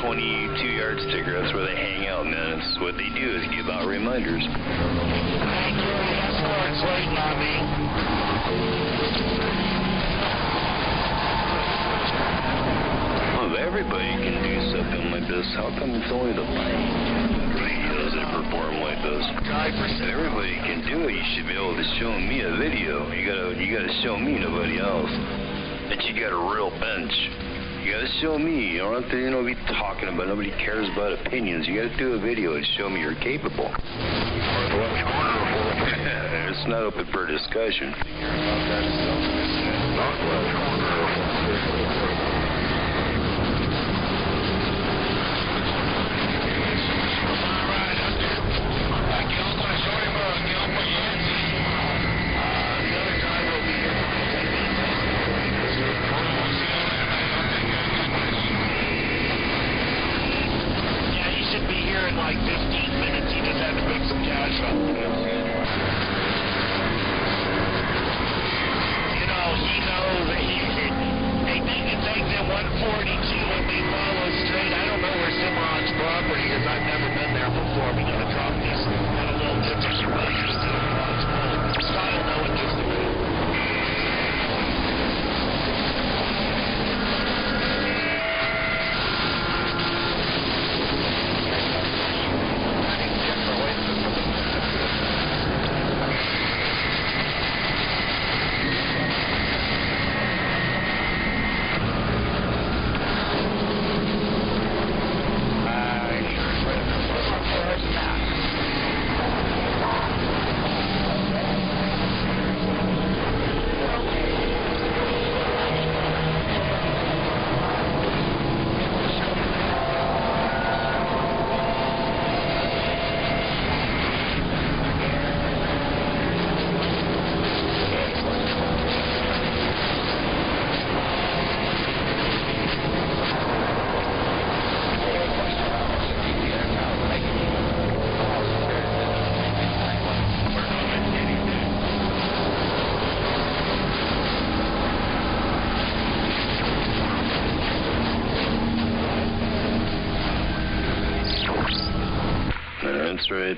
22-yard sticker. That's where they hang out, man. It's what they do is give out reminders. Thank you. Escort's waiting on me. Well, if everybody can do something like this, how come it's only the radios that perform like this? If everybody can do it, you should be able to show me a video. You gotta show me, nobody else. That you got a real bench. You gotta show me. You don't have to, be talking about it. Nobody cares about opinions. You gotta do a video and show me you're capable. It's not open for discussion. Like 15 minutes, he just had to make some cash up. He knows that they think it takes him 142 and we follow straight. I don't know where Cimarron's property is. I've never been there before. We gotta drop these at a little different measures to I'll know what this is.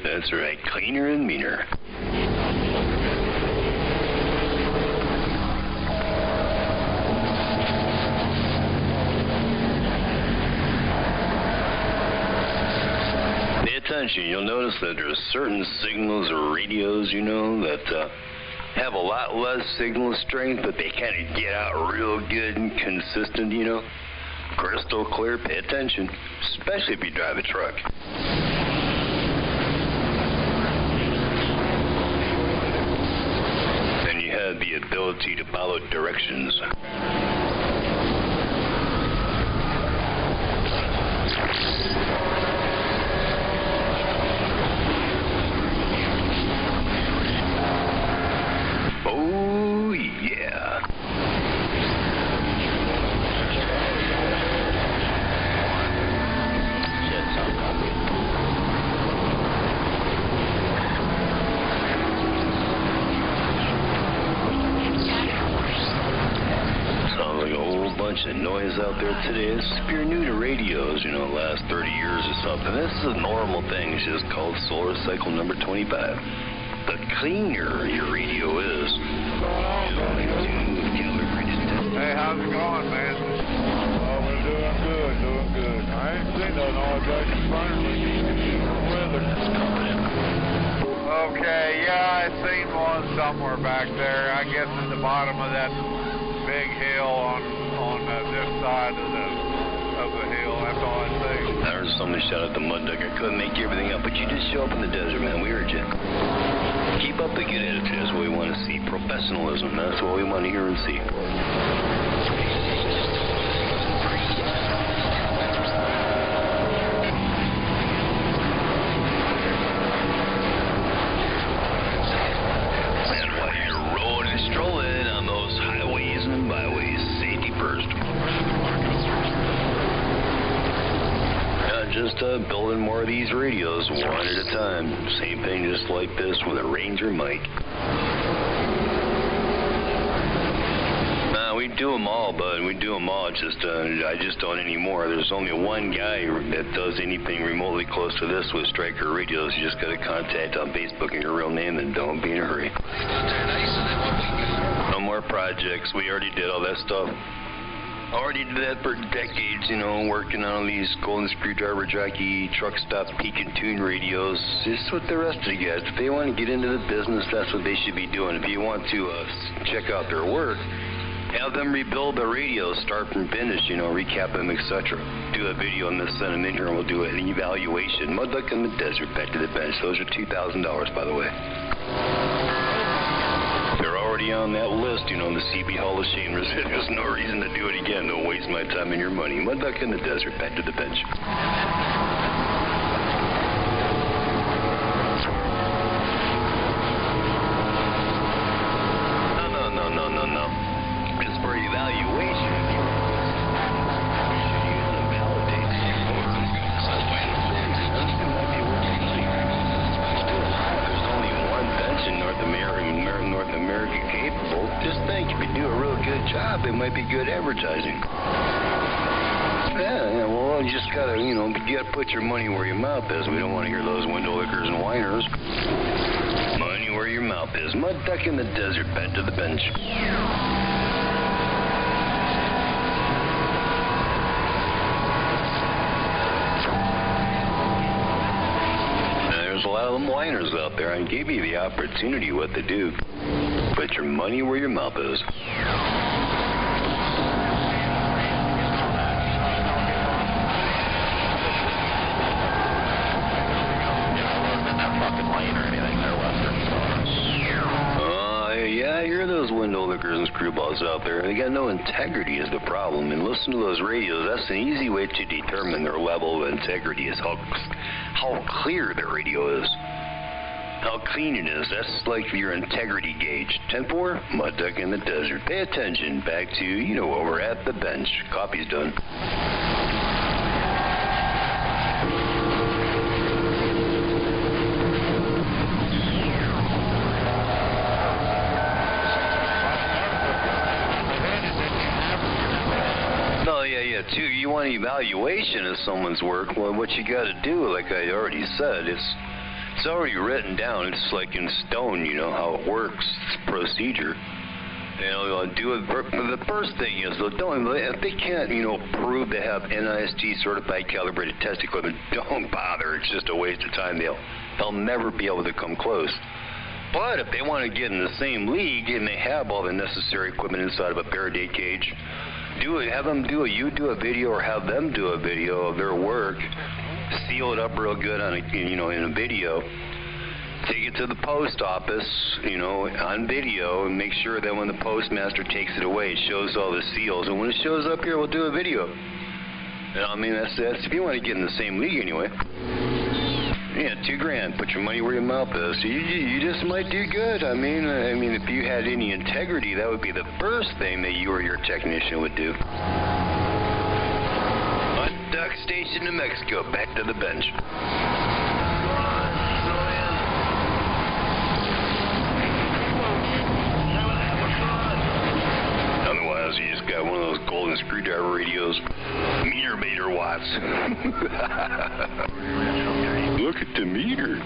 That's right. Cleaner and meaner. Pay attention. You'll notice that there's certain signals or radios, that have a lot less signal strength, but they kind of get out real good and consistent, Crystal clear. Pay attention, especially if you drive a truck. The ability to follow directions. Oh, yeah. Bunch of noise out there today. If you're new to radios, last 30 years or something, this is a normal thing. It's just called solar cycle number 25. The cleaner your radio is. Hey, how's it going, man? Oh, we're doing good. I ain't seen no noise like this weather. Okay, yeah, I seen one somewhere back there. I guess at the bottom of that big hill on this side of the hill. That's all I see. I heard someone shout at the mud duck. I couldn't make everything up, but you just show up in the desert, man. We heard you. Keep up the good attitude. That's what we want to see. Professionalism. That's what we want to hear and see. Building more of these radios one at a time. Same thing just like this with a Ranger mic. we do them all, bud. We do them all. Just I just don't anymore. There's only one guy that does anything remotely close to this with Striker Radios. You just got to contact on Facebook and your real name, and don't be in a hurry. No more projects. We already did all that stuff. Already did that for decades, you know, working on these golden screwdriver jockey, truck stop, peak and tune radios. Just with the rest of you guys. If they want to get into the business, that's what they should be doing. If you want to check out their work, have them rebuild their radios, start from finish, you know, recap them, etc. Do a video and then send them in here and we'll do an evaluation. Mud Duck in the Desert, back to the bench. Those are $2,000, by the way. They're already on that list, you know, the CB Hall of Shame. There's no reason to do it again. Don't waste my time and your money. Mud Duck in the Desert, back to the bench. No. It's for evaluation. North America capable. Just think, if you do a real good job, it might be good advertising. Yeah, well, you just gotta, you know, you gotta put your money where your mouth is. We don't want to hear those window lickers and whiners. Money where your mouth is. Mud Duck in the Desert, back to the bench. There's a lot of them whiners out there. I gave you the opportunity what to do. Put your money where your mouth is. Yeah, I hear those window lickers and screwballs out there. They got no integrity is the problem. And listen to those radios. That's an easy way to determine their level of integrity is how clear the radio is. How clean it is. That's like your integrity gauge. 10-4, Mud Duck in the Desert. Pay attention. Back to, you know what, we're at the bench. Copy's done. Too, you want an evaluation of someone's work. Well, what you got to do, like I already said, it's already written down. It's like in stone, you know, how it works. It's procedure. You know, do it. The first thing is, if they can't, you know, prove they have NIST certified calibrated test equipment, don't bother. It's just a waste of time. They'll never be able to come close. But if they want to get in the same league and they have all the necessary equipment inside of a Faraday cage, have them do you do a video or have them do a video of their work, seal it up real good on a, you know, in a video, take it to the post office, you know, on video, and make sure that when the postmaster takes it away, it shows all the seals, and when it shows up here, we'll do a video. And I mean, that's if you want to get in the same league anyway. Yeah, $2,000. Put your money where your mouth is. You just might do good. I mean, if you had any integrity, that would be the first thing that you or your technician would do. Mud Duck Station, New Mexico. Back to the bench. Otherwise, you just got one of those golden screwdriver radios. Meter watts. Look at the meter.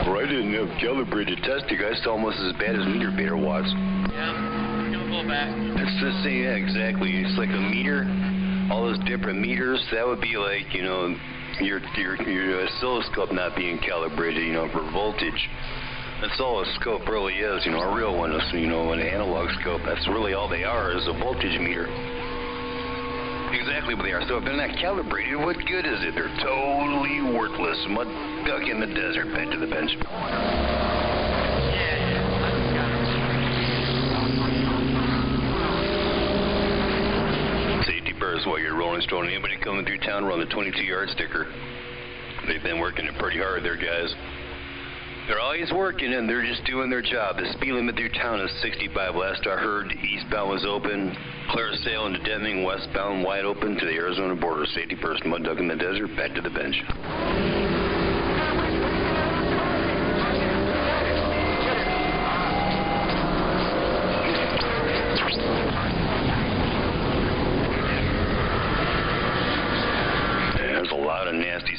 Well, I didn't have calibrated testing. It's almost as bad as meter watts. Yeah, it'll go back. It's the same, yeah, exactly. It's like a meter, all those different meters. That would be like, you know, your oscilloscope not being calibrated, you know, for voltage. That's all a scope really is, you know. A real one is, you know, an analog scope. That's really all they are, is a voltage meter. Exactly what they are. So if they're not calibrated, what good is it? They're totally worthless. Mud Duck in the Desert. Back to the bench. Safety first while you're rolling stone. Anybody coming through town, run the 22-yard sticker. They've been working it pretty hard there, guys. They're always working, and they're just doing their job. The speed limit through town is 65. Last I heard, eastbound was open. Clear sail into Deming, westbound wide open to the Arizona border. Safety first, Mud Duck in the Desert. Back to the bench.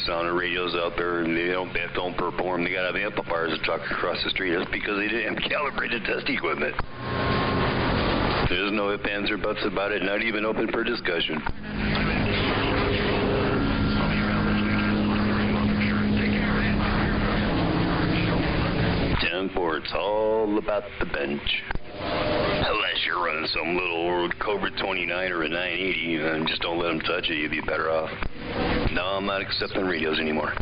sound radios out there, and they don't perform. They got to have amplifiers to truck across the street. That's because they didn't have calibrated test equipment. There's no ifs, ands, or buts about it, not even open for discussion. 10-4, it's all about the bench. Unless you're running some little old Cobra 29 or a 980, and just don't let them touch it, you'd be better off. No, I'm not accepting radios anymore.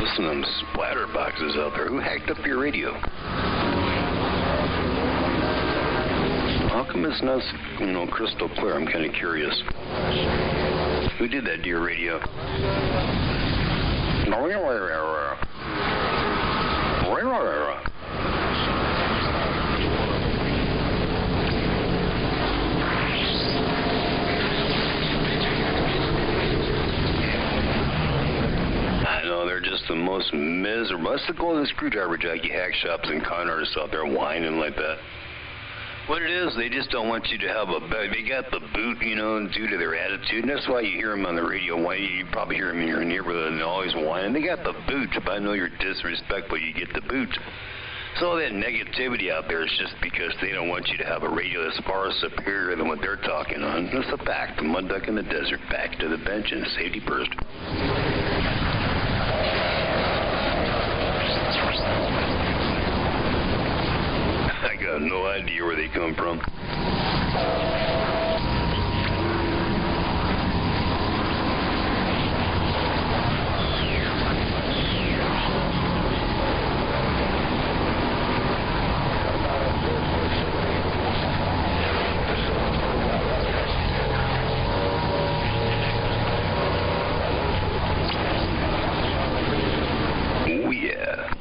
Listen to them splatter boxes out there. Who hacked up your radio? How come it's not, crystal clear? I'm kind of curious. Who did that to your radio? I know, they're just the most miserable. That's the golden screwdriver jockey hack shops and con artists out there whining like that. What it is, they just don't want you to have they got the boot, due to their attitude, and that's why you hear them on the radio whining. You probably hear them in your neighborhood, and they're always whining. They got the boot. If I know you're disrespectful, you get the boot. So all that negativity out there is just because they don't want you to have a radio that's far superior than what they're talking on. That's a fact. The mud duck in the desert, back to the bench, and safety first. I got no idea where they come from. Oh yeah.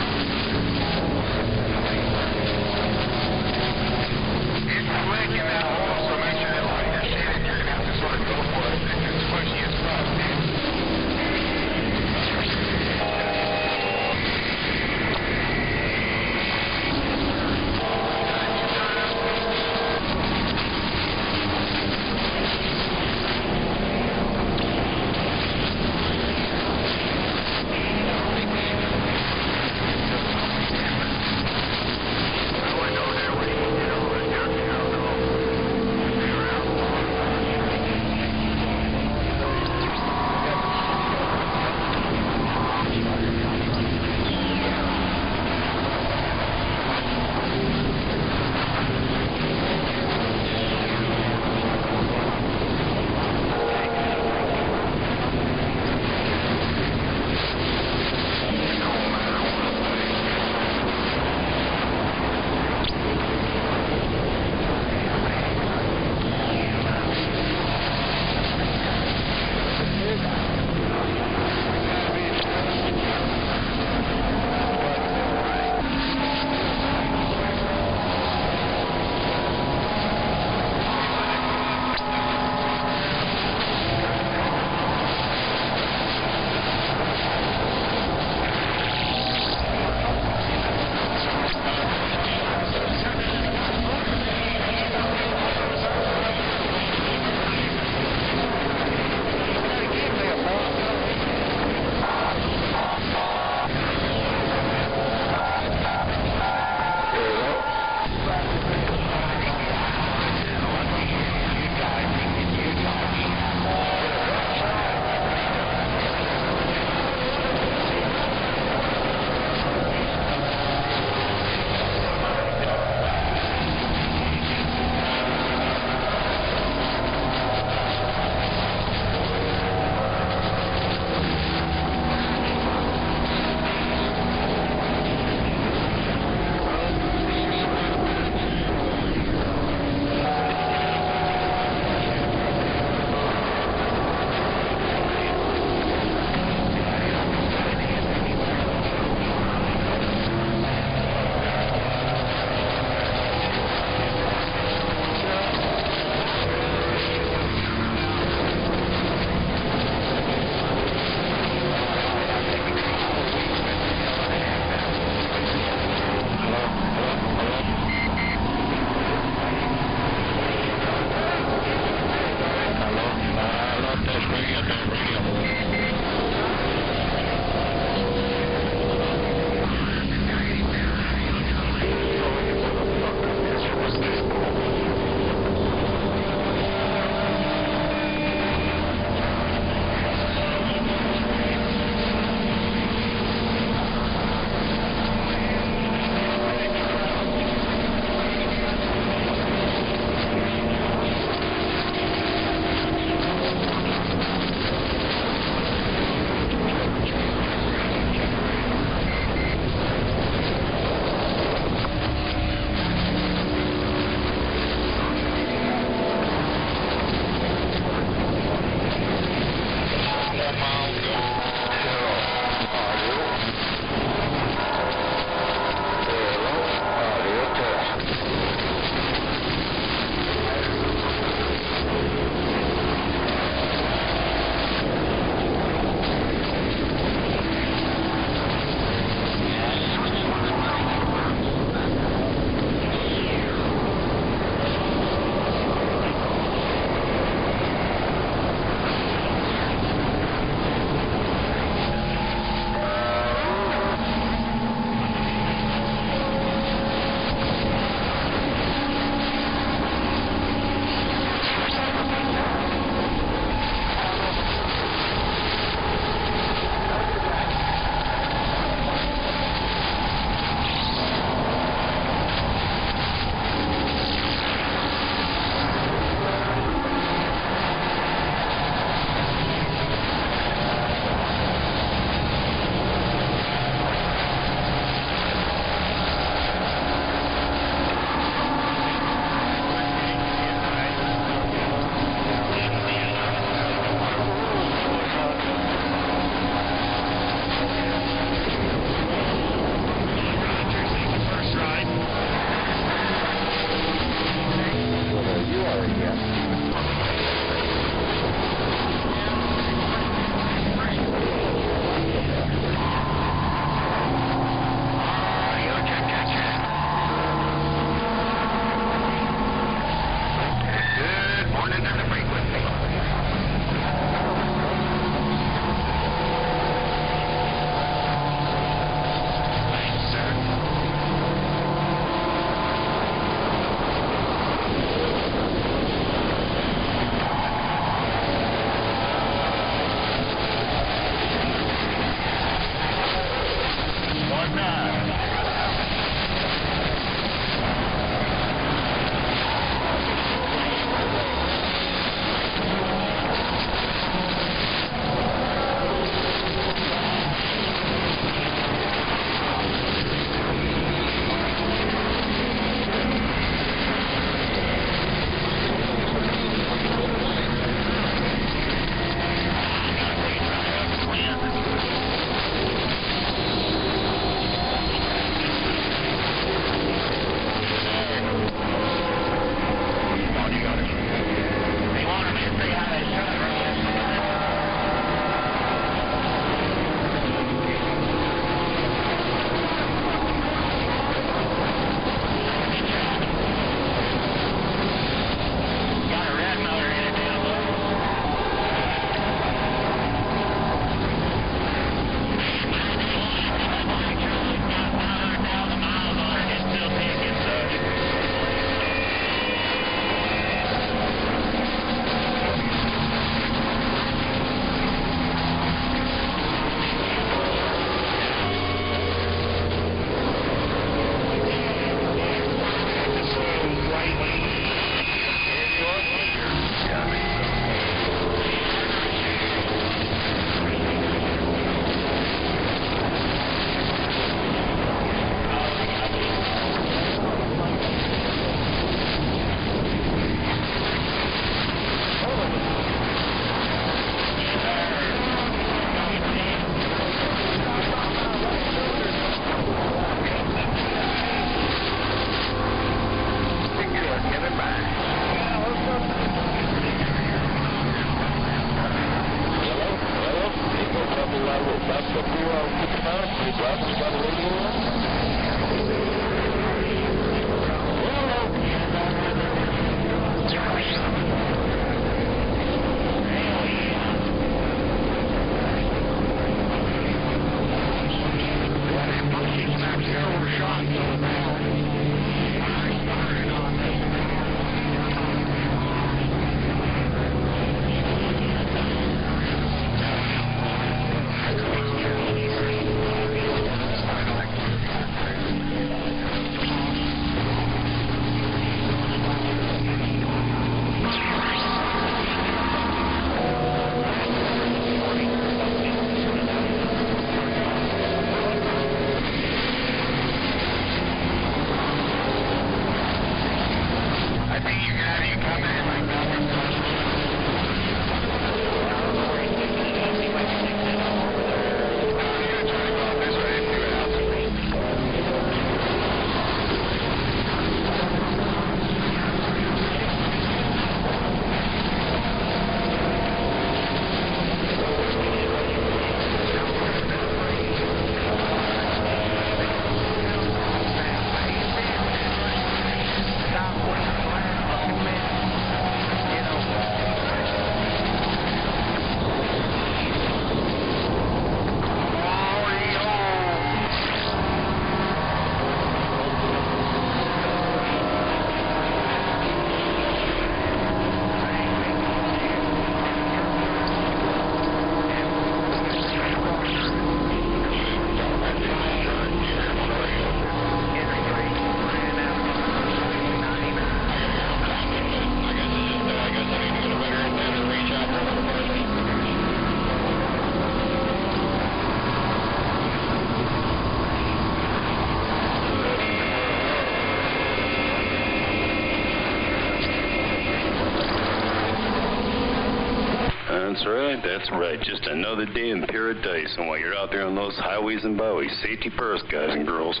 That's right. Just another day in paradise. And while you're out there on those highways and byways, safety first, guys and girls.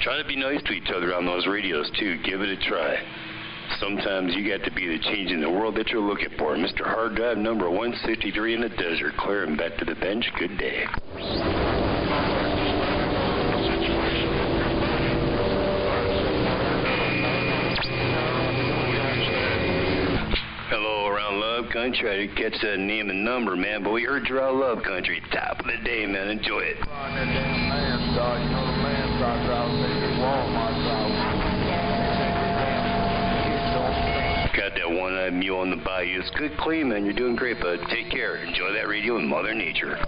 Try to be nice to each other on those radios, too. Give it a try. Sometimes you got to be the change in the world that you're looking for. Mr. Hard Drive number 163 in the desert. Clear and back to the bench. Good day. Country. I didn't catch that name and number, man, but we heard you're out of Love Country. Top of the day, man. Enjoy it. Got that one-eyed mule on the bayou. It's good clean, man. You're doing great, bud. Take care. Enjoy that radio and Mother Nature.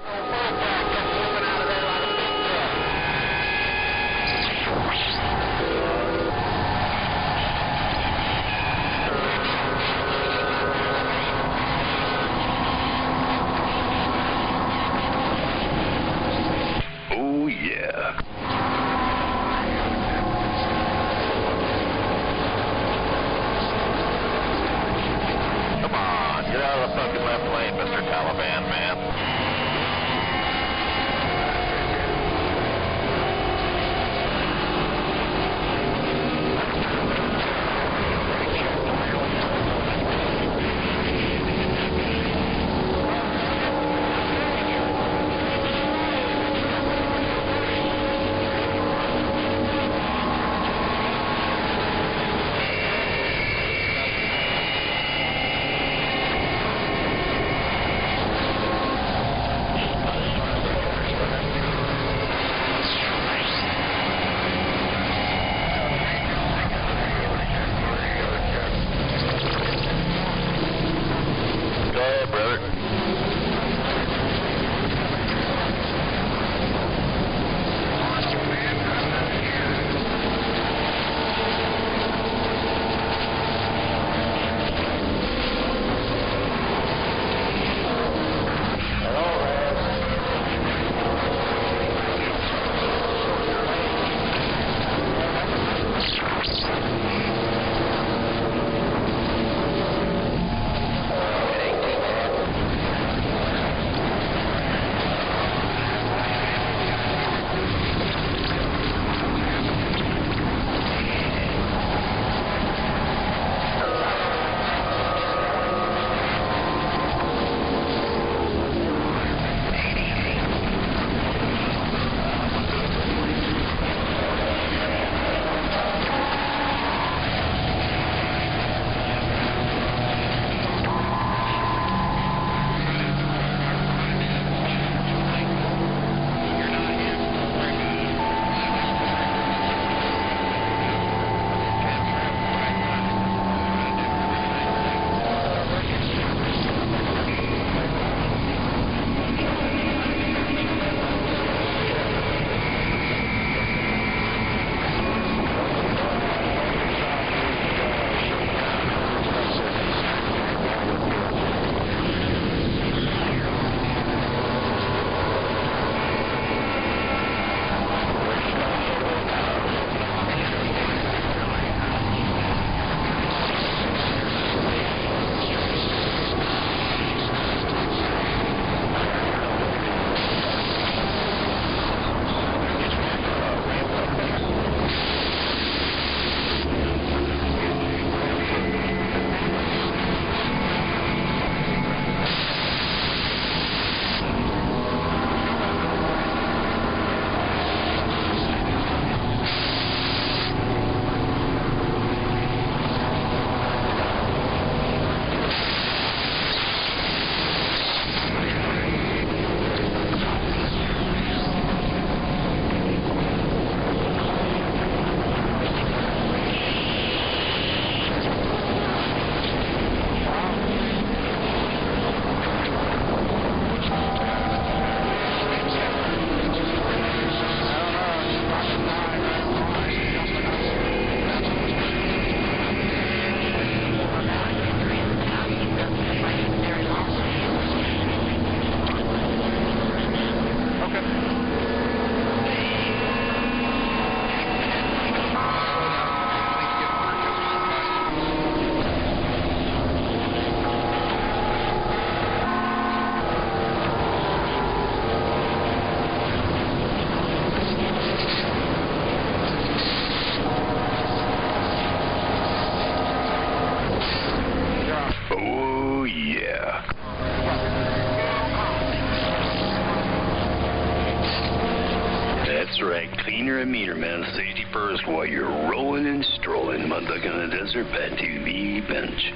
That's right, cleaner and meaner, man. Safety first while you're rolling and strolling. Mud duck in the desert, back to the bench.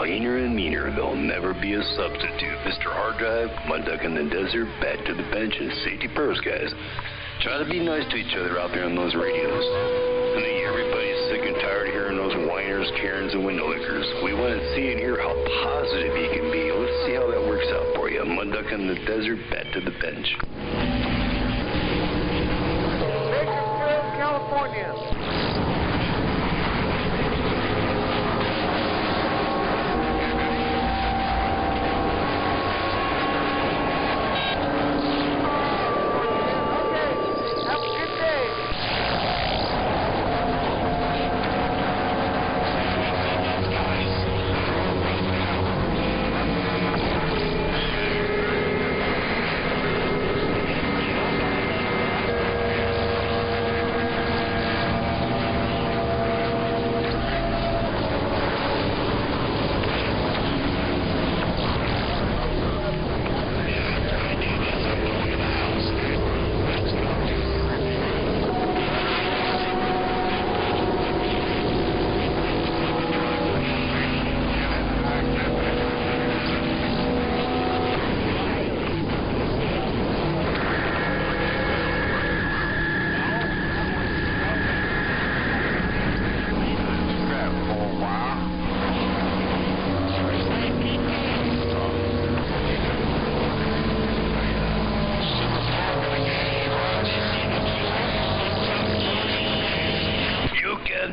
Cleaner and meaner, there'll never be a substitute. Mr. Hard Drive, Mud Duck in the Desert, back to the bench, and safety first, guys. Try to be nice to each other out there on those radios. I think everybody's sick and tired of hearing those whiners, Karens, and window lickers. We want to see and hear how positive you can be. Let's see how that works out for you. Mud Duck in the Desert, back to the bench. Bakersfield, California.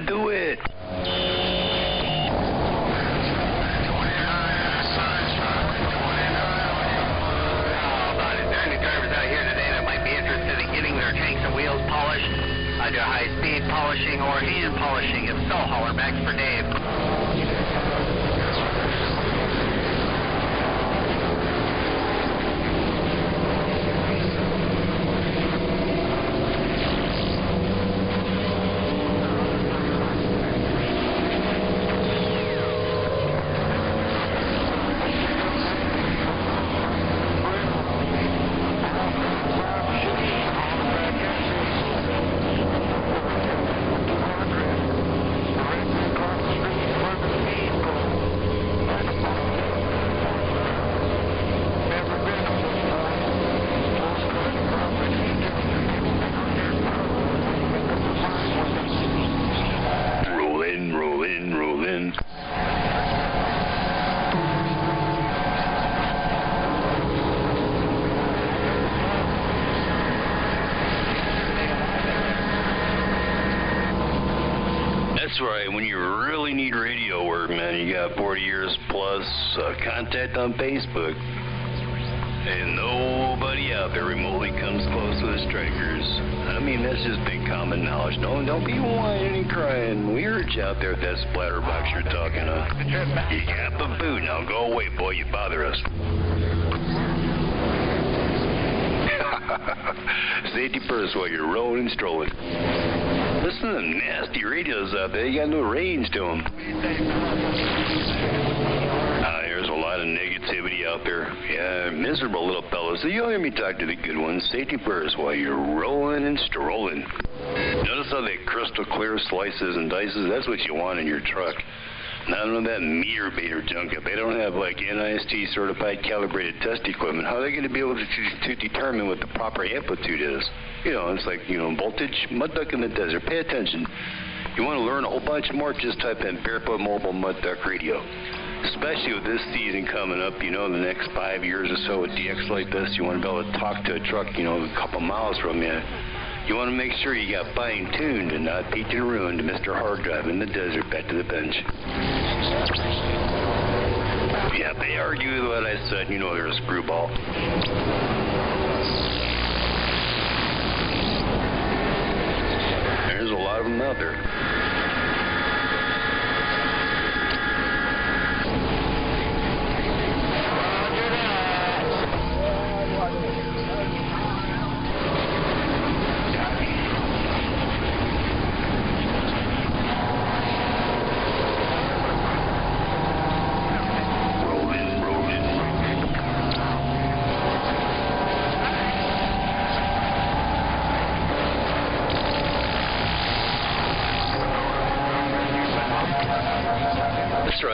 Do it. Either high-speed polishing or hand polishing. If so, holler back for Dave. That's right, when you really need radio work, man, you got 40 years plus contact on Facebook. And nobody out there remotely comes close to the strikers. I mean, that's just been common knowledge. No, don't be whining and crying. We heard you out there with that splatterbox you're talking of. You got the boot. Now go away, boy. You bother us. Safety first while you're rolling and strolling. Listen to them nasty radios out there. You got no range to them. There's a lot of negativity be out there. Yeah, miserable little fellows. So you'll hear me talk to the good ones. Safety first while you're rolling and strolling. Notice how they crystal clear slices and dices? That's what you want in your truck. None of that meter baiter junk. If they don't have like NIST certified calibrated test equipment, how are they going to be able to determine what the proper amplitude is? You know, it's like, you know, voltage, mud duck in the desert. Pay attention. You want to learn a whole bunch more, just type in Barefoot Mobile Mud Duck Radio. Especially with this season coming up, you know, in the next 5 years or so with DX like this, you want to be able to talk to a truck, you know, a couple miles from you. You want to make sure you got fine-tuned and not peaked and ruined Mr. Hard Drive in the desert back to the bench. Yeah, if they argue with what I said, you know they're a screwball. There's a lot of them out there.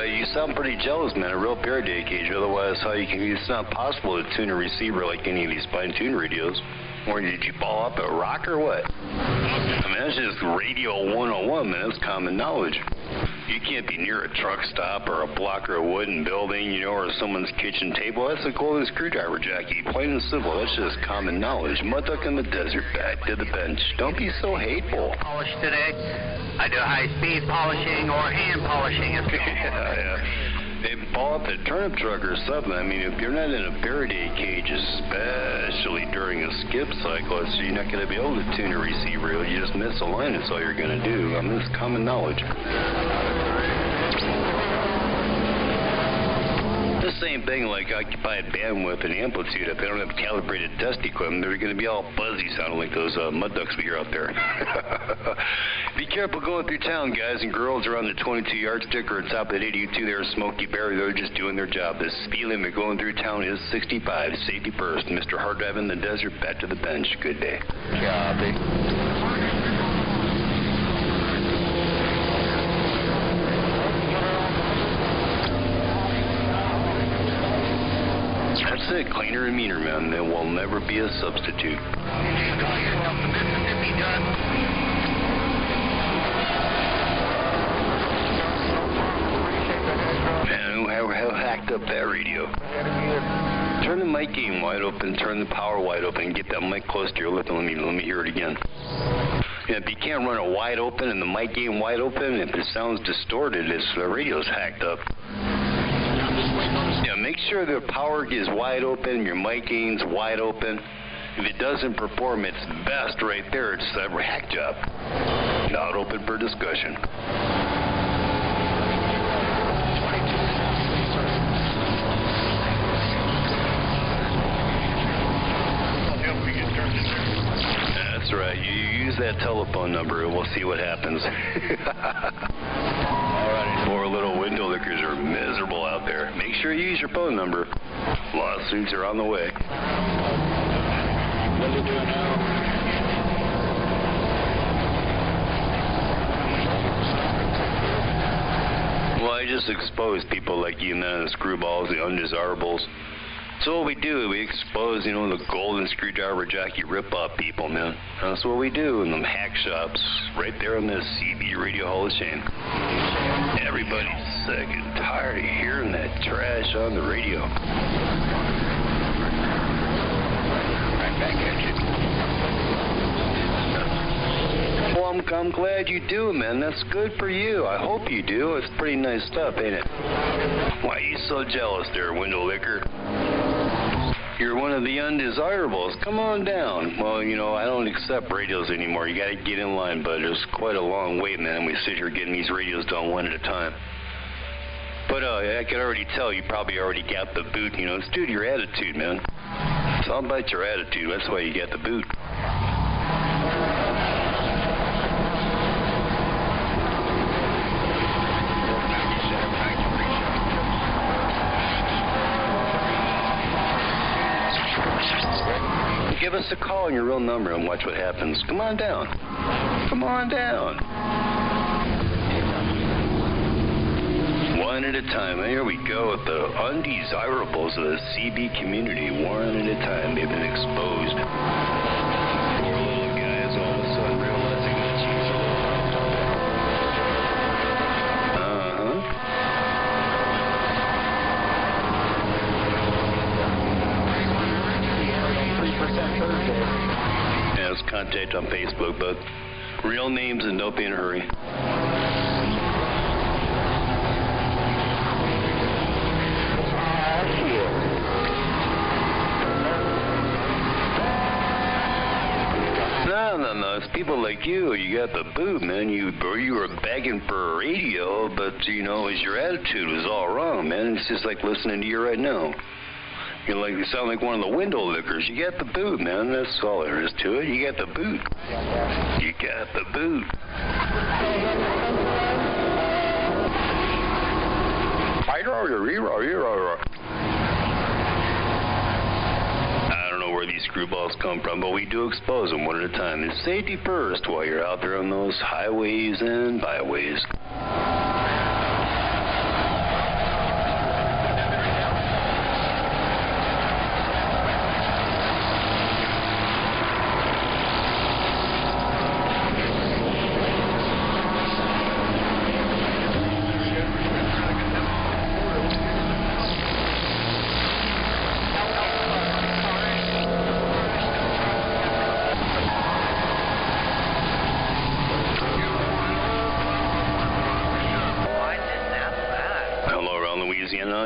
You sound pretty jealous, man. A real Faraday cage. Otherwise, it's not possible to tune a receiver like any of these fine-tuned radios. Or did you ball up a rock or what? I mean, that's just radio 101, man. That's common knowledge. You can't be near a truck stop or a block or a wooden building, you know, or someone's kitchen table. That's a golden screwdriver, Jackie. Plain and simple. That's just common knowledge. Mud duck in the desert, back to the bench. Don't be so hateful. Polish today. I do high-speed polishing or hand polishing. Yeah. They ball up a turnip truck or something. I mean, if you're not in a Faraday cage, especially during a skip cycle, so you're not going to be able to tune a receiver. You just miss a line. That's all you're going to do. I mean, it's common knowledge. The same thing like occupied bandwidth and amplitude. If they don't have calibrated test equipment, they're going to be all fuzzy, sounding like those mud ducks we hear out there. Be careful going through town, guys and girls around the 22 yardstick or top of that 82 there, Smoky Bear. They're just doing their job. The speed limit going through town is 65. Safety first. Mr. Hard Drive in the desert, back to the bench. Good day. Copy. That's it. Cleaner and meaner, man. There will never be a substitute. Man, how hacked up that radio. Turn the mic gain wide open, turn the power wide open, and get that mic close to your lip and let me hear it again. Yeah, if you can't run it wide open and the mic gain wide open, if it sounds distorted, the radio's hacked up. Yeah, make sure the power is wide open, your mic gain's wide open. If it doesn't perform its best right there, it's a hack job. Not open for discussion. That's right. You use that telephone number and we'll see what happens. Alright, poor little window lickers are miserable out there. Make sure you use your phone number. Lawsuits are on the way. What are they doing now? Well, I just expose people like you, man, the screwballs, the undesirables. So what we do, we expose, you know, the golden screwdriver jockey rip-off people, man. That's what we do in them hack shops, right there on the CB Radio Hall of Shame. Everybody's sick and tired of hearing that trash on the radio. Right back at you. Well, I'm glad you do, man. That's good for you. I hope you do. It's pretty nice stuff, ain't it? Why are you so jealous there, window licker? You're one of the undesirables. Come on down. Well, you know, I don't accept radios anymore. You got to get in line, but there's quite a long wait, man. We sit here getting these radios done one at a time. But I can already tell you probably already got the boot. You know, it's due to your attitude, man. It's all about your attitude. That's why you got the boot. Give us a call on your real number and watch what happens. Come on down. Come on down. One at a time. Here we go with the undesirables of the CB community. One at a time. They've been exposed. Poor little guys all of a sudden realizing that she's a little Yes, contact on Facebook, but real names and don't be in a hurry. No, it's people like you. You got the boob, man. You were begging for a radio, but, you your attitude was all wrong, man. It's just like listening to you right now. You sound like one of the window lickers. You got the boot, man. That's all there is to it. You got the boot. You got the boot. I don't know where these screwballs come from, but we do expose them one at a time. And safety first while you're out there on those highways and byways.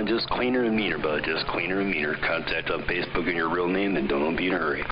Just cleaner and meaner, bud. Just cleaner and meaner. Contact on Facebook and your real name, and don't be in a hurry.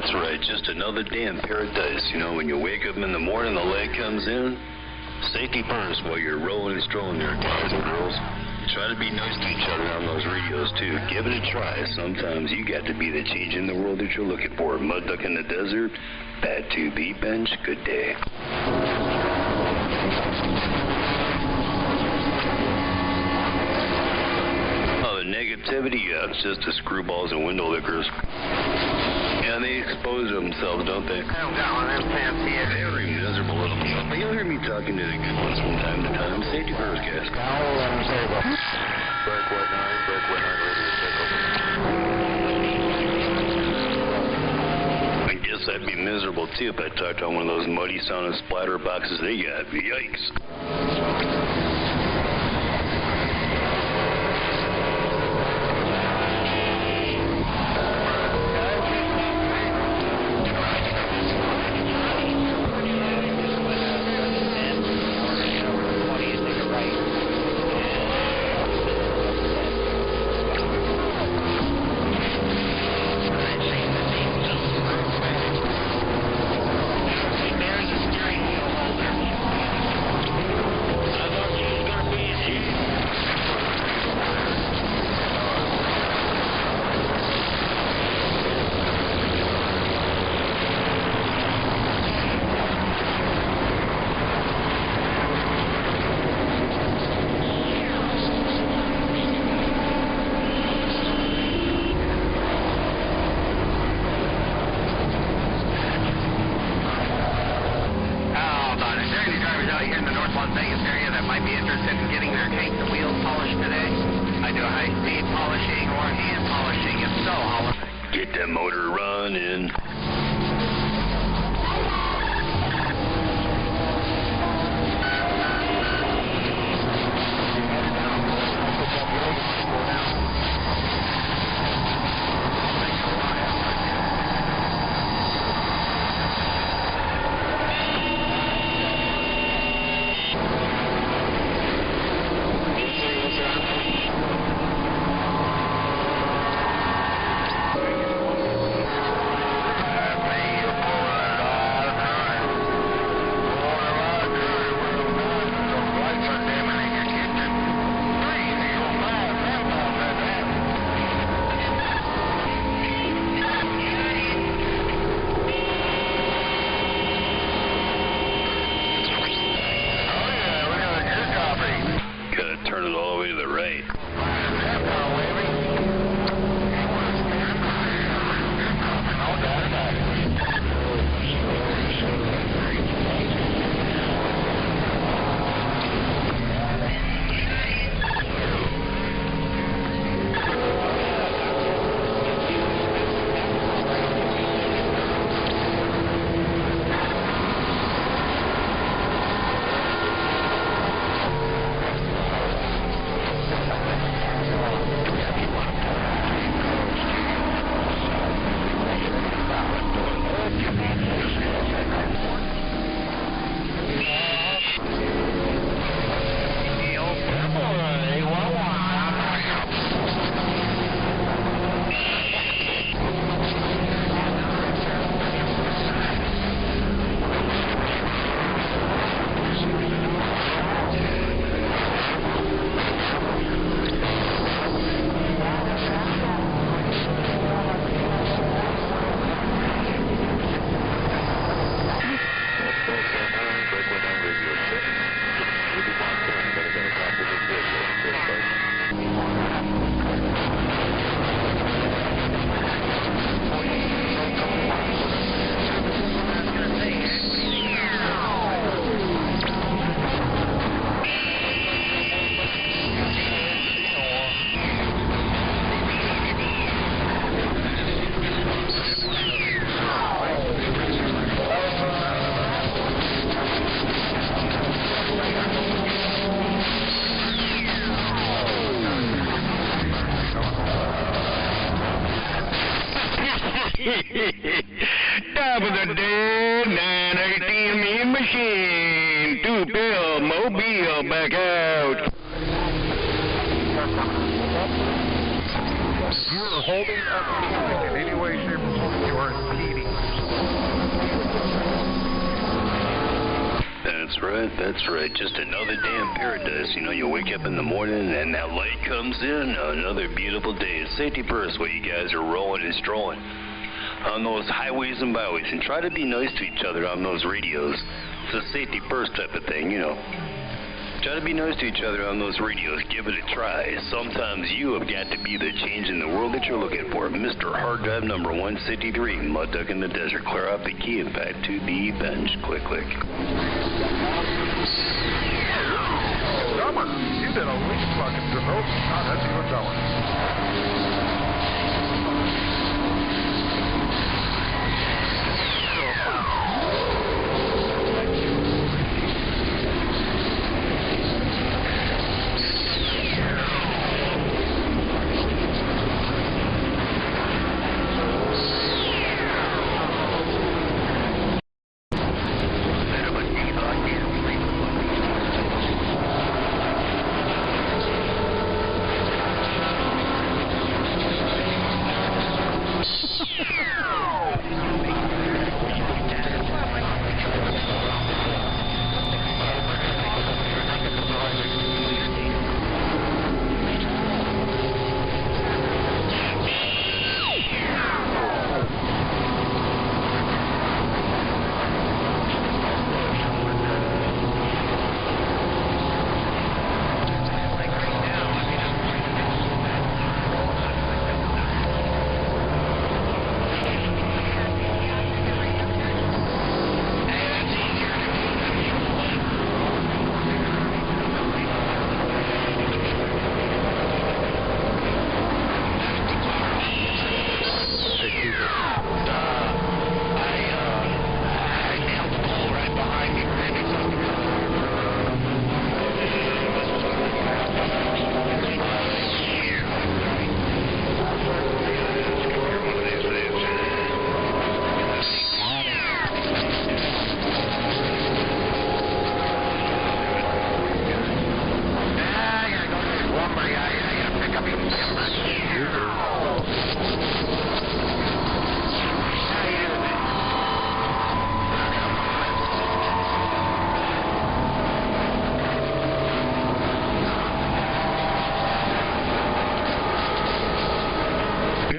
That's right. Just another day in paradise. When you wake up in the morning, the light comes in. Safety first while you're rolling and strolling there, guys and girls. Try try to be nice to each other on those radios, too. Give it a try. Sometimes you got to be the change in the world that you're looking for. Mud duck in the desert, bad 2B bench, good day. Oh, the negativity, yeah, it's just the screwballs and window lickers. Yeah, they expose themselves, don't they? I don't got one of them fancy. Very miserable little people. But you'll hear me talking to the good ones from time to time. Safety first, guys. Break 19, break 19, ready to pick up. I guess I'd be miserable too if I talked on one of those muddy sounding splatter boxes they got. Yikes. Get that motor running. Turn it all the way to the right. Top of the day, 918 machine, 2 bill, mobile, back out. If you are holding up anything in any way, shape, or form, you are impeding. That's That's right. Just another day in paradise. You know, you wake up in the morning and that light comes in. Another beautiful day. Safety first while you guys are rolling and strolling on those highways and byways. And try to be nice to each other on those radios. It's a safety first type of thing, you know. Try to be nice to each other on those radios. Give it a try. Sometimes you have got to be the change in the world that you're looking for. Mr. Hard Drive number 163, Mud Duck in the Desert. Clear out the key and back to the bench. Click, click. Dumber, you did a leak fucking devote. God, that's even dumber.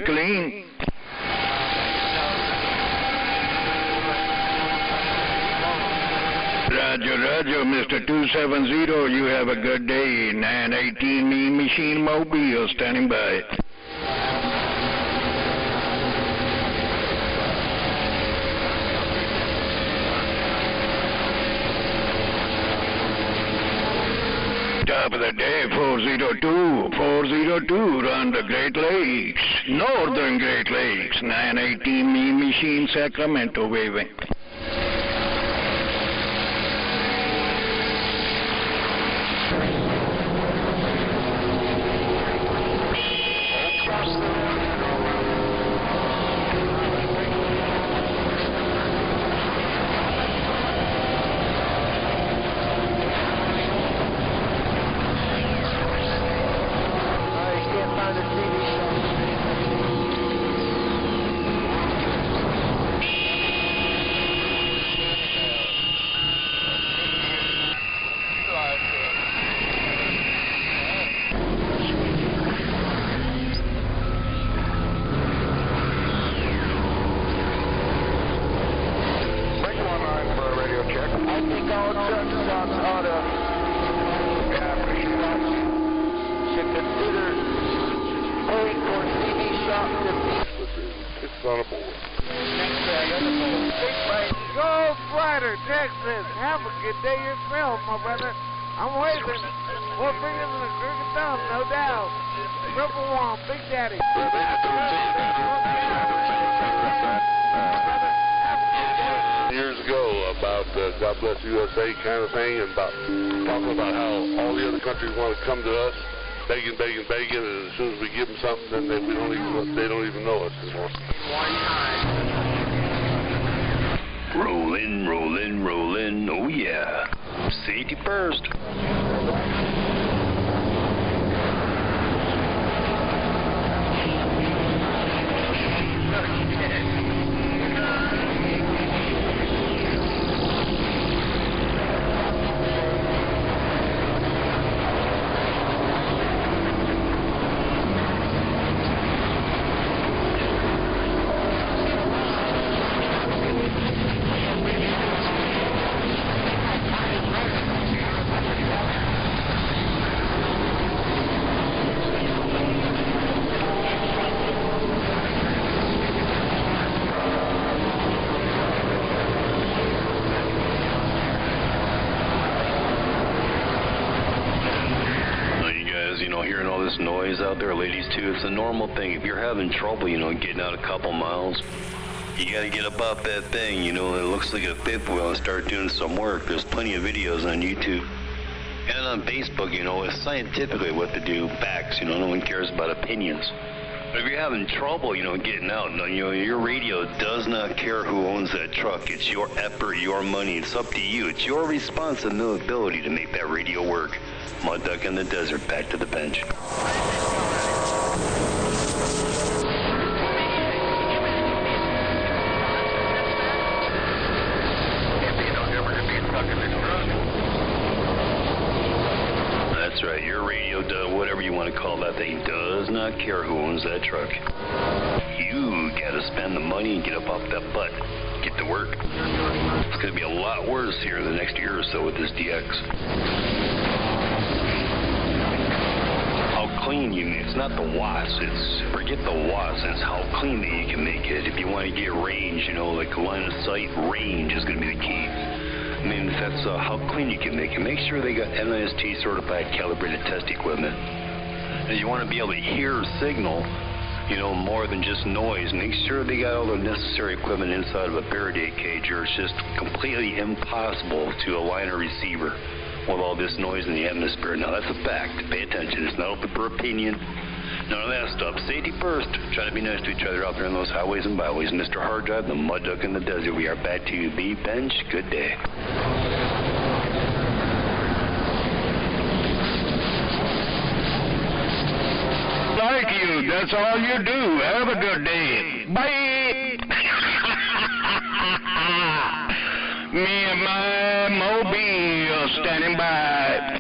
Clean. Roger, Mr. 270, you have a good day. 918 Mean Machine Mobile standing by. Top of the day, 402, run the Great Lakes, Northern Great Lakes, 918 Mean Machine, Sacramento, waving. Texas. Have a good day yourself, my brother. I'm waving. We're bringing the cricket down, no doubt. Triple one, Big Daddy. Years ago about God Bless USA kind of thing, and about talking about how all the other countries want to come to us, begging, and as soon as we give them something, then they don't even know us anymore. Rollin', oh yeah. Safety first. noise out there, ladies too. It's a normal thing. If you're having trouble, you know, getting out a couple miles, you gotta get up off that thing, you know, it looks like a fifth wheel and start doing some work. There's plenty of videos on YouTube. And on Facebook, you know, it's scientifically what to do, facts, you know, no one cares about opinions. But if you're having trouble, you know, getting out, you know, your radio does not care who owns that truck. It's your effort, your money, it's up to you. It's your responsibility to make that radio work. Mud duck in the desert, back to the bench. That's right, your radio does, whatever you want to call that thing, does not care who owns that truck. You gotta spend the money and get up off that butt. Get to work. It's gonna be a lot worse here in the next year or so with this DX. How clean you make, it's not the watts, it's, forget the watts, it's how clean that you can make it. If you want to get range, you know, like line of sight range is gonna be the key. I mean, that's how clean you can make it. Make sure they got NIST certified calibrated test equipment. And you want to be able to hear signal, you know, more than just noise. Make sure they got all the necessary equipment inside of a Faraday cage, or it's just completely impossible to align a receiver with all this noise in the atmosphere. Now, that's a fact. Pay attention. It's not open for opinion. None of that stuff. Safety first. Try to be nice to each other out there on those highways and byways. Mr. Hard Drive, the mud duck in the desert. We are back to you, B Bench. Good day. Thank you. That's all you do. Have a good day. Bye. Me and my mobile standing by.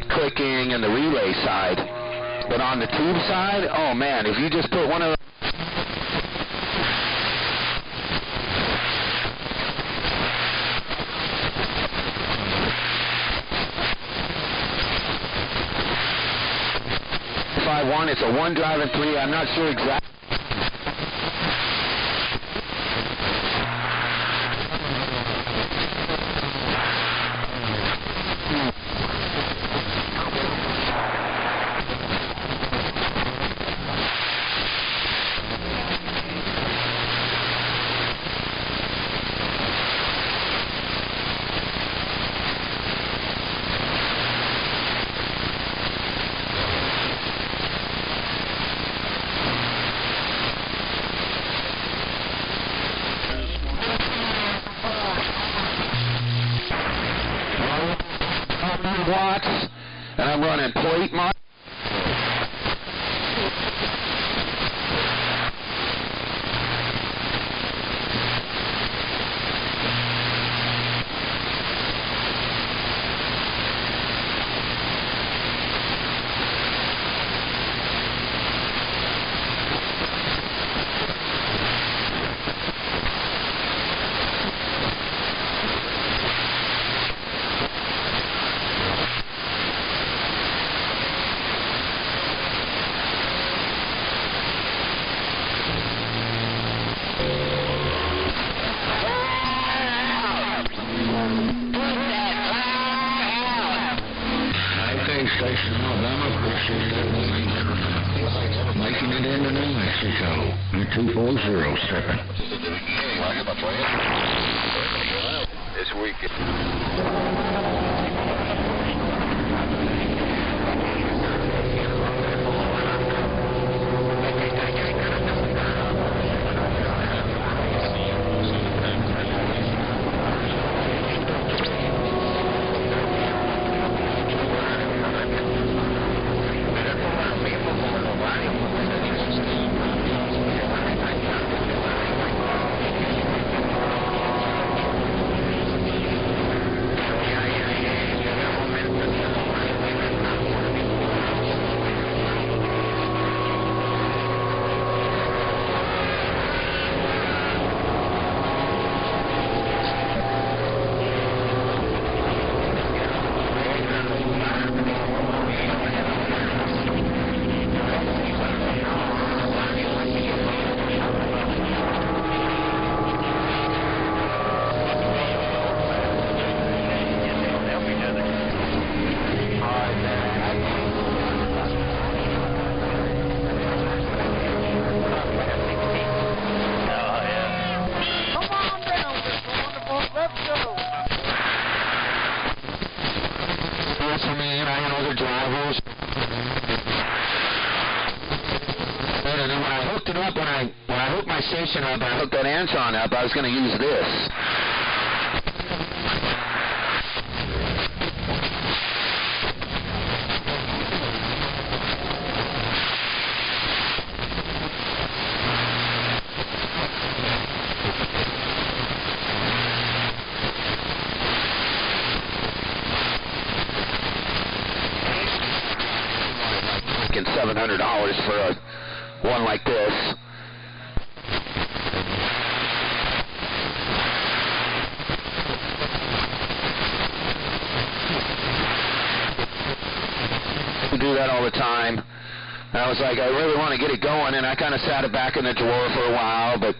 Clicking in the relay side, but on the tube side, oh man, if you just put one of the it's a one drive and three, I'm not sure exactly. Watts, and I'm running plate mod. Making it into New Mexico. 2407. This weekend. I hooked that Antron up, I was going to use this. $700 for a one like this. Do that all the time. I was like, I really want to get it going, and I kind of sat it back in the drawer for a while, but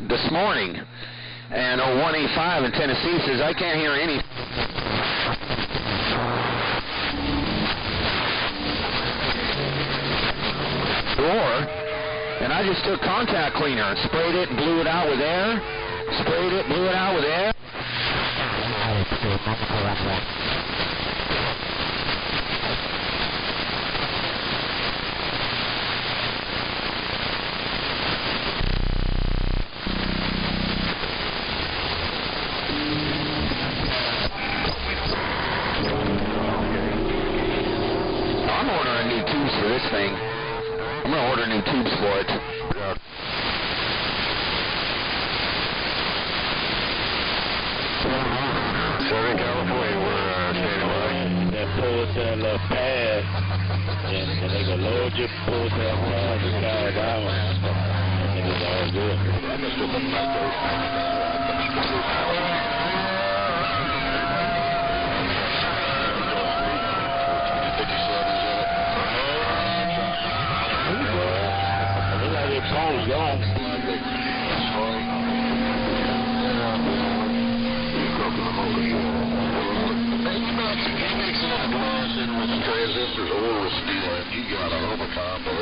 this morning, and 185 in Tennessee says I can't hear any. And I just took contact cleaner and sprayed it and blew it out with air. Sprayed it, blew it out with air. I'm ordering new tubes for this thing. I'm going to order new tubes for it. Southern California, we're standing by. That pull us in a little pad, and they go load your pull us in a pad to carry down, and it's all good. Phone's gone. Transistors or with steel, and you got an overtime or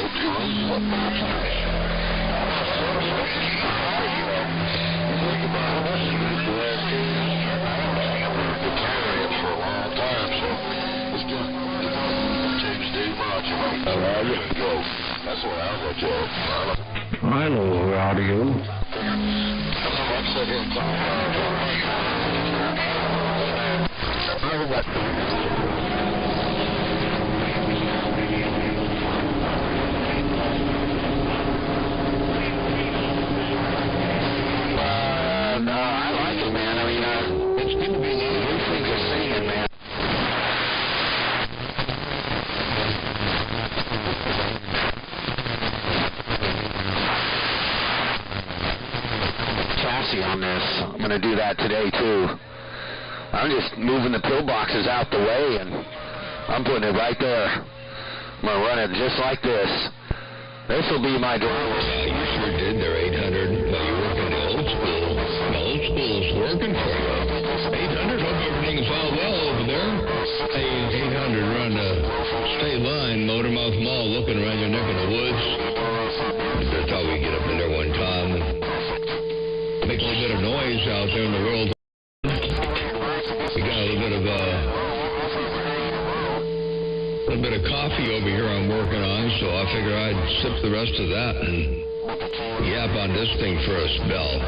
for a long time, so it's good. Change too much. That's what I would do. Hello, radio. I like it, man. I mean, it's good to be new things are singing, man. Chassis on this. I'm going to do that today, too. I'm just moving the pillboxes out the way, and I'm putting it right there. I'm going to run it just like this. This this will be my driver. You sure did there, 800. Well, you're working the old school. The old school's working for you. 800, hope everything's all well over there. Hey, 800, we're on the state line, Motormouth Mall, looking around your neck in the woods. I thought we'd get up in there one time and make a little bit of noise out there in the world. We got a little bit of coffee over here I'm working on, so I figure I'd sip the rest of that and yap on this thing for a spell.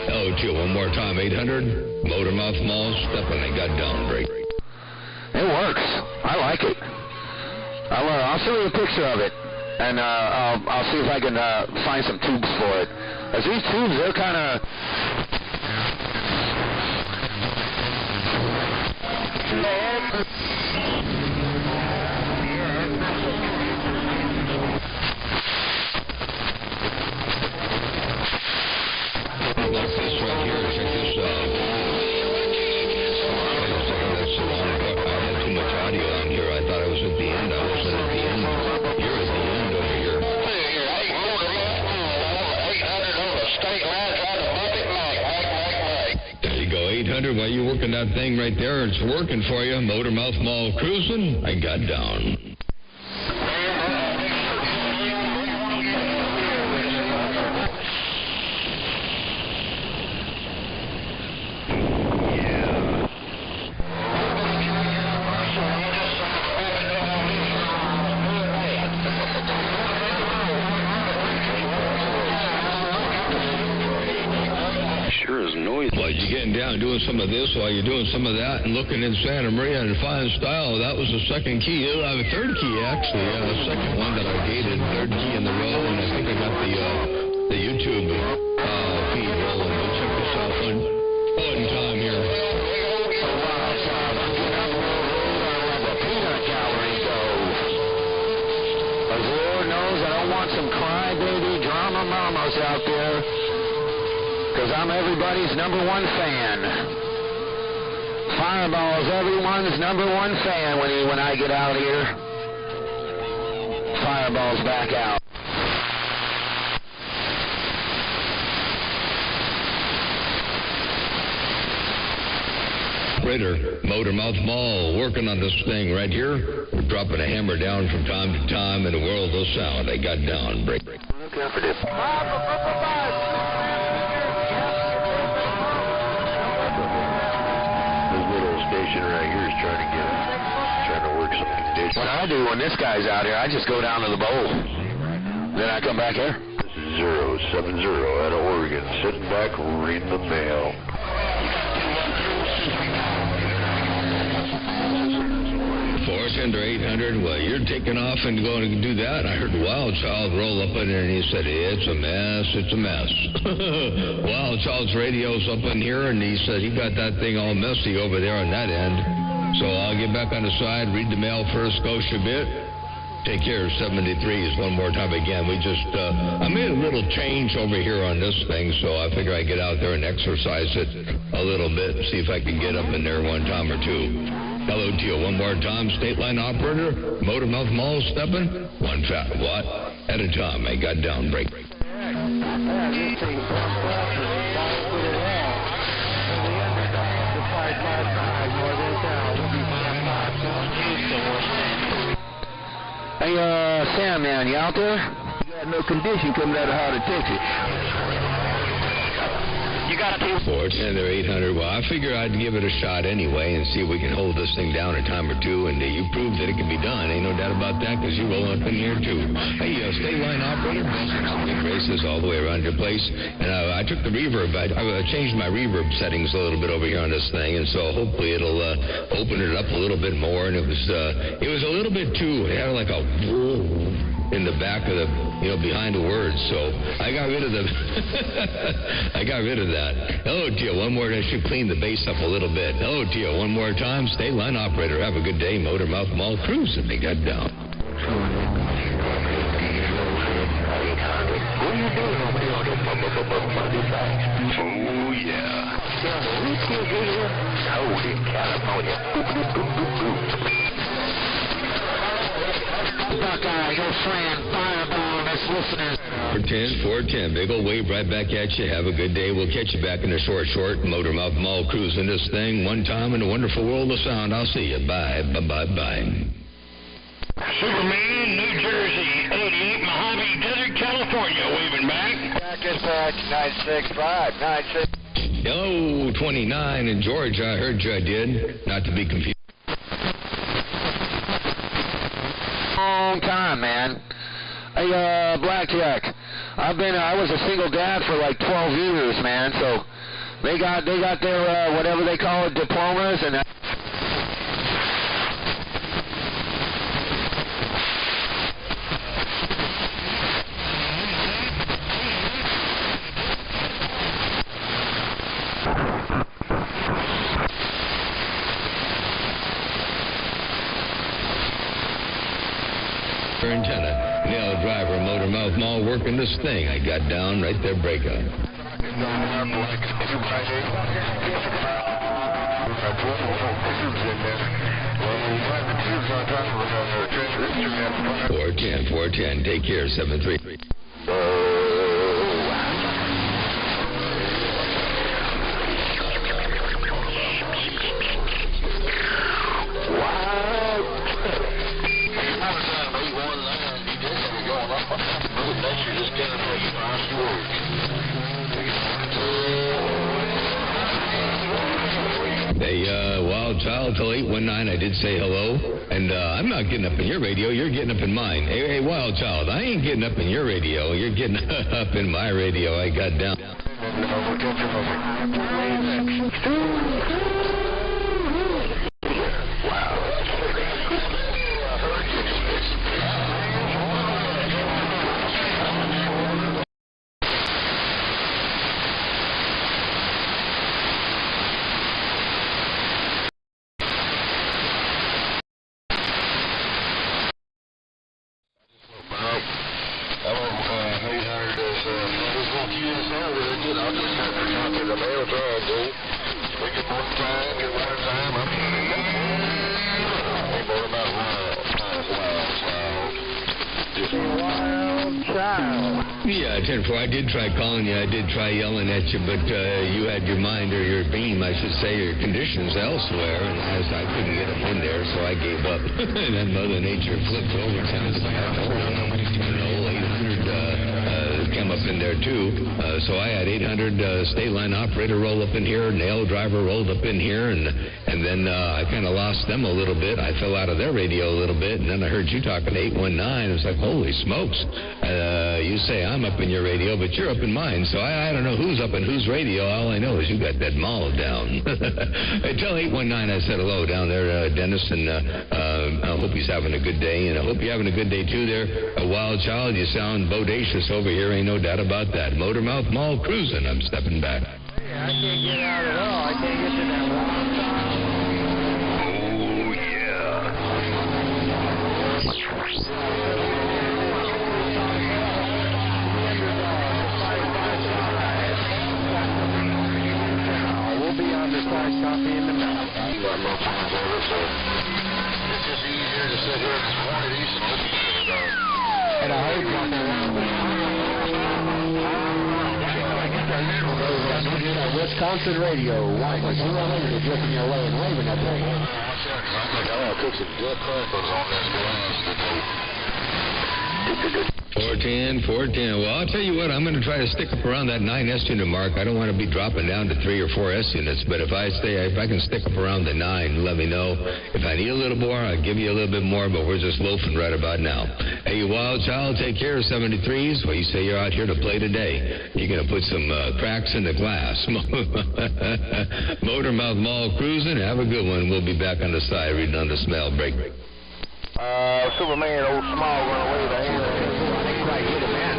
Hello to you one more time, 800, Motormouth Mall, step on it, got down break. It works. I like it. I'll show you a picture of it, and I'll see if I can find some tubes for it. As these tubes, they're kind of... Like this right here, check this out. Wait a second, that's the wrong part. I had too much audio on here. I thought I was at the end. I wasn't at the end. You're at the end over here. There you go, 800. While you're working that thing right there, it's working for you. Motormouth Mall cruising. I got down. While you're getting down doing some of this, while you're doing some of that, and looking in Santa Maria in fine style, that was the second key. I have a third key, actually. The second one that I gated, third key in the row, and I think I got the YouTube feed rolling. We'll check this out one time here. The peanut gallery goes. As Lord knows, I don't want some crybaby drama mamas out there. Because I'm everybody's number one fan. Fireball's everyone's number one fan when I get out here. Fireball's back out. Operator, Motormouth Mall, working on this thing right here. We're dropping a hammer down from time to time, and the world will sound. I got down. Break. Look out for this. Right here is trying to work some conditions. What I do when this guy's out here, I just go down to the bowl. Then I come back here. This is 070 out of Oregon, sitting back reading the mail. Fortender 800, well, you're taking off and going to do that. I heard Wild Child roll up in there, and he said, it's a mess, it's a mess. Wild Child's radio's up in here, and he said he got that thing all messy over there on that end. So I'll get back on the side, read the mail first, Scotia bit. Take care, 73s one more time again. We just, I made a little change over here on this thing, so I figure I'd get out there and exercise it a little bit and see if I can get up in there one time or two. Hello to you one more time, state line operator, Motormouth Mall stepping, one fat watt at a time. I got down break. Hey, Sam, man, you out there? You got no condition coming out of Heart of Texas. You got a Fortender 800. Well, I figure I'd give it a shot anyway and see if we can hold this thing down a time or two. And you proved that it can be done. Ain't no doubt about that, because you roll up in here too. Hey, state line operator, big races all the way around your place. And I took the reverb. I changed my reverb settings a little bit over here on this thing, and so hopefully it'll open it up a little bit more. And it was a little bit too. It had like a in the back of the, behind the words. So I got rid of the, I got rid of that. Hello to you one more. I should clean the bass up a little bit. Hello to you one more time. State line operator. Have a good day. Motormouth Mall Cruise. And they got down. Oh, yeah. Out in California. Buckeye, your friend, Fireball, this listeners. 410, big old wave right back at you. Have a good day. We'll catch you back in the short. Motor Mouth Mall cruising this thing one time in the wonderful world of sound. I'll see you. Bye. Superman, New Jersey, 88 Mojave Desert, California, waving back. Dispatch 965, 96. Hello, 29 in Georgia. I heard you, I did. Not to be confused. Long time, man. Hey, Blackjack, I was a single dad for like 12 years, man, so they got their, whatever they call it, diplomas, and antenna. Nail driver, Motor Mouth Mall working this thing. I got down right there, breakout. 410, take care, 73. Hey, Wild Child, till 819, I did say hello, and I'm not getting up in your radio, you're getting up in mine. Hey, Wild Child, I ain't getting up in your radio, you're getting up in my radio. I got down. Yeah, 10-4, I did try calling you. I did try yelling at you, but you had your mind, or your beam, I should say, your conditions elsewhere, and as I couldn't get them in there, so I gave up. And then Mother Nature flipped over, and 800 came up in there, too. So I had 800 state line operator roll up in here, nail driver rolled up in here, and then I kind of lost them a little bit. I fell out of their radio a little bit, and then I heard you talking to 819. It was like, holy smokes. You say I'm up in your radio, but you're up in mine, so I don't know who's up in whose radio. All I know is you got that mall down. Hey, tell 819 I said hello down there, Dennis, and I hope he's having a good day, and I hope you're having a good day, too, there. Wild Child, you sound bodacious over here, ain't no doubt about that. Motor Mouth Mall cruising, I'm stepping back. I can't get out at all. I can't get to that one. Oh, yeah. We'll be on this side, copy in the mouth. It's just easier to sit here and point at east and listen to it. And I heard Wisconsin radio, Wyman, 0 dripping your way and waving that thing. I took some good crackers on this glass. 410. Well, I'll tell you what, I'm going to try to stick up around that 9 S unit mark. I don't want to be dropping down to 3 or 4 S units, but if I can stick up around the 9, let me know. If I need a little more, I'll give you a little bit more, but we're just loafing right about now. Hey, Wild Child, take care of 73s. Well, you say you're out here to play today. You're going to put some cracks in the glass. Motor Mouth Mall cruising. Have a good one. We'll be back on the side reading on the smell break. Superman, old small, run away the hand. Right here, man.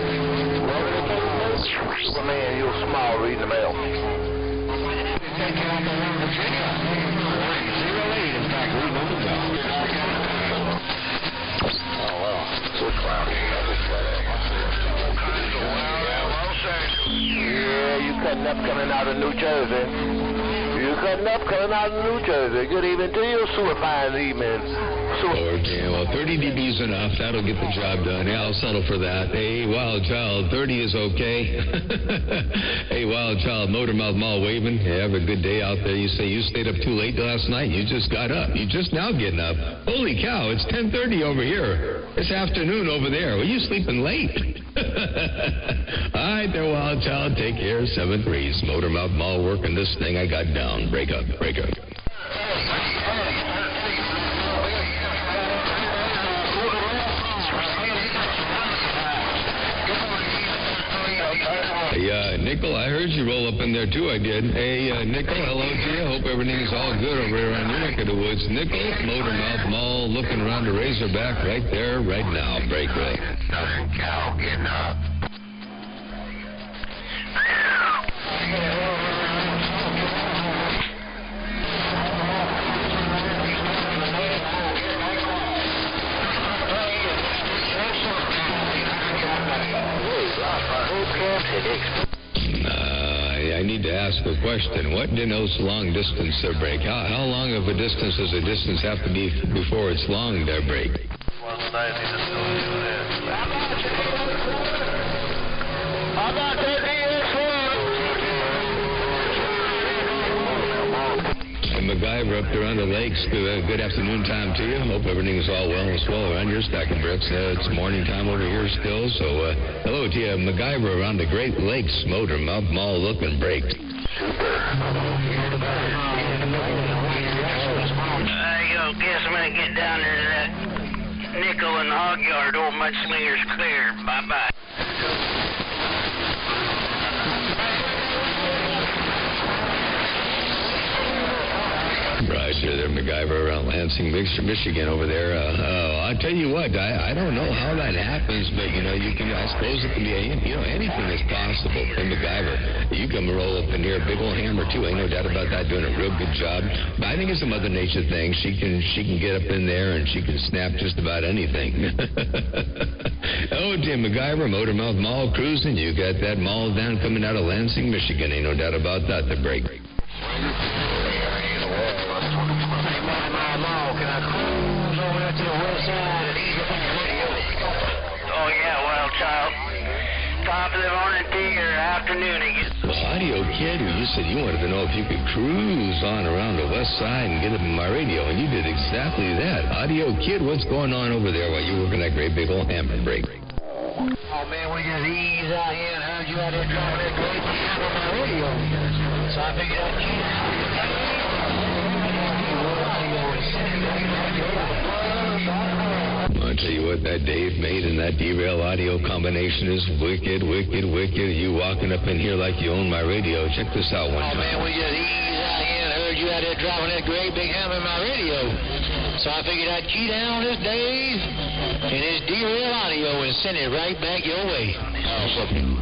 Superman, you small, reading the mail. 08, in fact, reading on the mail. Oh, well, so cloudy. Yeah, you cutting up coming out of New Jersey. You cutting up coming out of New Jersey. Good evening to you, super fine evening. Okay, well, 30 dB's enough. That'll get the job done. Yeah, I'll settle for that. Hey, Wild Child, 30 is okay. Hey, Wild Child, motor mouth mall waving. Yeah, have a good day out there. You say you stayed up too late last night. You just got up. You just now getting up. Holy cow, it's 10:30 over here. It's afternoon over there. Were you sleeping late? All right there, Wild Child. Take care. 7-3. Motor mouth mall working this thing I got down. Break up, break up. Hey, Nickel, I heard you roll up in there, too. I did. Hey, Nickel, hello to you. Hope everything's all good over there around your neck of the woods. Nickel, Motor Mouth Mall, looking around the Razorback right there, right now. Break right. Southern Cal getting up. I need to ask a question. What denotes long distance their break? How long of a distance does a distance have to be before it's long their break? MacGyver up there on the lakes. Good afternoon time to you. Hope everything's all well and swell around your stack of bricks. It's morning time over here still. So hello to you, MacGyver around the Great Lakes Motor Mouth Mall looking break. Yo, guess I'm gonna get down there to that nickel and hog yard. Old Mudslinger's clear. Bye-bye. Right there, MacGyver around Lansing, Michigan over there. I tell you what, I don't know how that happens, but you can. I suppose it can be. Anything is possible. And MacGyver, you come roll up in here, big old hammer too. Ain't no doubt about that. Doing a real good job. But I think it's a Mother Nature thing. She can get up in there and she can snap just about anything. Oh, Jim MacGyver, Motor Mouth Mall cruising. You got that mall down coming out of Lansing, Michigan. Ain't no doubt about that. The break. Oh, yeah, Wild Child. Top of the morning to your afternoon again. Well, Audio Kid, you said you wanted to know if you could cruise on around the west side and get up in my radio, and you did exactly that. Audio Kid, what's going on over there while you're working that great big old hammer break? Oh, man, we just eased out here and heard you out there dropping that great big hammer on my radio. So I figured I'd cheat out. I'll tell you what, that Dave made and that derail audio combination is wicked, wicked, wicked. You walking up in here like you own my radio. Check this out one time. Oh, man, we just eased out here and heard you out there dropping that great big hammer in my radio. So I figured I'd cheat out on this Dave and his derail audio and send it right back your way.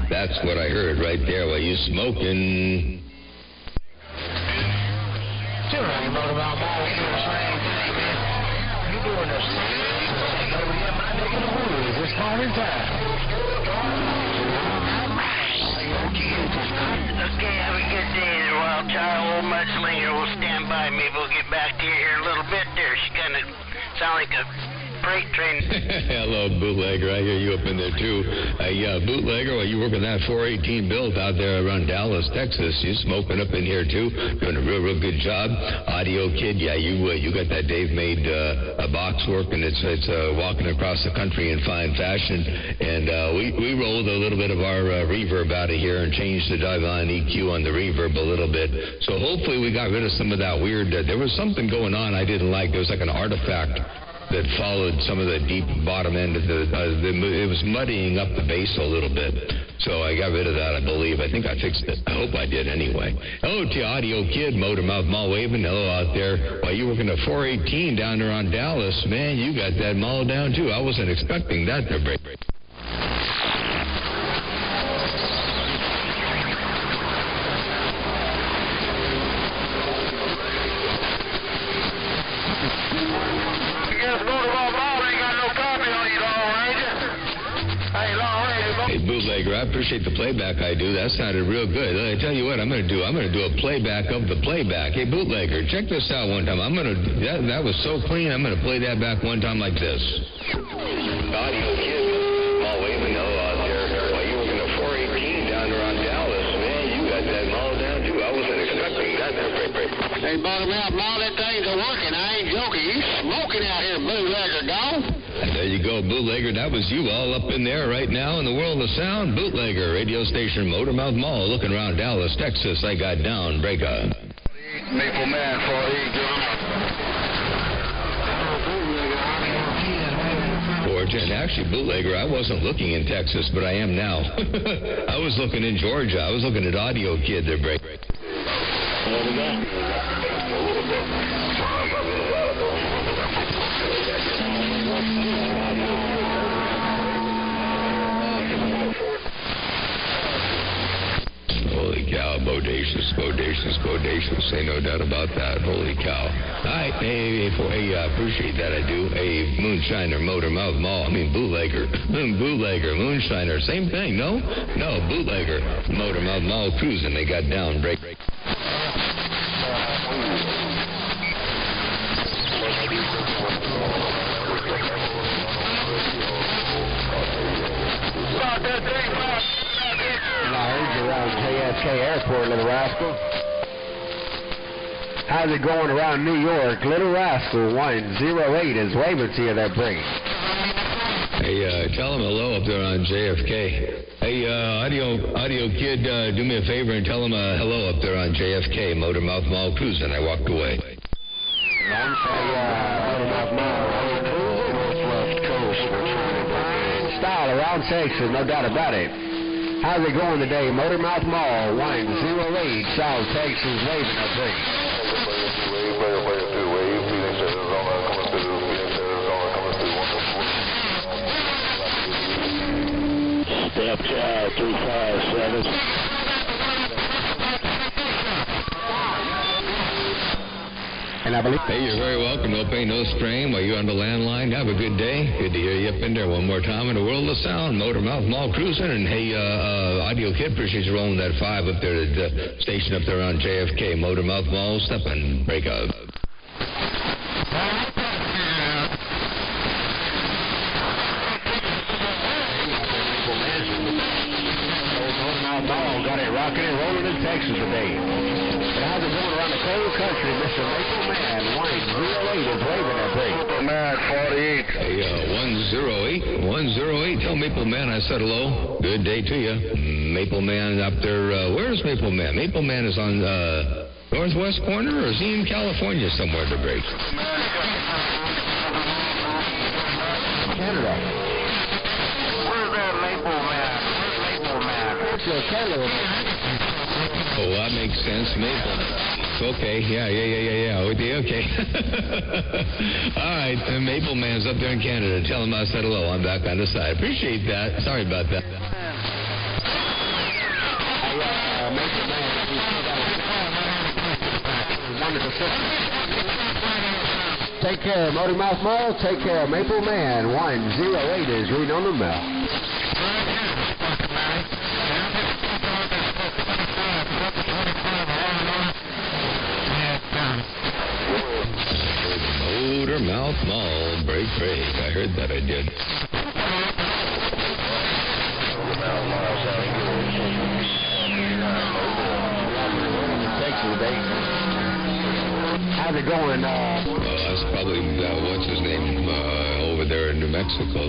That's what I heard right there while you smoking. Sure, I ain't talking about my same thing, man. You doing the same thing over here, my neck in the woods. It's morning time. Okay, have a good day there, Wild Child. Old Mudslinger will stand by me. We'll get back to you here in a little bit there. She's going to sound like a freight train. Hello, Bootlegger. I hear you up in there, too. Bootlegger, while you working that 418 build out there around Dallas, Texas, you smoking up in here, too. Doing a real, real good job. Audio Kid, yeah, you got that Dave made a box work, and it's walking across the country in fine fashion. And we rolled a little bit of our reverb out of here and changed the doggone EQ on the reverb a little bit. So hopefully we got rid of some of that weird, there was something going on I didn't like. There was like an artifact that followed some of the deep bottom end of it was muddying up the bass a little bit. So I got rid of that, I believe. I think I fixed it. I hope I did anyway. Hello to Audio Kid, Motor Mouth Mall waving. Hello out there. While you working at 418 down there on Dallas, man, you got that mall down too. I wasn't expecting that to break. Hey, bootlegger, I appreciate the playback I do. That sounded real good. I tell you what I'm going to do. I'm going to do a playback of the playback. Hey, bootlegger, check this out one time. That was so clean, I'm going to play that back one time like this. Audio kid, small waving hello out there. Well, you were going to 418 down around Dallas. Man, you got that mall down, too. I wasn't expecting that. Hey, bottom out, all that things are working. I ain't joking. You smoking out here, bootlegger, dog. There you go, bootlegger. That was you all up in there right now in the world of sound. Bootlegger, radio station, Motormouth Mall, looking around Dallas, Texas. I got down, break up. Maple Man, 410. Actually, bootlegger, I wasn't looking in Texas, but I am now. I was looking in Georgia. I was looking at Audio Kid there, break. Holy cow, bodacious, say no doubt about that. Holy cow. All right, hey, appreciate that, I do. Hey, Moonshiner, Motormouth Mall, bootlegger, Moonshiner, same thing, no? No, bootlegger, Motormouth Mall cruising, they got down, break. Around JFK Airport, Little Rascal. How's it going around New York? Little Rascal 108 is waving to you there, break. Hey, tell him hello up there on JFK. Hey, audio kid, do me a favor and tell him hello up there on JFK, Motormouth Mall cruising. I walked away. Motormouth Mall cruising, Northwest Coast. We're trying to find style around Texas, no doubt about it. How's it going today? Motormouth Mall, 108, South Texas, waving a break. Step 357. And I believe. Hey, you're very welcome. No pain, no strain while you're on the landline. Have a good day. Good to hear you up in there one more time in the world of sound. Motormouth Mall cruising. And hey, Audio Kid, appreciate you rolling that 5 up there at the station up there on JFK. Motormouth Mall, stepping, break up. Motormouth Mall got it rocking and rolling in Texas today. But how's it going around the cold country? Mr. Maple Man, 108 is waving at break. Man, 48. Hey, 108. Tell Maple Man I said hello. Good day to you. Maple Man up there. Where's Maple Man? Maple Man is on northwest corner, or is he in California somewhere to break? Canada. Where's that Maple Man? It's Canada. Oh, that makes sense. Maple. Okay, yeah. Okay. All right, Maple Man's up there in Canada. Tell him I said hello. I'm back on the side. Appreciate that. Sorry about that. Maple Man, take care, Motormouth Mall. Take care, Maple Man. 108 is reading on the bell. Motormouth Mall, break. I heard that, I did. How's it going? That's probably, what's his name, over there in New Mexico.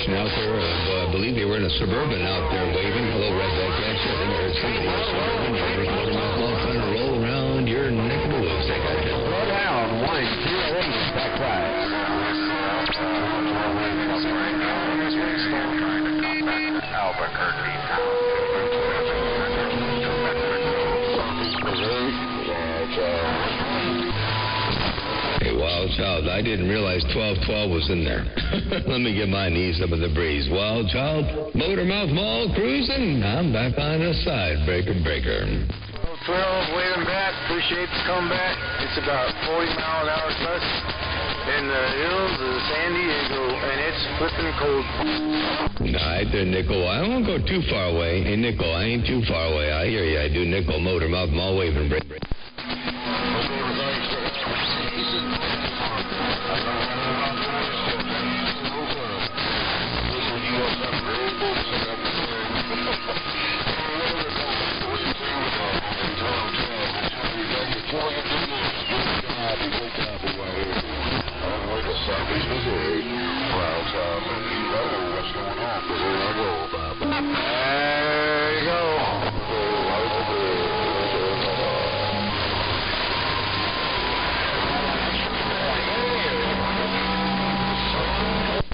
Out there, I believe they were in a Suburban out there waving. Hello, Redback Rancher. I think I heard somebody in a Suburban. There's Motormouth Mall trying to roll around your neck of the woods. They got it. Slow down, 108, back right. Hey, Wild Child, I didn't realize 1212 was in there. Let me get my knees up in the breeze. Wild Child, Motormouth Mall, cruising. I'm back on the side. Breaker. 12, waving back. Appreciate the comeback. It's about 40 mile an hour gust in the hills of San Diego, and it's flipping cold. All right there, Nickel. I won't go too far away. Hey, Nickel, I ain't too far away. I hear you. I do, Nickel. Motormouth Mall, waving break.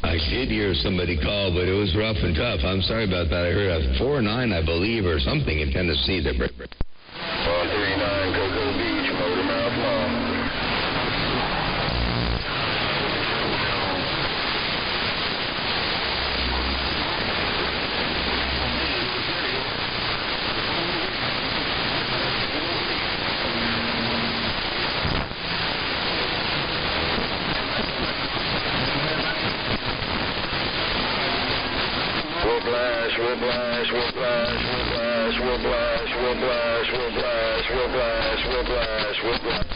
I did hear somebody call, but it was rough and tough. I'm sorry about that. I heard a 4-9, I believe, or something in Tennessee. 39 Cocoa Beach, Motormouth Mall.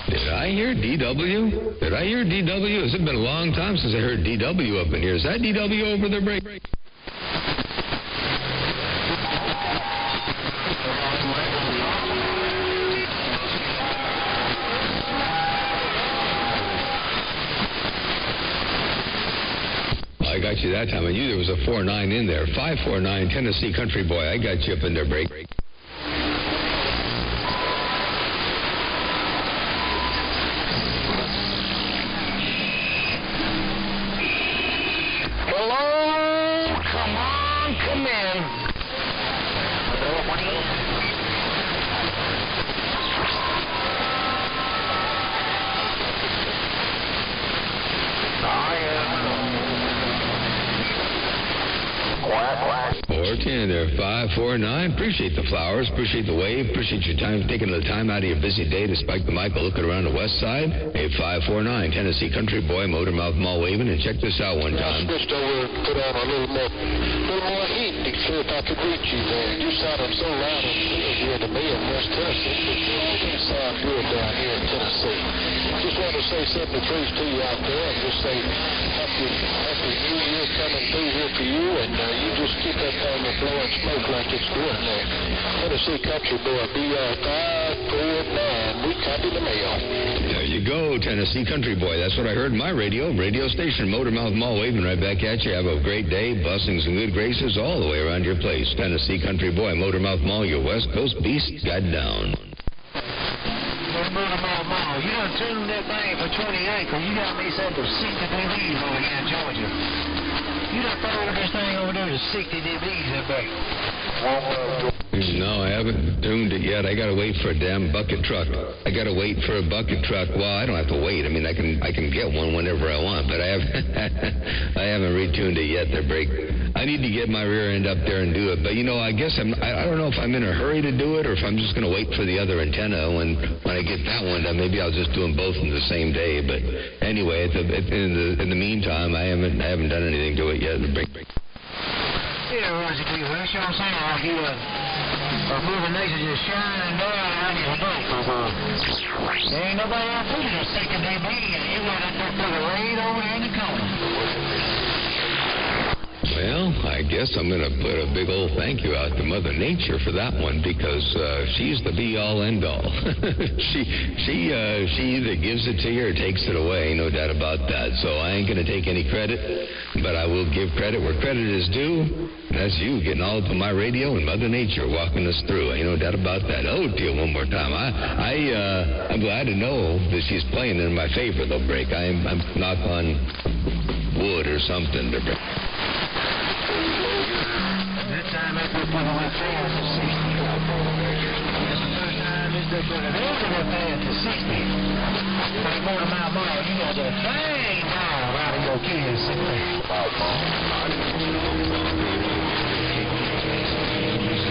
Did I hear DW? Did I hear DW? Has it been a long time since I heard DW up in here? Is that DW over there, break? I got you that time. I knew there was a 4-9 in there. 549 Tennessee Country Boy. I got you up in there, break. Hello? Come on, come in. Quack. 410 there, 549. Appreciate the flowers, appreciate the wave, appreciate your time, taking the time out of your busy day to spike the mic, looking around the west side. Hey, 549, Tennessee Country Boy, Motormouth Mall waving, and check this out one time. I switched over and put on a little more heat to see if I could reach you there. You sounded so loud and clear here to me in West Tennessee, but you don't sound good down here in Tennessee. Just want to say 73s to you out there and just say happy New Year coming through here for you, and you just keep that thing blowing smoke like it's doing there. Tennessee Country Boy, BR 549, we copy the mail. There you go, Tennessee Country Boy. That's what I heard in my radio station, Motormouth Mall, waving right back at you. Have a great day, blessings and good graces all the way around your place. Tennessee Country Boy, Motormouth Mall, your West Coast beast, got down. Motormouth Mall, you done tuned that thing for 20 acres. You got me set to 60 dBs over here in Georgia. You done throw this thing over there to 60 dBs, that big. No, I haven't tuned it yet. I gotta wait for a damn bucket truck. I gotta wait for a bucket truck. Well, I don't have to wait. I mean, I can get one whenever I want, but I haven't retuned it yet. They're break. I need to get my rear end up there and do it. But you know, I guess I don't know if I'm in a hurry to do it or if I'm just gonna wait for the other antenna. When I get that one done, maybe I'll just do them both in the same day. But anyway, in the meantime, I haven't done anything to it yet. The break. Yeah, Roger B. Well, that sure sounds like you are moving nature just shining down on your boat. There ain't nobody out there to 60 dB, and you got to put a raid over there in the corner. Well, I guess I'm going to put a big old thank you out to Mother Nature for that one, because she's the be-all, end-all. she either gives it to you or takes it away, no doubt about that. So I ain't going to take any credit, but I will give credit where credit is due. That's you getting all up on my radio and Mother Nature walking us through. Ain't no doubt about that. Oh, dear, one more time. I'm glad to know that she's playing in my favor, though, break. I'm knock on wood or something to break. That time I put one of my fans at 60. That's the first time this good booger. They also went past the 60. Like more than my mile, you got that thing down out of your kids.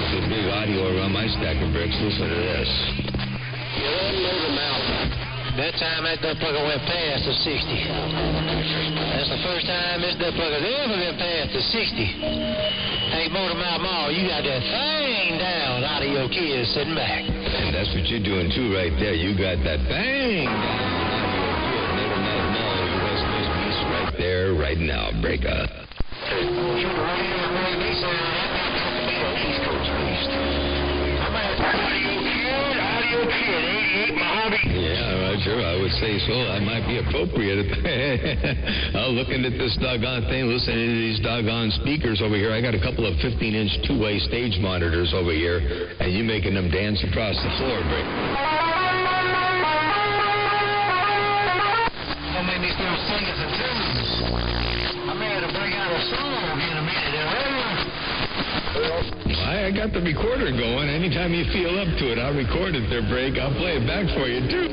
The big audio around my stack of bricks. Listen to this. That time that duck plugger went past the 60. That's the first time this duck plugger's ever been past the 60. Hey, Motor Mouth Mall, you got that thing down out of your kids sitting back. And that's what you're doing too right there. You got that thing down out of your kid. Motor Mouth Mall, the West Coast Beast right there, right now. Break up. Yeah, Roger, I would say so. I might be appropriate. Looking at this doggone thing, listening to these doggone speakers over here. I got a couple of 15-inch two-way stage monitors over here, and you making them dance across the floor, Brick. Don't make me start singing some tunes. I'm ready to bring out a song in a minute. I got the recorder going. Anytime you feel up to it, I'll record it there, Break. I'll play it back for you, too.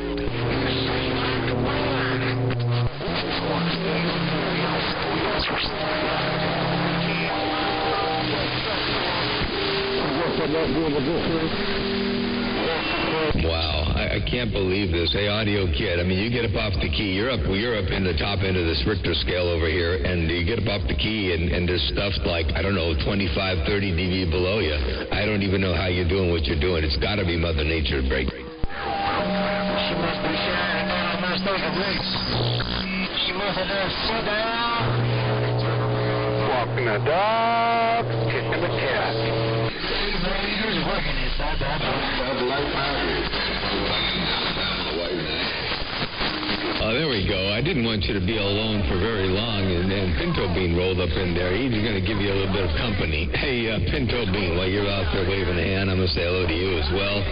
Wow, I can't believe this. Hey, Audio Kid, I mean, you get up off the key. You're up in the top end of this Richter scale over here, and you get up off the key, and there's stuff like, I don't know, 25, 30 dB below you. I don't even know how you're doing what you're doing. It's got to be Mother Nature, Break. She must be shining down on my stack of bricks. She must have done sit down. Walking the dog, kicking the cat. Who's working inside that Oh, there we go. I didn't want you to be alone for very long, and Pinto Bean rolled up in there. He's going to give you a little bit of company. Hey, Pinto Bean, while you're out there waving a hand, I'm going to say hello to you as well.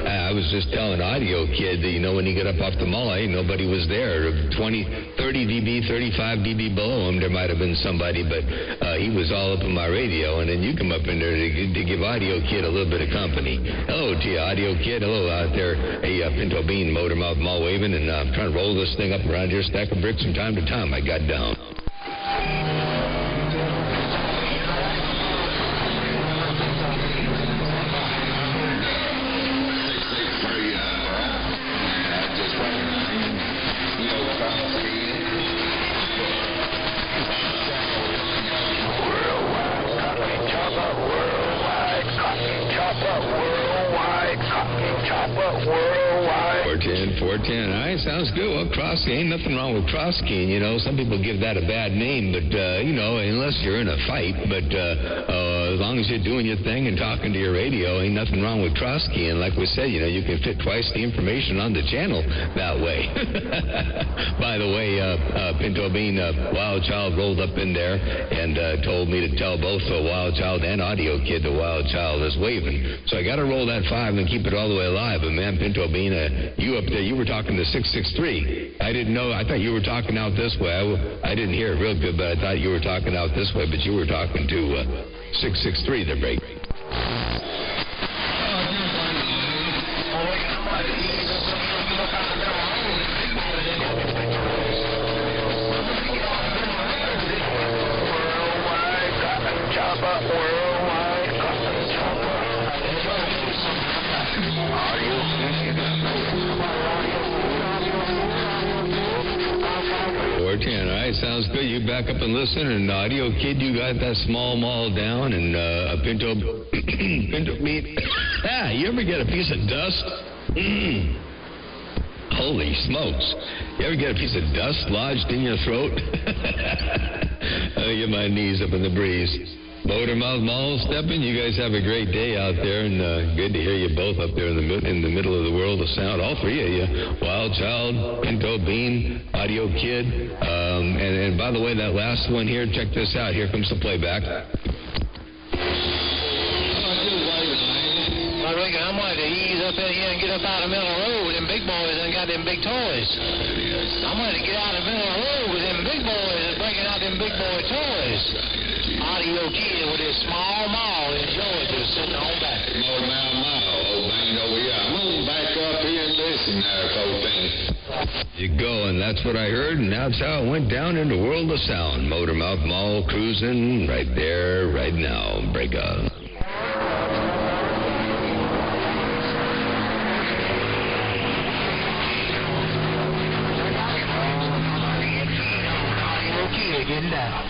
I was just telling Audio Kid that, you know, when you get up off the mall, nobody was there. 30 dB, 35 dB below him, there might have been somebody, but he was all up in my radio, and then you come up in there to give Audio Kid a little bit of company. Hello to you, Audio Kid. Hello out there. Hey, Pinto Bean, Motor Mouth Mall waving, and I'm trying to roll this thing up around your stack of bricks from time to time. I got down. Worldwide. 410. All right, sounds good. Well, cross-key, ain't nothing wrong with cross-keying. You know, some people give that a bad name, but, you know, unless you're in a fight. But as long as you're doing your thing and talking to your radio, ain't nothing wrong with cross-keying. Like we said, you know, you can fit twice the information on the channel that way. By the way, Pinto Bean, Wild Child rolled up in there and told me to tell both Wild Child and Audio Kid the Wild Child is waving. So I got to roll that 5 and keep it all the way alive. But, man, Pinto Bean, you up there, you were talking to 663. I didn't know. I thought you were talking out this way. I didn't hear it real good, but I thought you were talking out this way. But you were talking to 663, the break. All right, sounds good. You back up and listen. And Audio Kid, you got that small mall down, and Pinto Bean. You ever get a piece of dust? Holy smokes! You ever get a piece of dust lodged in your throat? I get my knees up in the breeze. Motor Mouth Mall stepping. You guys have a great day out there, and good to hear you both up there in the middle of the world of sound. All three of you, Wild Child, Pinto Bean, Audio Kid, and by the way, that last one here. Check this out. Here comes the playback. I reckon I'm going to ease up in here and get up out of the middle of the road with them big boys and got them big toys. I'm going to get out of the middle of the road with them big boys and breaking out them big boy toys. Audio Kid with his small mall in Georgia sitting on back. Old man, old man over here. You go, and that's what I heard, and that's how it went down in the world of sound. Motormouth Mall cruising right there, right now. Break up. Getting down.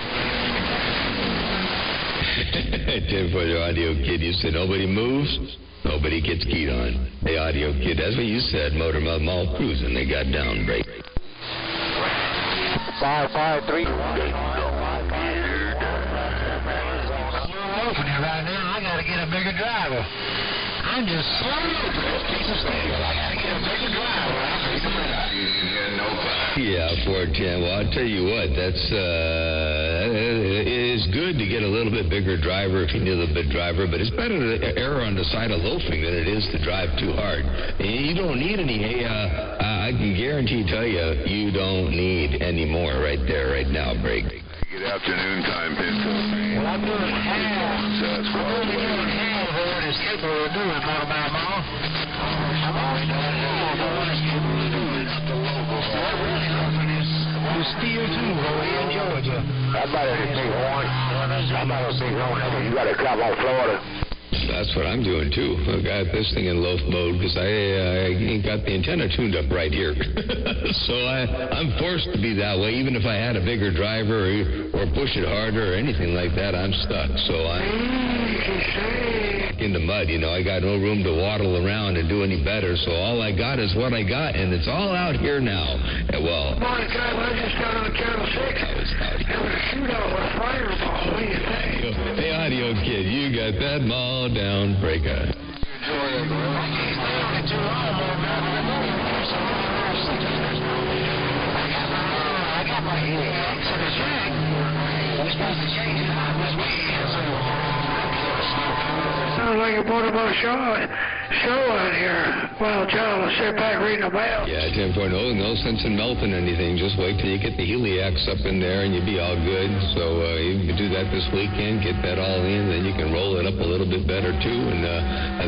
10 for the audio kid, you said nobody moves, nobody gets keyed on. Hey, audio kid, that's what you said. Motormouth Mall cruising, they got down break. 553. I'm opening right now. I gotta get a bigger driver. I'm just so open this piece of steel. I gotta get a bigger driver. Yeah, 410. Well, I'll tell you what, that's it's good to get a little bit bigger driver if you need a little bit driver, but it's better to err on the side of loafing than it is to drive too hard. And you don't need any. Hey, I can guarantee tell you, you don't need any more right there, right now. Break. Good afternoon time, Pinto. Well, I'm doing half. I'm only doing half of what it's capable of doing, Motormouth Mall. I'm only doing half of what it's capable of doing up the local. So I'm really loving this. The steel too, over here in Georgia. I better see one. I better see one. You gotta come off Florida. That's what I'm doing too. I got this thing in loaf mode because I ain't got the antenna tuned up right here. So I'm forced to be that way. Even if I had a bigger driver or push it harder or anything like that, I'm stuck. So I'm in the mud. You know, I got no room to waddle around and do any better. So all I got is what I got, and it's all out here now. Well, Morning, Kyle. I just got on Channel 6. I was out here. There was a shootout with a fireball. What do you think? Hey, audio kid, you got that ball down, breaker. Sounds like a motorboat show out here. Well, John, let's sit back reading the mail. Yeah, 10-4, no sense in melting anything. Just wait till you get the heliacs up in there and you'll be all good. So you can do that this weekend, get that all in, then you can roll it up a little bit better too, and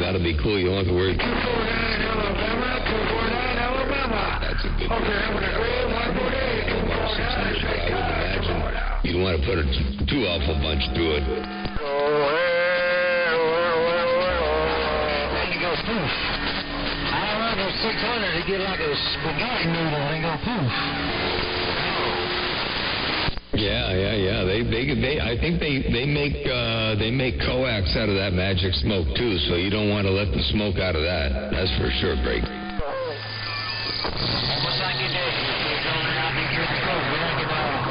that'll be cool. You won't have to worry. 249 Alabama, 249 Alabama. That's a good Hope you're having a great one today. 249. But I would imagine you'd want to put a too awful bunch through it. Poof. I run those 600 to get like a spaghetti noodle and go poof. Yeah. I think they make coax out of that magic smoke too. So you don't want to let the smoke out of that. That's for sure, Greg. Almost like you did. You're going around and get the coke. We're not getting out.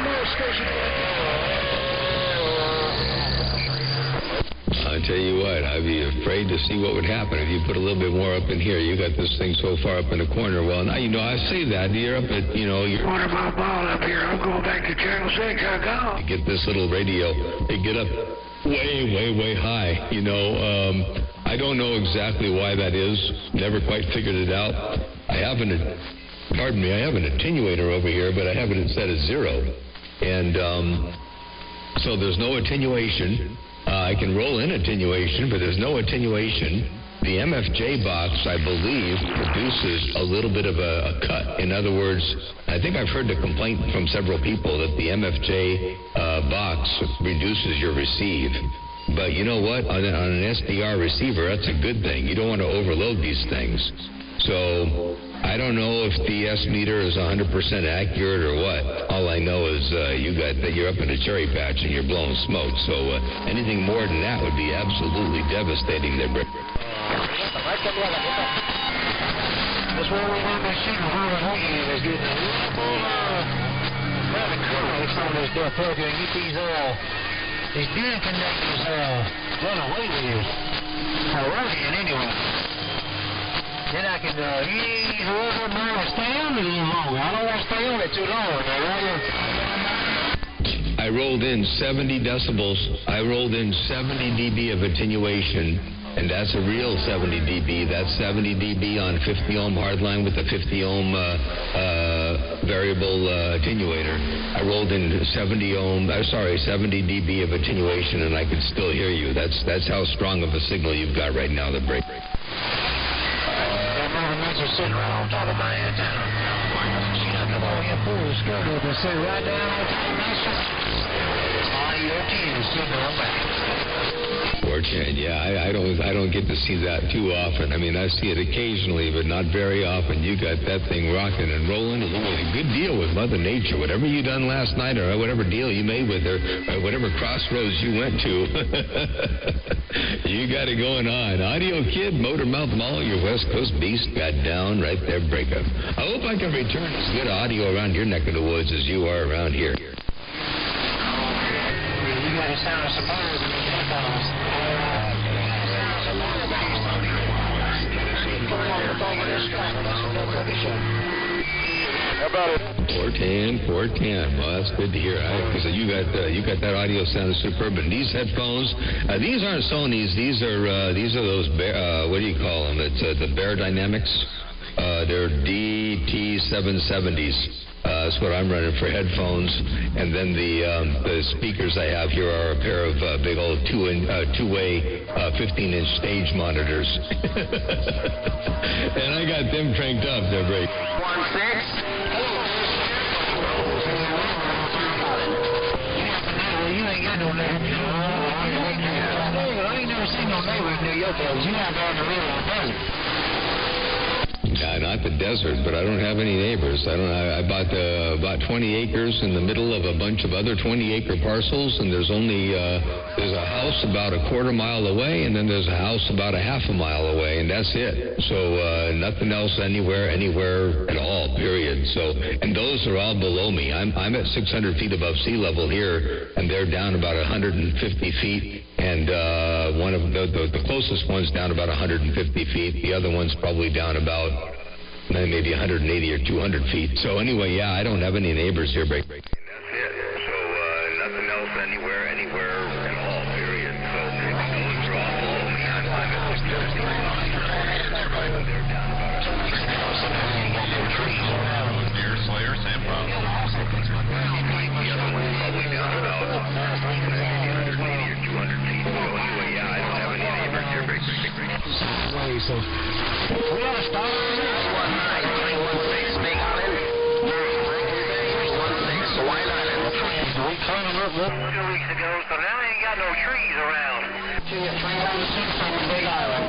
More station. I tell you what, I'd be afraid to see what would happen if you put a little bit more up in here. You got this thing so far up in the corner. Well, now, you know, I say that. You're up at, you know, you're... What about ball up here? I'm going back to Channel 6. I go. You get this little radio. They get up way high. You know, I don't know exactly why that is. Never quite figured it out. I have an attenuator over here, but I have it set at 0. And so there's no attenuation. I can roll in attenuation, but there's no attenuation. The MFJ box, I believe, produces a little bit of a cut. In other words, I think I've heard the complaint from several people that the MFJ box reduces your receive. But you know what? On an SDR receiver, that's a good thing. You don't want to overload these things. So I don't know if the S meter is 100% accurate or what. All I know is you're up in a cherry patch and you're blowing smoke. So anything more than that would be absolutely devastating there, Brick. That's where we want to see the whole hanging is getting a little rather close on this stuff up here and get these beam conductors run away with you. Or running anyway. Then I can ease over and stay on it a little longer. I don't want to stay on it too long. I rolled in 70 decibels. I rolled in 70 dB of attenuation, and that's a real 70 dB. That's 70 dB on 50 ohm hardline with a 50 ohm variable attenuator. I rolled in 70 dB of attenuation, and I could still hear you. That's how strong of a signal you've got right now, the break. guys are sitting right on top of my antenna. She doesn't come over here, pull the skirt over and sit right down on top of my antenna. Audio is sitting on back. 410, yeah, I don't get to see that too often. I mean, I see it occasionally, but not very often. You got that thing rocking and rolling, and you got a good deal with Mother Nature. Whatever you done last night, or whatever deal you made with her, or whatever crossroads you went to, you got it going on. Audio Kid, Motormouth Mall, your West Coast beast, got down right there, breakup. I hope I can return as good audio around your neck of the woods as you are around here. You got a sound of surprise in the headphones. How about it? 410. Well, that's good to hear. Because you got that audio sounding superb. And these headphones, these aren't Sony's. These are those Bear, what do you call them? It's the Bear Dynamics. They're DT770s. That's what I'm running for headphones. And then the speakers I have here are a pair of big old two-way 15-inch stage monitors. And I got them cranked up. They're great. 1-6. You ain't got no neighbors. I ain't never seen no neighbors near your place. You have down the river on desert. Not the desert, but I don't have any neighbors. I bought about 20 acres in the middle of a bunch of other 20-acre parcels, and there's only there's a house about a quarter mile away, and then there's a house about a half a mile away, and that's it. So nothing else anywhere at all. Period. So, and those are all below me. I'm at 600 feet above sea level here, and they're down about 150 feet. And one of the closest one's down about 150 feet. The other one's probably down about maybe 180 or 200 feet. So anyway, yeah, I don't have any neighbors here. That's it. So nothing else anywhere at all. Period. So those are all below me. I'm at 650 feet. They're down about 150 feet. Deer Slayer, same problem. The other one's probably down about 180 or 200 feet. So anyway, yeah, I don't have any neighbors here. So, we got to start. 316 Big Island. 316 White Island. We cleaned them up 2 weeks ago, so now they ain't got no trees around. 316 on the Big Island.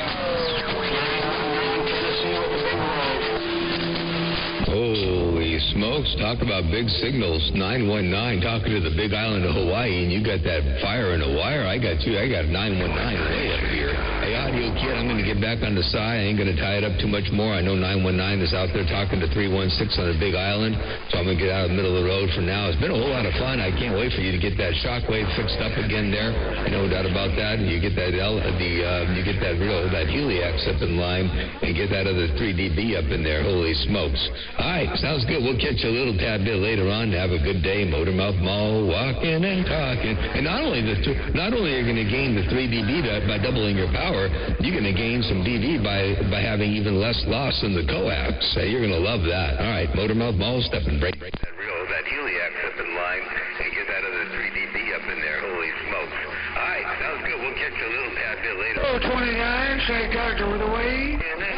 Tennessee with the big road. Holy smokes, talk about big signals. 919 talking to the Big Island of Hawaii, and you got that fire in a wire. I got 919 way up here. Hey, Audio Kid, I'm going to get back on the side. I ain't going to tie it up too much more. I know 919 is out there talking to 316 on the Big Island, so I'm going to get out of the middle of the road for now. It's been a whole lot of fun. I can't wait for you to get that shockwave fixed up again there. No doubt about that. You get that that Heliax up in line and get that other 3dB up in there. Holy smokes. All right, sounds good. We'll catch you a little tad bit later on. Have a good day. Motormouth Mall, walking and talking. And not only are you going to gain the 3dB by doubling your power, you're going to gain some dB by having even less loss in the coax. You're going to love that. All right, Motormouth Mall, step and break. That Heliax up in line and get that other 3dB up in there. Holy smokes. All right, sounds good. We'll catch you a little tad bit later. 29, say character with a wave. And then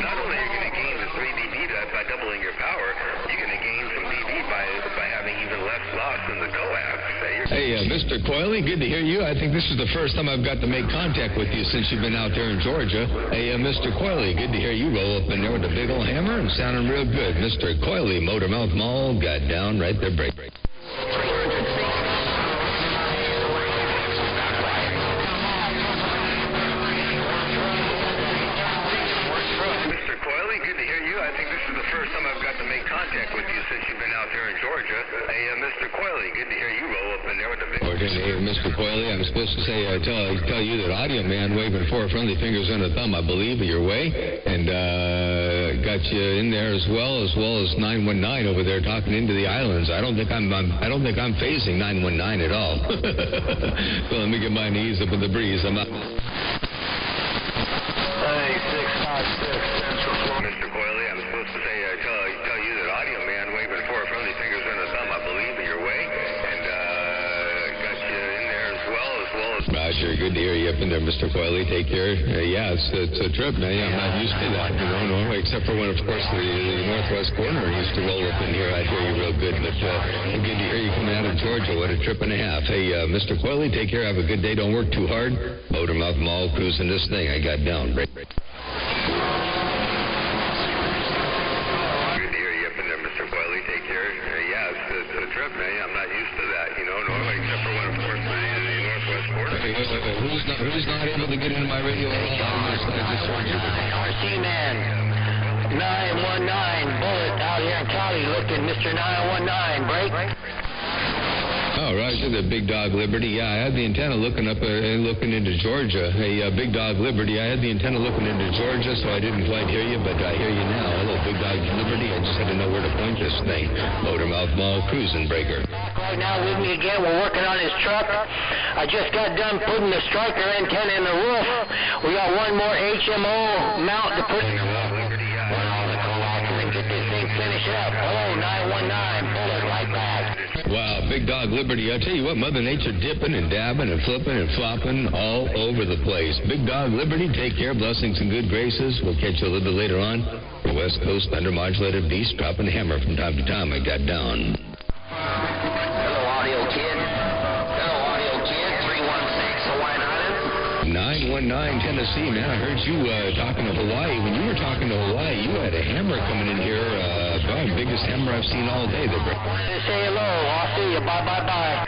not only are you going to gain the 3dB by doubling your power, you're going to gain some dB by having even less loss in the coax. Hey, Mr. Coyley, good to hear you. I think this is the first time I've got to make contact with you since you've been out there in Georgia. Hey, Mr. Coyley, good to hear you roll up in there with a big old hammer and sounding real good. Mr. Coyley, Motormouth Mall, got down right there, break. Contact with you since you've been out there in Georgia. Hey, Mr. Coyley, good to hear you roll up in there with the big... Hey, Mr. Coyley, I'm supposed to say, tell you that Audio Man waving 4 friendly fingers and a thumb, I believe, your way, and got you in there as well as 919 over there talking into the islands. I don't think I'm phasing 919 at all. So let me get my knees up in the breeze. I'm out. Hey, 656 Central Florida. Mr. Coyley, I'm supposed to say, tell you that Audio Man waving 4 friendly fingers and a thumb, I believe, your way, and got you in there as well as Sure. Good to hear you up in there, Mr. Coyley. Take care. Yeah, it's a trip, man. Yeah, I'm not used to that, normally, except for when, of course, the northwest corner used to roll up in here. I'd hear you real good, but good to hear you coming out of Georgia. What a trip and a half. Hey, Mr. Coyley, take care. Have a good day. Don't work too hard. Motormouth Mall cruising this thing. I got down. Break. Good to hear you up in there, Mr. Coyley. Take care. Yeah, it's a trip, man. I'm not used to that, normally, except for when, of course, the northwest corner. Wait. Who's not able to get into my radio at all? RC Man, 919, Bullet out here in Cali looking, Mr. 919, break. Oh, Roger, the Big Dog Liberty. Yeah, I had the antenna looking up looking into Georgia. Hey, Big Dog Liberty, I had the antenna looking into Georgia, so I didn't quite hear you, but I hear you now. Hello, Big Dog Liberty. I just had to know where to point this thing. Motormouth Mall cruising breaker. Right now with me again, we're working on his truck. I just got done putting the striker antenna in the roof. We got one more HMO mount to put in the roof. And get this thing finished up. Hello, 919, Bullet, right back. Wow, Big Dog Liberty. I tell you what, Mother Nature dipping and dabbing and flipping and flopping all over the place. Big Dog Liberty, take care. Blessings and good graces. We'll catch you a little bit later on. The West Coast undermodulated beast dropping a hammer from time to time. I got down. Hello, Audio Kid. Hello, Audio Kid. 316 Hawaiian Island. 919 Tennessee, man. I heard you talking to Hawaii. When you were talking to Hawaii, you had a hammer coming in here. Probably the biggest hammer I've seen all day. Say hello. I'll see you. Bye.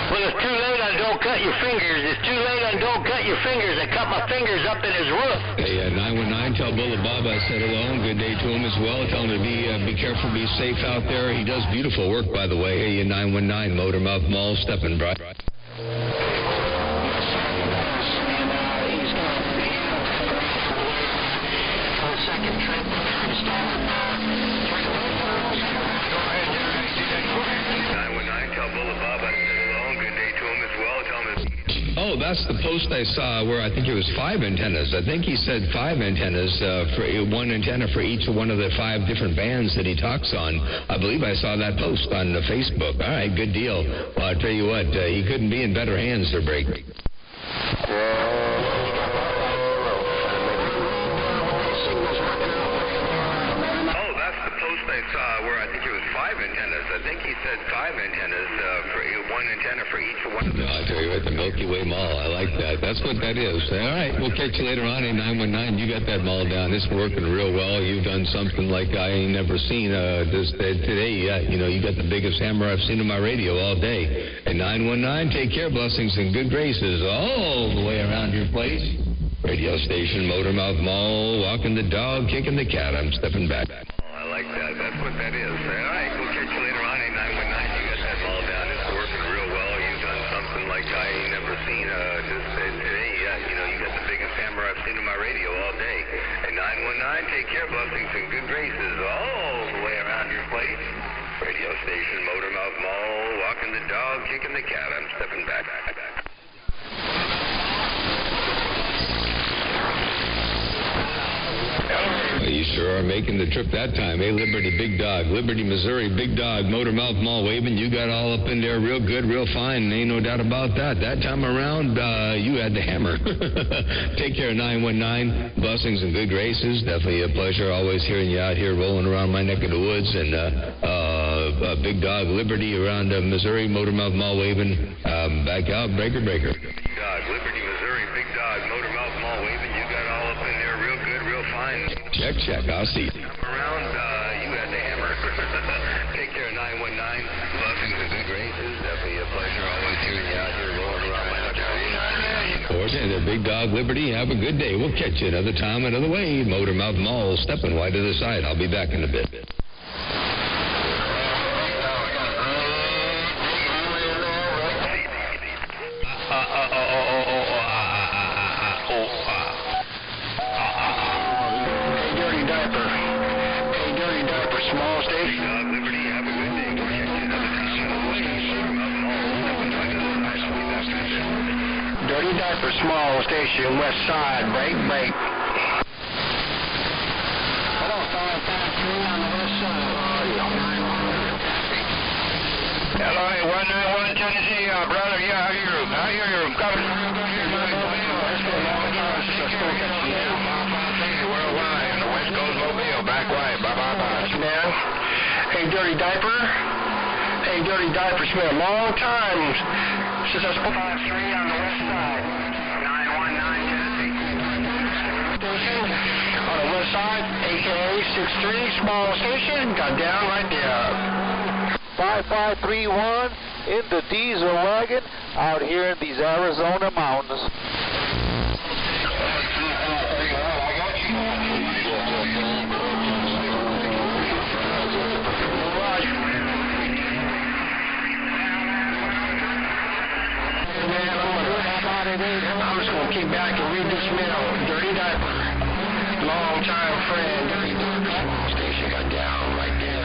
Well, it's too late on Don't Cut Your Fingers. It's too late on Don't Cut Your Fingers. I cut my fingers up in his roof. Hey, 919, tell Bullet Bob I said hello and good day to him as well. Tell him to be careful, be safe out there. He does beautiful work, by the way. Hey, 919, Motormouth Mall, stepping bright. Oh, that's the post I saw where I think it was 5 antennas. I think he said 5 antennas, for one antenna for each one of the 5 different bands that he talks on. I believe I saw that post on Facebook. All right, good deal. Well, I'll tell you what, he couldn't be in better hands, Sir Break. Where I think it was 5 antennas. I think he said 5 antennas for one antenna for each one of them. I'll tell you what, the Milky Way Mall. I like that. That's what that is. All right, we'll catch you later on in 919. You got that mall down. It's working real well. You've done something like I ain't never seen today. You got the biggest hammer I've seen in my radio all day. And 919, take care. Blessings and good graces all the way around your place. Radio station, Motormouth Mall, walking the dog, kicking the cat. I'm stepping back. I like that. That's what that is. All right, we'll catch you later on in 919. You got that ball down. It's working real well. You've done something like I ain't never seen today. You got the biggest hammer I've seen in my radio all day. And 919, take care. Blessings and good graces all the way around your place. Radio station, Motormouth Mall, walking the dog, kicking the cat. I'm stepping back. You sure are making the trip that time. Hey, Liberty, Big Dog. Liberty, Missouri, Big Dog. Motormouth Mall waving. You got all up in there real good, real fine. Ain't no doubt about that. That time around, you had the hammer. Take care, 919. Blessings and good graces. Definitely a pleasure always hearing you out here rolling around my neck of the woods. And Big Dog, Liberty around Missouri, Motormouth Mall waving. Back out, breaker. Big Dog, Liberty, Missouri, Big Dog, Motormouth Mall waving. You got all up in there real good, real fine. Check. I'll see you. Around, you had the hammer. Take care, 919. Blessings and good graces. Definitely a pleasure always hearing you out here rolling around my neck. There, Big Dog Liberty. Have a good day. We'll catch you another time, another way. Motormouth Mall, stepping wide to the side. I'll be back in a bit. Small station. Liberty, have a good day. We'll catch you another time. Dirty Diaper, small station, west side. Break. brother, yeah, I hear you. Worldwide, on the West Coast Mobile, back way, bye. Man, hey, Dirty Diaper. Hey, Dirty Diaper, it's been a long time since I spoke. 5-3 on the west side, 919 Tennessee. On the west side, AKA 63, small station, got down right there. 5531 in the diesel wagon out here in these Arizona mountains. I'm just going to kick back and read this mail. Dirty Diaper, long-time friend. Dirty Diaper, station got down right there.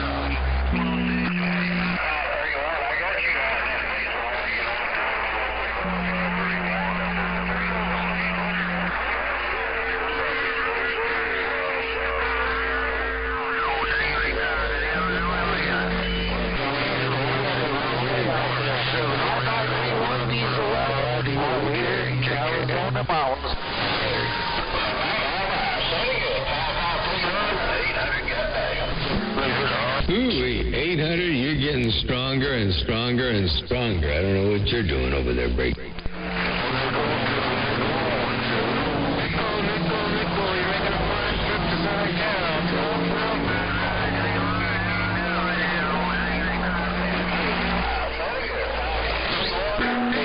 Arizona mountains. Ooh, 800, you're getting stronger and stronger and stronger. I don't know what you're doing over there, Break.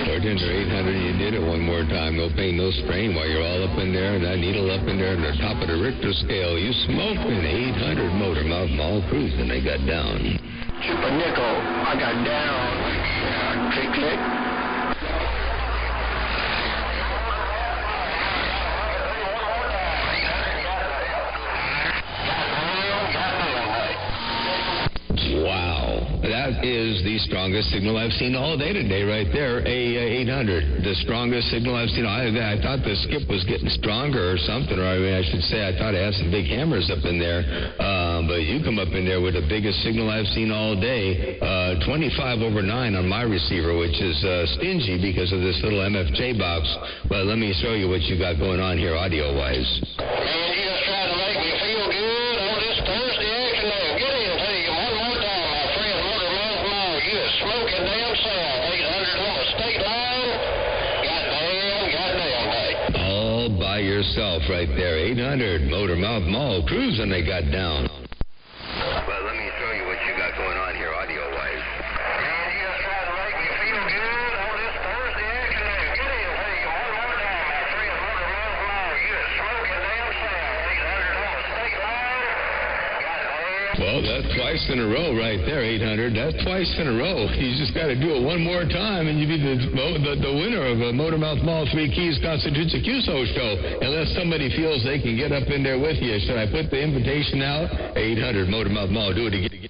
Bartender 800, you did it one more time. No pain, no strain while you're all up in there, and that needle up in there on the top of the Richter scale. You smoking 800 motor mouth mall cruising. They got down. Super nickel, I got down. Click, click. Wow, that is the strongest signal I've seen all day today right there, A800. The strongest signal I've seen. I thought the skip was getting stronger or something, or I should say I thought it had some big hammers up in there. But you come up in there with the biggest signal I've seen all day, 25/9 on my receiver, which is stingy because of this little MFJ box. But let me show you what you got going on here audio-wise. Yourself right there, 800 motor mouth mall cruising. They got down. Well, let me show you what you got going on here audio wise. Man, you just try to make me feel good on this Thursday afternoon. Get in, hey, one more time, my friend, motor mouth mall. You just smoking damn sound. 800 on the state line. Goddamn. Well, that's twice in a row right there, 800. That's twice in a row. You just got to do it one more time, and you'd be the winner of a Motor Mouth Mall 3 Keys constitutes a QSO show. Unless somebody feels they can get up in there with you. Should I put the invitation out? 800 Motor Mouth Mall. Do it again.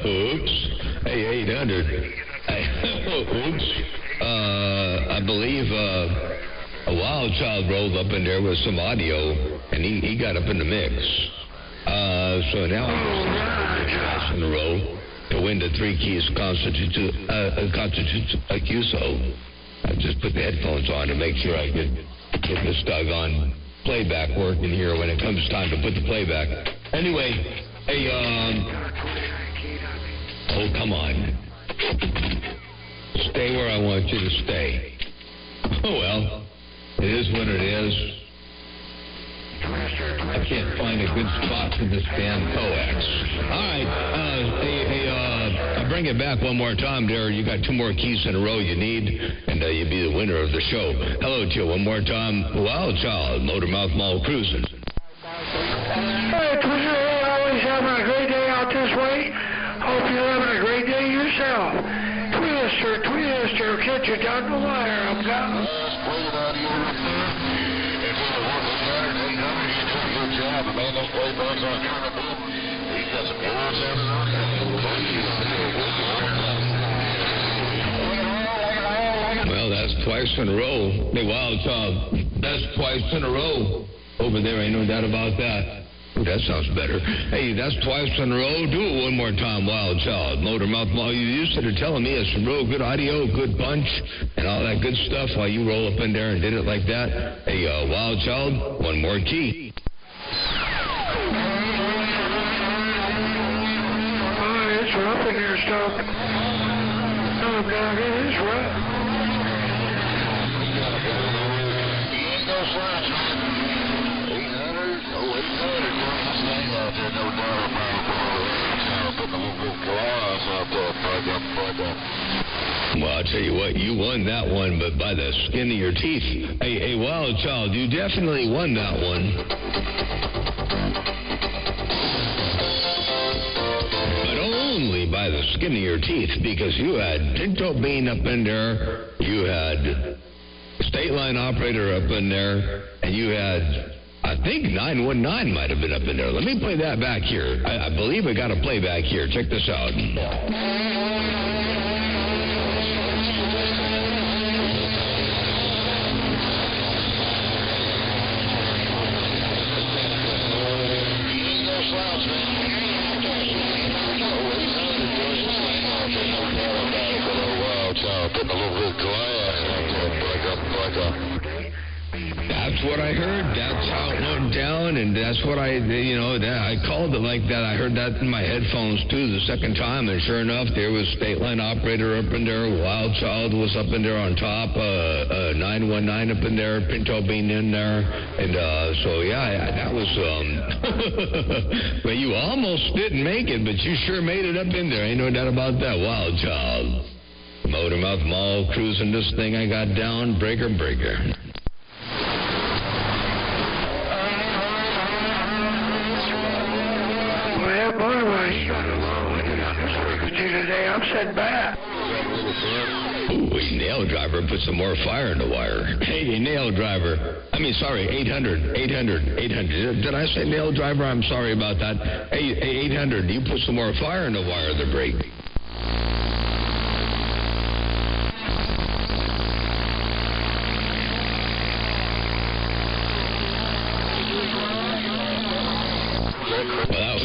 Oops. Hey, 800. Oops. I believe a Wild Child rolled up in there with some audio, and he got up in the mix. So now I'm in a row to win the 3 Keys constitutes a QSO. I just put the headphones on to make sure I get this doggone playback working here when it comes time to put the playback. Anyway, hey, oh, come on. Stay where I want you to stay. Oh, well, it is what it is. I can't find a good spot for this damn coax. All right, I'll bring it back one more time there. You got 2 more keys in a row you need, and you'll be the winner of the show. Hello to you one more time. Wild Child, Motor Mouth Mall cruising. Hey, Twister, always having a great day out this way. Hope you're having a great day yourself. Twister, catch you down the wire. I'm gone. Good job, man. Those playbacks aren't good. He's got some words out of it. twice in a row. Hey, Wild Child, that's twice in a row. Over there, ain't no doubt about that. Ooh, that sounds better. Hey, that's twice in a row. Do it one more time, Wild Child. Motor Mouth Mall. You used to telling me it's some real good audio, good punch, and all that good stuff while you roll up in there and did it like that. Hey, Wild Child, one more key. It's rough in here, stop. Oh, God, it's rough. Well, I'll tell you what, you won that one, but by the skin of your teeth. Hey, Wild Child, you definitely won that one. But only by the skin of your teeth, because you had Pinto Bean up in there, you had State Line Operator up in there, and you had, I think 919 might have been up in there. Let me play that back here. I believe I got a playback here. Check this out. That's what I heard. That's how it went down, and that's what I called it like that. I heard that in my headphones, too, the second time, and sure enough, there was State Line Operator up in there, Wild Child was up in there on top, 919 up in there, Pinto Bean in there, and so, yeah, that was, but you almost didn't make it, but you sure made it up in there. Ain't no doubt about that, Wild Child. Motor Mouth Mall, cruising this thing I got down, breaker. Well, boy, you got a long way on this frequency today. I'm set back. Ooh, Nail Driver put some more fire in the wire. Hey, Nail Driver. 800. Did I say Nail Driver? I'm sorry about that. Hey, 800, you put some more fire in the wire of the brake.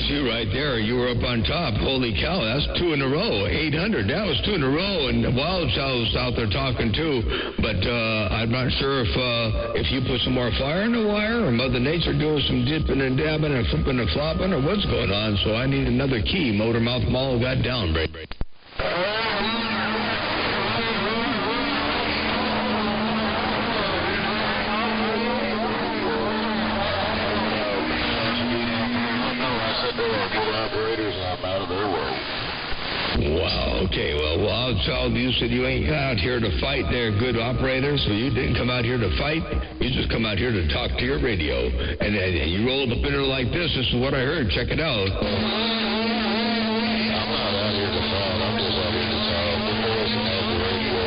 You right there. You were up on top. Holy cow, that's 2 in a row. 800, that was 2 in a row. And Wild Child was out there talking too. But I'm not sure if you put some more fire in the wire or Mother Nature doing some dipping and dabbing and flipping and flopping or what's going on. So I need another key. Motor Mouth Mall got down, break. Wow, okay, well, Wild Child, you said you ain't out here to fight there, good operators, so you didn't come out here to fight, you just come out here to talk to your radio, and you rolled up in there like this is what I heard, check it out. I'm not out here to fight, I'm just out here to talk, the boys and have the radio,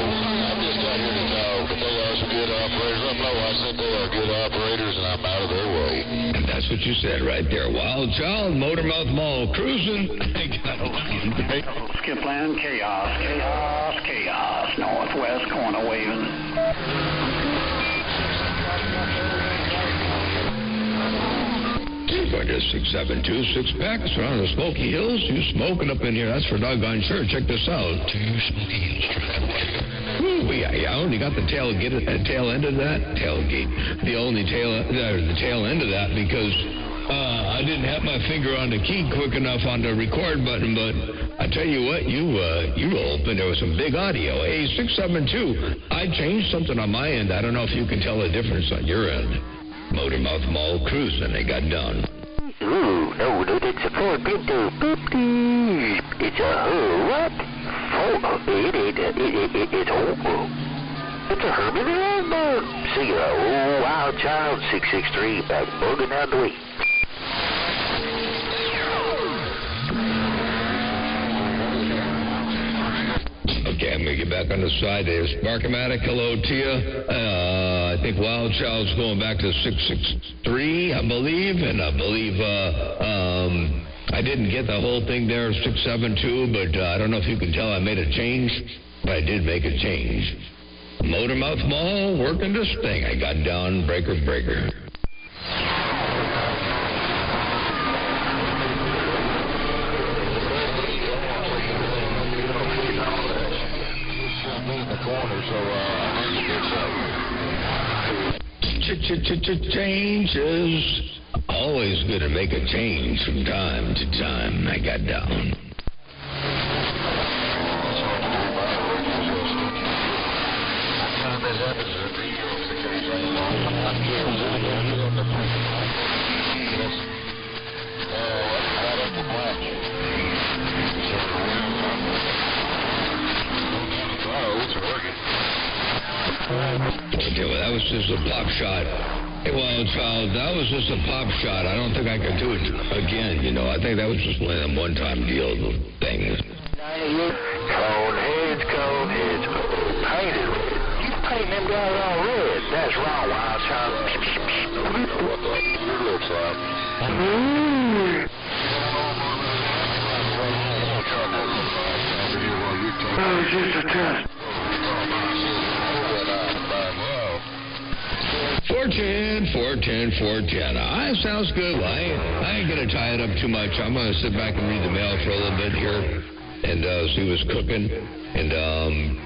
I'm just out here to talk, but they are some good operators, I know I said they are good operators, and I'm out of their way. And that's what you said right there, Wild Child, Motor Mouth Mall, cruising. Skipland, chaos, northwest corner waving. Going to 672, 6-packs around the Smoky Hills. You smoking up in here, that's for doggone sure. Check this out. 2 Smoky Hills Drive. I only got the tail end of that. Tailgate. The only tail end of that because I didn't have my finger on the key quick enough on the record button, but I tell you what, you roll up and there was some big audio. Hey, 672, I changed something on my end. I don't know if you can tell the difference on your end. Motor Mouth Mall cruising, they got done. Ooh, no, that's a Ford Pinto. It's a what? It's a Herman Longboard. See ya, old Wild Child 663 back bugging down the way. Okay, I'm going to get back on the side. There's Sparkomatic, hello to you. I think Wild Child's going back to 663, I believe. And I believe I didn't get the whole thing there, 672, but I don't know if you can tell I made a change, but I did make a change. Motor mouth mall, working this thing. I got down, breaker. Changes. Always good to make a change from time to time. I got down. Okay, well, that was just a pop shot. Hey, well, child, that was just a pop shot. I don't think I could do it again, you know. I think that was just one of them one-time deal things. Coneheads. Painted red. You painting them guys all red. That's wrong, wild child. What the it looks like. That was just a test. 410. Sounds good. Well, I ain't going to tie it up too much. I'm going to sit back and read the mail for a little bit here and see what's cooking and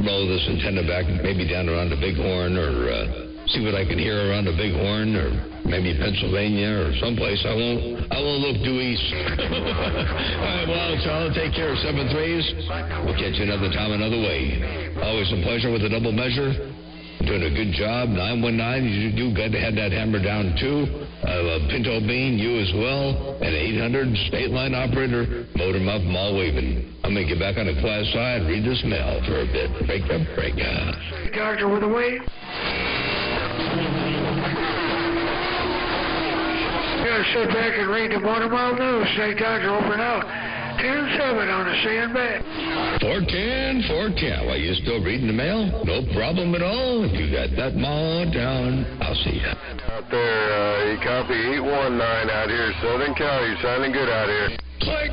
roll this antenna back maybe down around the Bighorn or see what I can hear around the Bighorn or maybe Pennsylvania or someplace. I won't look due east. All right, well, child, take care of 7-3s. We'll catch you another time, another way. Always a pleasure with a double measure. Doing a good job. 919, you got to have that hammer down too. Pinto Bean, you as well. And 800 state line operator, motor mouth mall waving. I'm going to get back on the class side, read this mail for a bit. Break up. Doctor with a wave. You gotta sit back and read the Motor Mile News. State Doctor over now. 10-7 on the sandbag. 410. Well, you still reading the mail? No problem at all. If you got that mall down, I'll see you. Out there, you copy 819 out here, Southern Cal. You're sounding good out here. Click.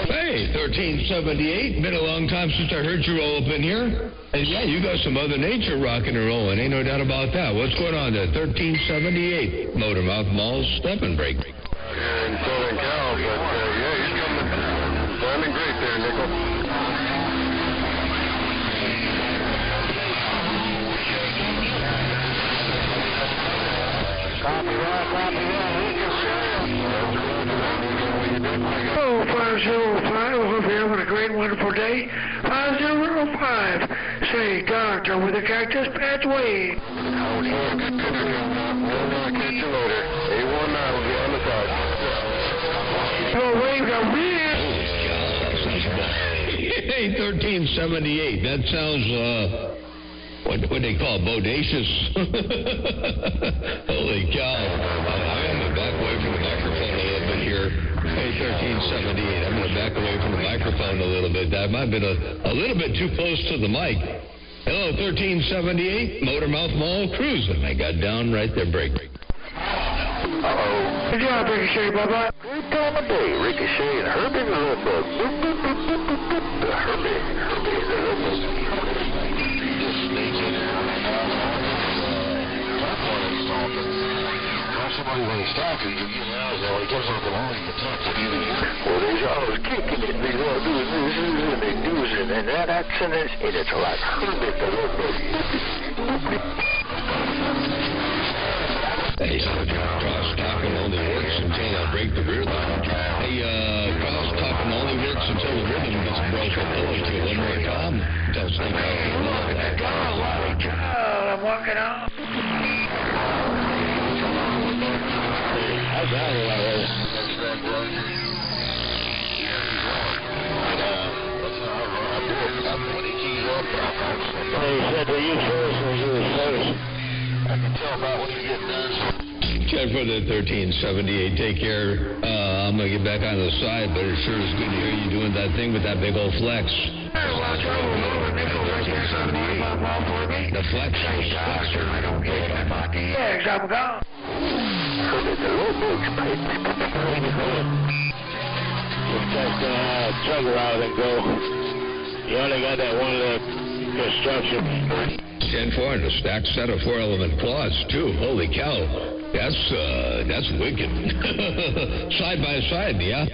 Hey, 1378. Been a long time since I heard you roll up in here. And yeah, you got some Mother Nature rocking and rolling. Ain't no doubt about that. What's going on there? 1378. Motor mouth mall step and break. In Southern Cal, but yeah, he's coming. Sounding great there, Nickel. Copy that. Oh, 505. I hope you're having a great, wonderful day. 505. Say, Doctor with a cactus patch wave. We'll catch you later. 819 will be on the side. Oh, wave the wind. Hey, 1378. That sounds, what they call bodacious. Holy cow. I'm going to back away from the microphone a little bit here. Hey, 1378. I'm going to back away from the microphone a little bit. That might have been a little bit too close to the mic. Hello, 1378. Motor mouth mall cruising. I got down right there. Break. Uh-oh. Good job, Ricochet, bye-bye. Good time of day, Ricochet and Herbie the Little Bug. Herbie the Little Bug. Somebody when he's talking, you get loud, so he comes off the line, you talk to you. Well, there's always kicking it, they all do this, and they do this, and that accident, and it's like Herbie the Little Bug. Hey, cross talking only works until I break the rhythm. Hey, cross talking only works until the rhythm gets broken. I'll do one more time. Don't think I can love that. I'm walking out. How's that? He said, "Are you first or you first?" I can tell about when you get done. Check for the 1378. Take care. I'm going to get back on the side, but it sure is good to hear you doing that thing with that big old flex. The flex. Yes, I'm gone. test chugger out and go. You only got that one little construction. 10-4 and a stacked set of 4-element quads, too. Holy cow. That's wicked. Side by side, yeah?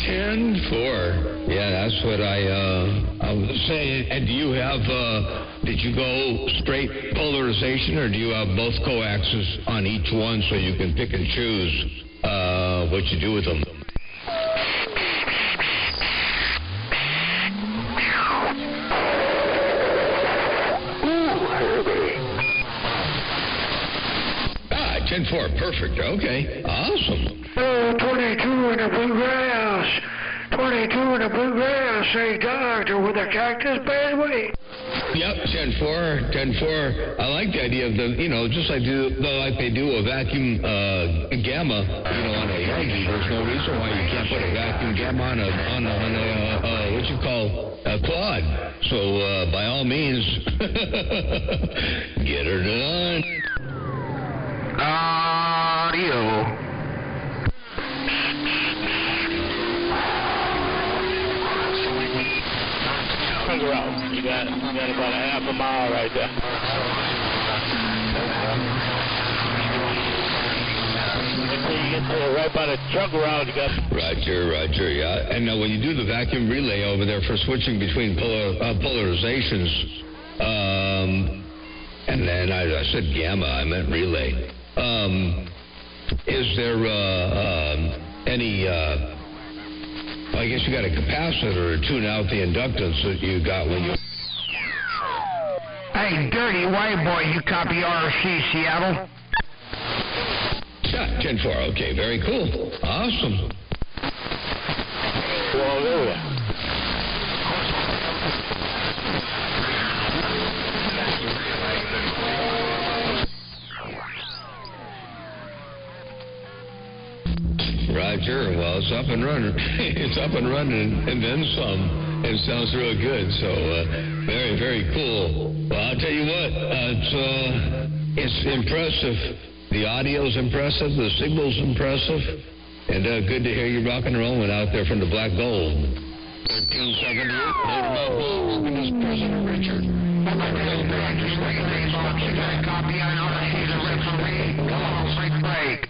10-4. Yeah, that's what I was saying. And do you have, did you go straight polarization, or do you have both coaxes on each one so you can pick and choose what you do with them? Ah, 10-4, perfect. Okay, awesome. 22 in the bluegrass. 22 in the bluegrass. Say, doctor, with a cactus pathway. Yep, 10-4, 10-4. I like the idea of the, just like they do a vacuum gamma, on a Yankee. There's no reason why you can't put a vacuum gamma on a what you call a quad. So by all means, get her done. Audio. Figure out. You got about a half a mile right there. Until you get to right by the truck route, you got. Roger, yeah. And now when you do the vacuum relay over there for switching between polarizations, and then I said gamma, I meant relay. Is there any? I guess you got a capacitor to tune out the inductance that you got when you... Hey, dirty white boy, you copy RC Seattle? Yeah, 10-4, okay, very cool. Awesome. Roger, well, it's up and running. It's up and running, and then some. It sounds real good, so very, very cool. Well, I'll tell you what, it's impressive. The audio's impressive, the signal's impressive, and good to hear you rocking and rolling out there from the Black Gold. 1378, this is President Richard. Just like a name box, you got a copy, I know that he's a referee. Come on, break.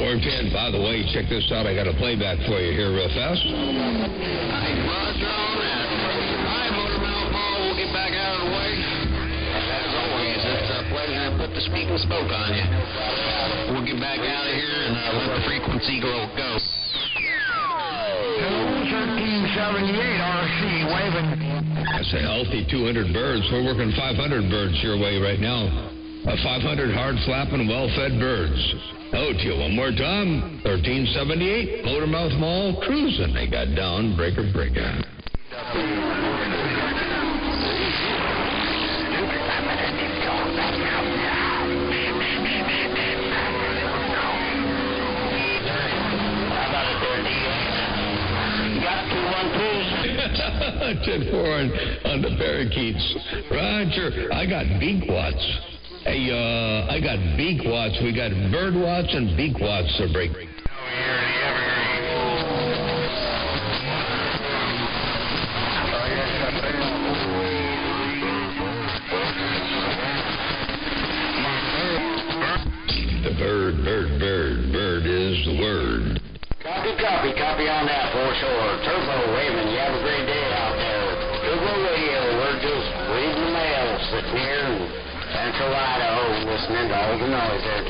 Or 10, by the way, check this out. I got a playback for you here real fast. Roger on that. All right, Motormouth Paul, we'll get back out of the way. As always, it's a pleasure to put the speak and spoke on you. We'll get back out of here and let the frequency go. 1378 RC waving. That's a healthy 200 birds. We're working 500 birds your way right now. 500 hard-flapping, well-fed birds. Oh, to you one more time. 1378, Motormouth Mall, cruising. They got down, breaker. Got 10-4 on the parakeets. Roger, I got beak watts. Hey, I got beak watts. We got bird watts and beak watts to break. The bird is the word. Copy on that for sure. Turbo Raven, you have a great day out there. Turbo Radio, we're just reading the mail, sitting here in Central Idaho, listening to all the noise there,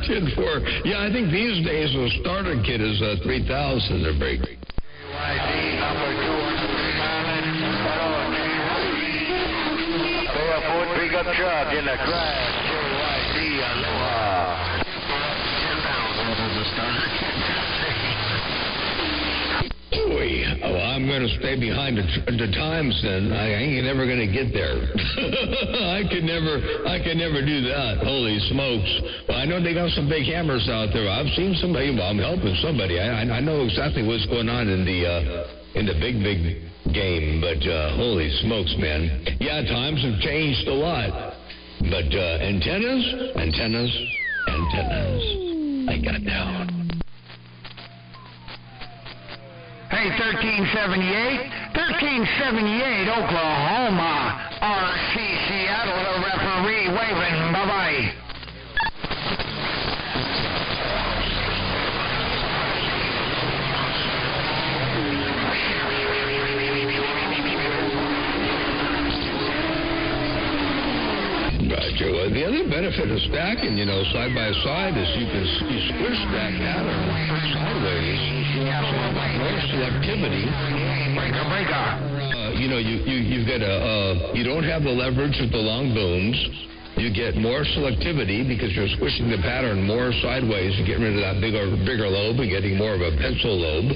10-4. Yeah, I think these days the starter kit is 3,000 to break. Ford pickup truck in the crash. JYD, aloha. 10,000 is the starter kit. Boy, I'm going to stay behind the times, then I ain't never going to get there. I could never do that. Holy smokes. Well, I know they got some big hammers out there. I've seen somebody. Well, I'm helping somebody. I know exactly what's going on in the big game, but holy smokes, man. Yeah, times have changed a lot. But antennas. I got down. Hey, 1378, Oklahoma, RC Seattle, the referee waving, bye-bye. Roger. Well, the other benefit of stacking, side by side is you squish that pattern sideways, so more selectivity. You've got you don't have the leverage of the long booms. You get more selectivity because you're squishing the pattern more sideways and getting rid of that bigger lobe and getting more of a pencil lobe.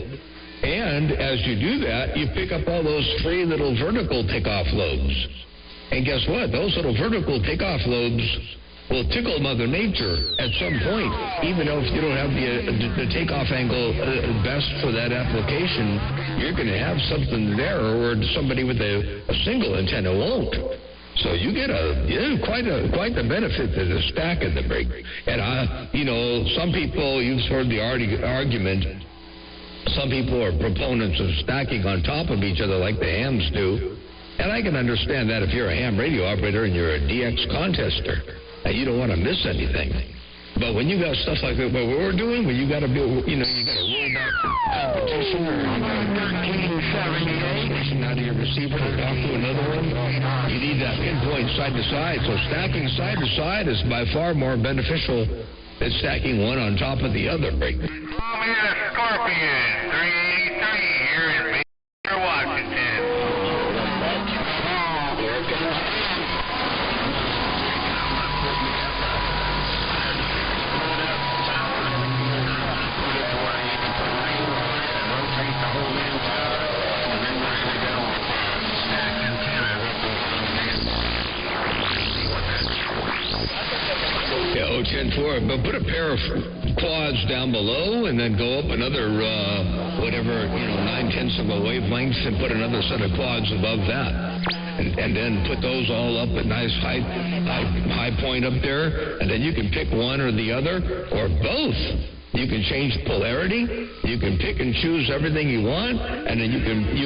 And as you do that, you pick up all those free little vertical takeoff lobes. And guess what? Those little vertical takeoff lobes will tickle Mother Nature at some point, even though if you don't have the takeoff angle best for that application, you're going to have something there where somebody with a single antenna won't. So you get quite the benefit to the stack of the brig. And some people, you've heard the argument. Some people are proponents of stacking on top of each other like the hams do. And I can understand that if you're a ham radio operator and you're a DX contester, you don't want to miss anything. But when you got stuff like that, what we're doing, when you got to build, you got to roll back competition or you got 1378 out of your receiver to talk to another one, you need that pinpoint side to side. So stacking side to side is by far more beneficial than stacking one on top of the other. Break. I'm in a Scorpion 383 here in Beaver, Washington. Yeah, 010-4, but put a pair of quads down below and then go up another, 9/10 of a wavelength and put another set of quads above that. And then put those all up at nice high point up there, and then you can pick one or the other, or both. You can change polarity, you can pick and choose everything you want, and then you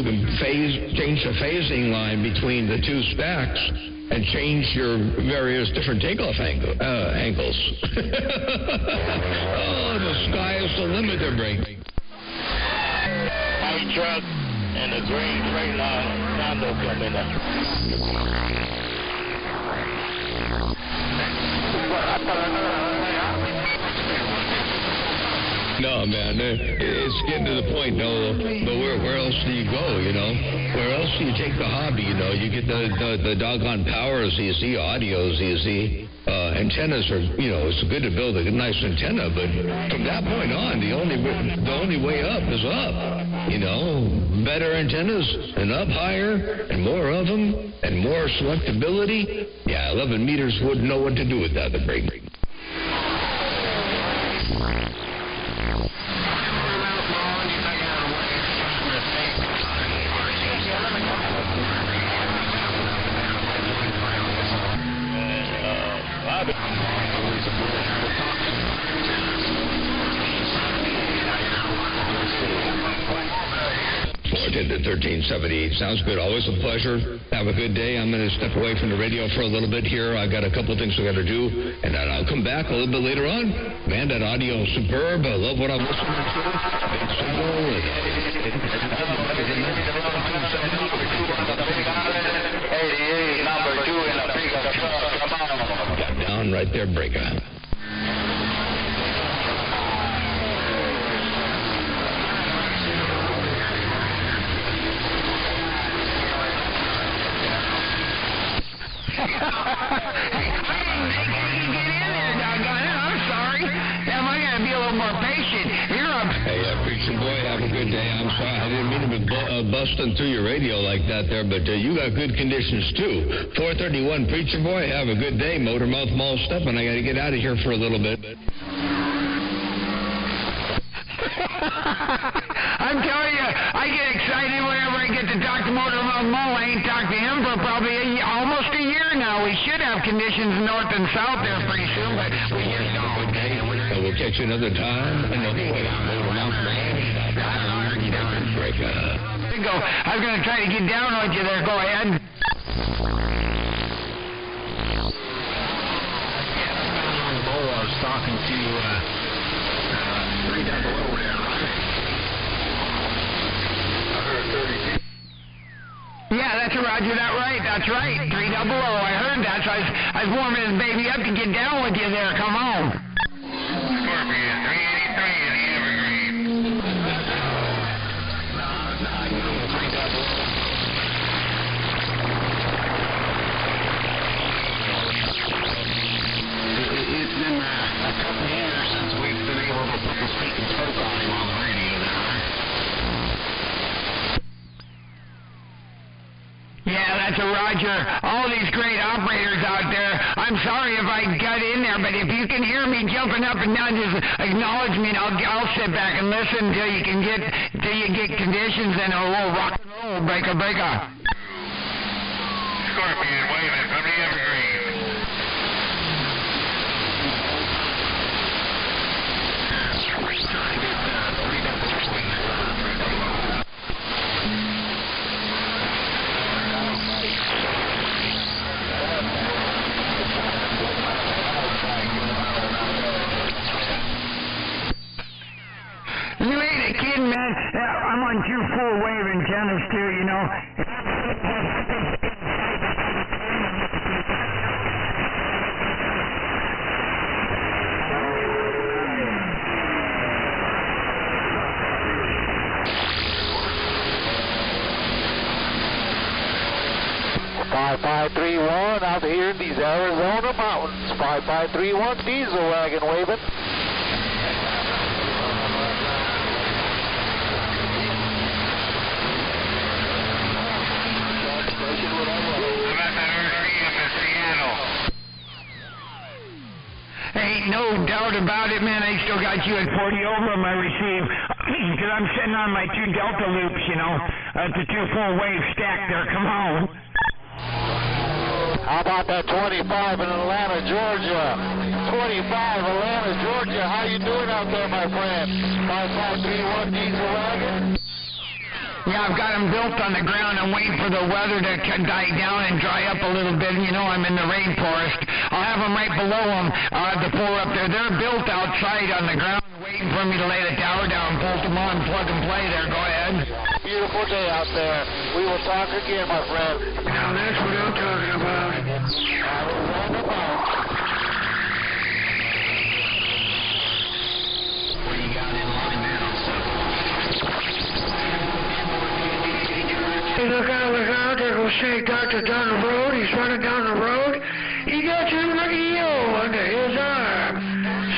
can change the phasing line between the two stacks and change your various different takeoff angles. Oh, the sky is the limit to break. White truck and the green freight line condo coming up. No, man, it's getting to the point, but where else do you go, Where else do you take the hobby, You get the doggone powers, you see, audios, you see. Antennas are, it's good to build a nice antenna, but from that point on, the only way up is up, Better antennas and up higher and more of them and more selectability. Yeah, 11 meters wouldn't know what to do with that, the break. To 1378. Sounds good. Always a pleasure. Have a good day. I'm going to step away from the radio for a little bit here. I've got a couple things I got to do, and then I'll come back a little bit later on. Man, that audio is superb. I love what I'm listening to. It's simple. Number 2 in a big truck. Got down right there, breaker. I'm sorry. Am I going to be a little more patient? Here I'm... Hey, preacher boy, have a good good day. I'm sorry. I didn't mean to be busting through your radio like that there, but you got good conditions, too. 431 Preacher Boy, have a good day. Motor mouth malled up, and I got to get out of here for a little bit. I'm telling you, I get excited whenever I get to talk to Motor Mouth Mo. I ain't talked to him for probably almost a year now. We should have conditions north and south there pretty soon, but we just don't. We'll catch you another time. Break up. I was going to try to get down on you there. Go ahead. I was talking to 300 there. Yeah, that's Roger. That's right. 300. I heard that, so I was warming this baby up to get down with you there. Come on. Scorpion, 383 in the Evergreen. It's been a couple of years since we've been able to put the speak and spoke on him on the radio there. Yeah, that's a Roger. All these great operators out there. I'm sorry if I got in there, but if you can hear me jumping up and down, just acknowledge me, and I'll sit back and listen till you get conditions and a little rock and roll, breaker. Scorpion, waving from the Evergreen. You ain't a kid, man. I'm on 2 full wave antennas too, you know. $5531 out here in these Arizona mountains. 5531 diesel wagon waving. Ain't no doubt about it, man. I still got you at 40 over on my receive. Because I'm sitting on my 2 Delta loops, you know. The 2 full wave stack there. Come on. How about that 25 in Atlanta, Georgia? 25, Atlanta, Georgia. How you doing out there, my friend? 5531 diesel wagon? Yeah, I've got them built on the ground. I'm waiting for the weather to die down and dry up a little bit. You know, I'm in the rainforest. I'll have them right below them, the 4 up there. They're built outside on the ground, waiting for me to lay the tower down, bolt them on, plug and play there. Go ahead. Beautiful day out there. We will talk again, my friend. Now, that's what I'm talking about. What do you got in line now? Hey, look out, there goes St. Doctor down the road. He's running down the road. He got your radio under his arm.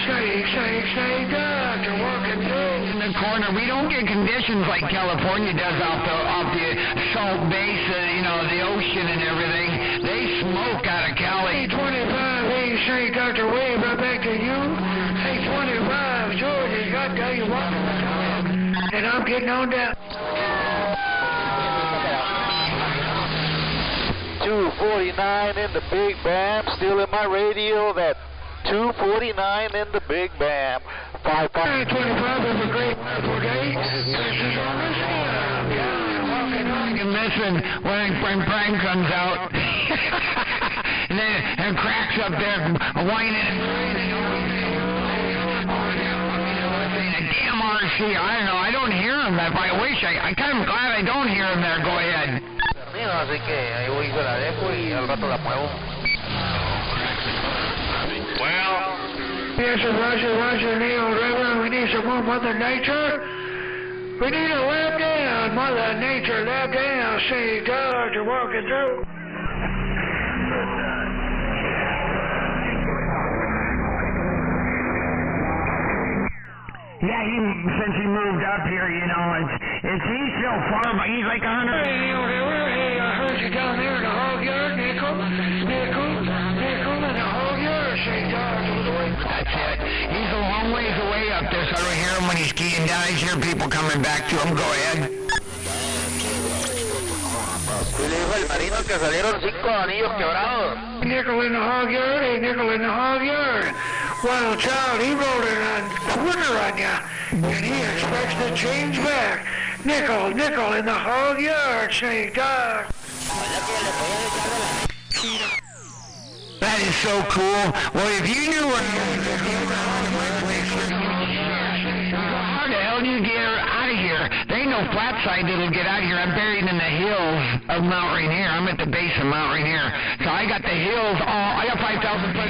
St. Doctor walking through. In the corner, we don't get conditions like California does off the salt base, the ocean and everything. They smoke out of Cali. 25, hey, St. Dr. Wave, right back to you. Hey, 25, George, you got to you walking the dog. And I'm getting on down. 249 in the Big Bam, still in my radio, that 249 in the Big Bam. 55. 25 is a great wonderful day. This is on the sound. Walking on and listen when Prime comes out. And then cracks up there whining and whining. Damn RC, I don't know, I don't hear him. If I wish, I'm kind of glad I don't hear him there. Go ahead. Así que ahí voy, se la dejo y al rato la muevo. Well, yes, Roger, Neil, Reverend, we need some more Mother Nature. We need a lap down, Mother Nature, lap down, say God, you're walking through. Yeah, since he moved up here, you know, he's still far, but he's like 100. Hey, I heard you down there in the hog yard, Nickel in the hog yard. Say, God, that's it. He's a long ways away up there, so I don't hear him when he's keying down. I hear people coming back to him. Go ahead. Le dijo el marino que salieron 5 anillos quebrados. Nickel in the hog yard, hey, Nickel in the hog yard. Wild child, he rolled in on Twitter on ya, and he expects to change back. Nickel in the hog yard, say, Doc. That is so cool. Well, if you knew where how the hell do you get out of here? There ain't no flat side that'll get out of here. I'm buried in the hills of Mount Rainier. I'm at the base of Mount Rainier. So I got the hills I got 5,000 foot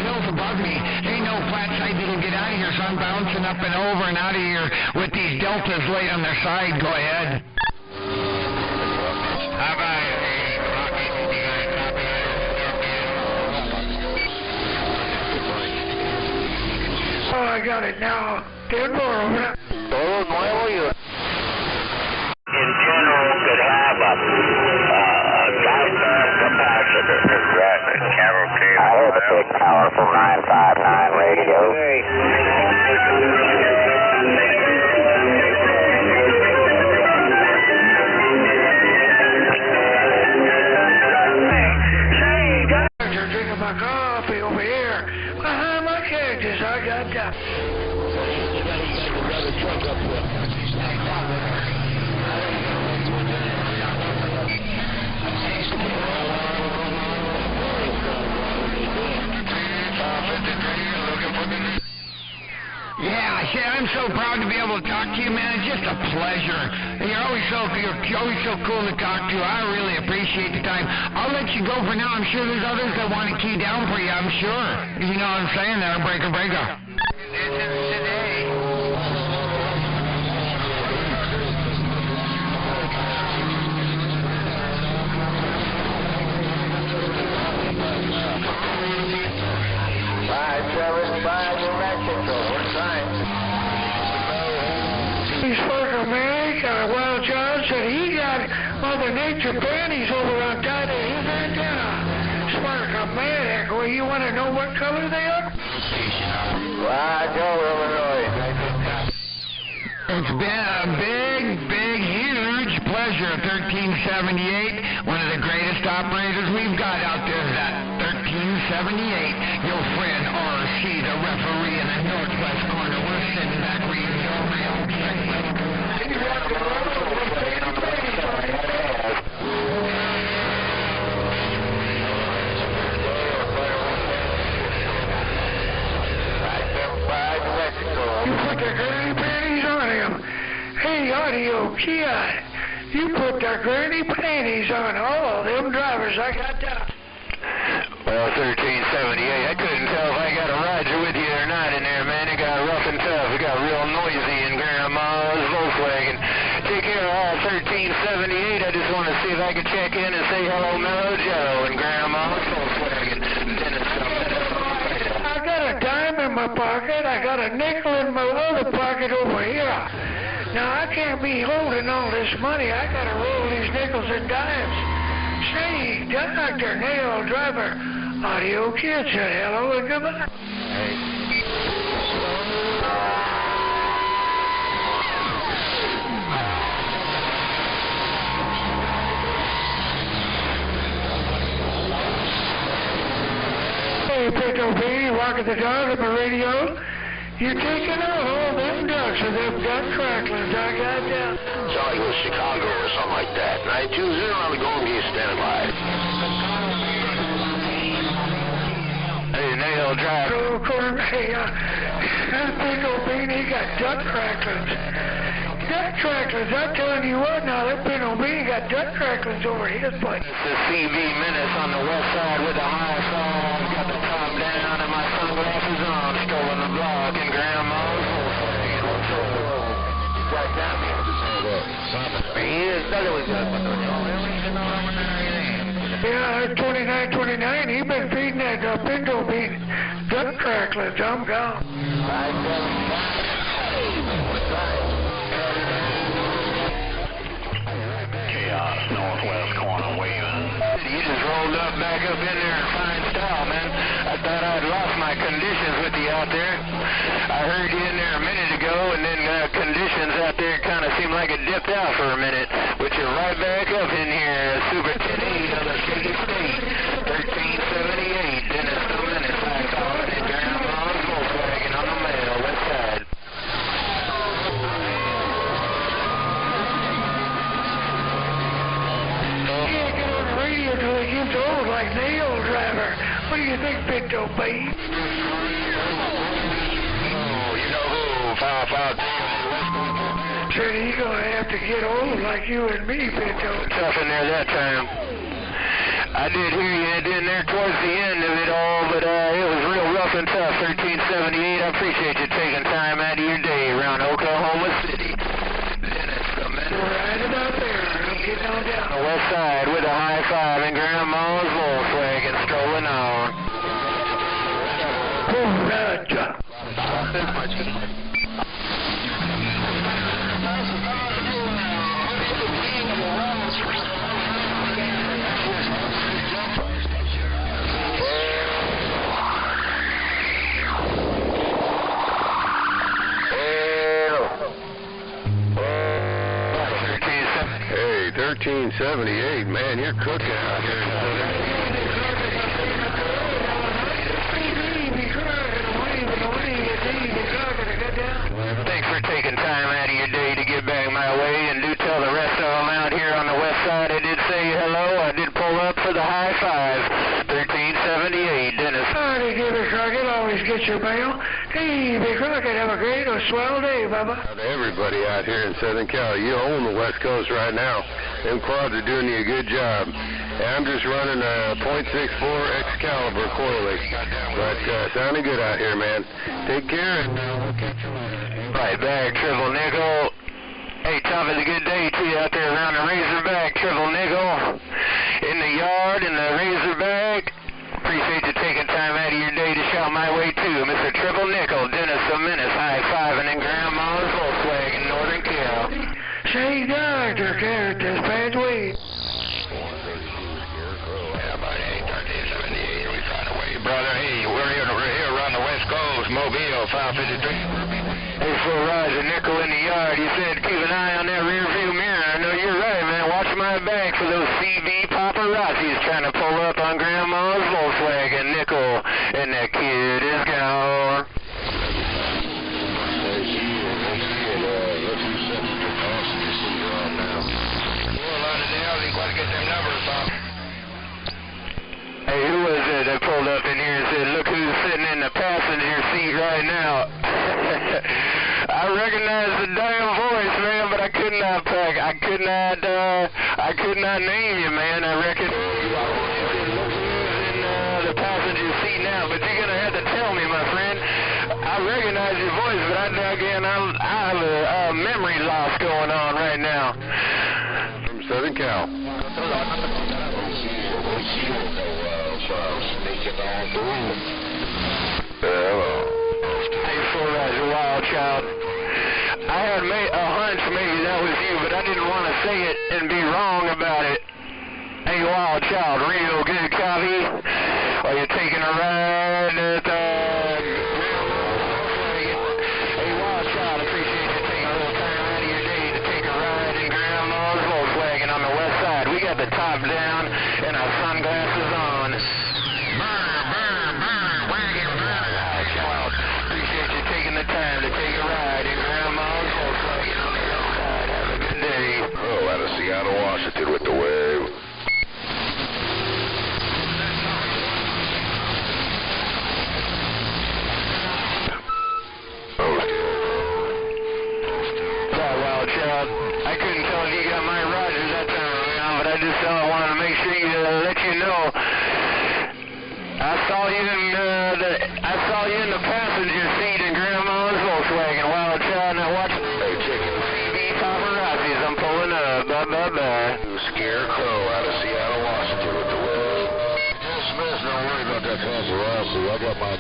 hills above me. There ain't no flat side that'll get out of here, so I'm bouncing up and over and out of here with these deltas laid on their side. Go ahead. How about it? Oh, I got it now. Good morning. Todo nuevo y... In general, could have a diaphragm capacitor. I heard the big powerful 959 radio. Say, doctor, drinking my coffee over here. Behind my cactus, I got that. Yeah, I'm so proud to be able to talk to you, man. It's just a pleasure. You're always so cool to talk to. I really appreciate the time. I'll let you go for now. I'm sure there's others that want to key down for you, I'm sure. You know what I'm saying there, breaker. This is today. Man, got a wild child said he got Mother Nature panties over on top of his antenna. Sparkle man, Echo, you want to know what color they are? Illinois. It's been a big, huge pleasure. 1378, one of the greatest operators we've got out there is that 1378. Your friend RC, the referee in the northwest corner. We're sitting back reading your mail. You put the granny panties on him. Hey, audio kid, you put the granny panties on all them drivers. I got that. Well, 1378, I couldn't tell if I got a Roger with you or not in there, man. It got rough and tough. It got real noisy in Grandma's Volkswagen. Take care of all 1378. I just want to see if I could check in and say hello, Mellow Joe and Grandma's Volkswagen. I got a dime in my pocket. I got a nickel in my other pocket over here. Now, I can't be holding all this money. I got to roll these nickels and dimes. Say, Dr. Nail Driver, Audio Kid said hello and goodbye. Hey, Pickle B, walking the dog on the radio. You're taking out all them ducks with them duck cracklings. I got down. Sound like it was Chicago or something like that. 920 on the Golden Gate standby. Hey, Nail Drive. Hey, that big old bean, he got duck cracklings. Duck cracklings, I'm telling you what now, that big old bean got duck cracklings over his place. It's the CV Menace on the west side with the high phone. Got the top down and my sunglasses on. Stolen the block in Grandma's Volkswagen. What's up? Right down here. Yeah, 2929, he been feeding that pinto bean duck cracklings. I'm gone. hold up back up in there in fine style, man. I thought I'd lost my conditions with you out there. I heard you in there a minute ago, and then conditions out there kind of seemed like it dipped out for a minute. But you're right back up in here, Super 10-8 on the Shady State, 1378, Dennis the Menace, I call it, and Grandma's Volkswagen on the mail, west side. Until he gets old like Neil Driver. What do you think, Pinto Babe? Oh, you know who? 5-5. Said he's gonna have to get old like you and me, Pinto. Tough in there that time. I did hear you in there towards the end of it all, but it was real rough and tough. 1378. I appreciate you taking time out of your day around Oklahoma City. Dennis, the man. Right about there. I'm getting on down. The west side with a high five and Grandma's Volkswagen strolling on. Roger. Hey, 1378, man, you're cooking out here in Southern. Thanks for taking time out of your day to get back my way, and do tell the rest of them out here on the west side I did say hello. I did pull up for the high five. 1378, Dennis. Howdy, Beaver Crockett. Always get your mail. Hey, Beaver Crockett, have a great or swell day, Bubba. Everybody out here in Southern Cal, you own the West Coast right now. Them quads are doing you a good job. And I'm just running a .64 Excalibur coiling, but sounding good out here, man. Take care, and we'll catch you later. Right back, Triple Nickel. Hey, Tom, it's a good day to you out there around the Razorback, Triple Nickel. In the yard, in the Razorback. Appreciate you taking time out of your day to shout my way too. Mr. Triple Nickel, Dennis the Menace, high-fiving in Grandma's Volkswagen, Northern Cal. Say, Dr. Carrot, this bad way. Brother, hey, we're here around the West Coast, Mobile, 553. Hey, for Roger Nickel in the yard, he said keep an eye on that rear view mirror. I know you're right, man. Watch my back for those CB paparazzis trying to pull up on Grandma's Volkswagen. Nickel, and that kid is gone. Hey, who was it that pulled up in here and said, look who's sitting in the passenger seat right now? I recognize the damn voice, man, but I could not name you, man. I reckon in the passenger seat now, but you're gonna have to tell me, my friend. I recognize your voice, but I have a memory loss going on right now. From Southern Cal. Hey, for Wild Child. I had a hunch maybe that was you, but I didn't want to say it and be wrong about it. Hey, Wild Child, real good copy. Are you taking a ride at Hey, Wild Child, appreciate you taking a little time out of your day to take a ride in Grandma's Volkswagen on the west side. We got the top down and our sunglasses on. Taking the time to take a ride in Grandma's Volkswagen on the other side. Have a good day. Oh, out of Seattle, Washington with the wave. Wild Child. I couldn't tell if you got my Rogers that time around, but I just wanted to make sure let you know. I saw you in the passenger seat in Grandma's Volkswagen, Wild Child. Now watch. Hey, chicken. CB paparazzis, I'm pulling up. Bye. Scarecrow out of Seattle, Washington with the wave. Smith, don't worry about that paparazzi. I got my...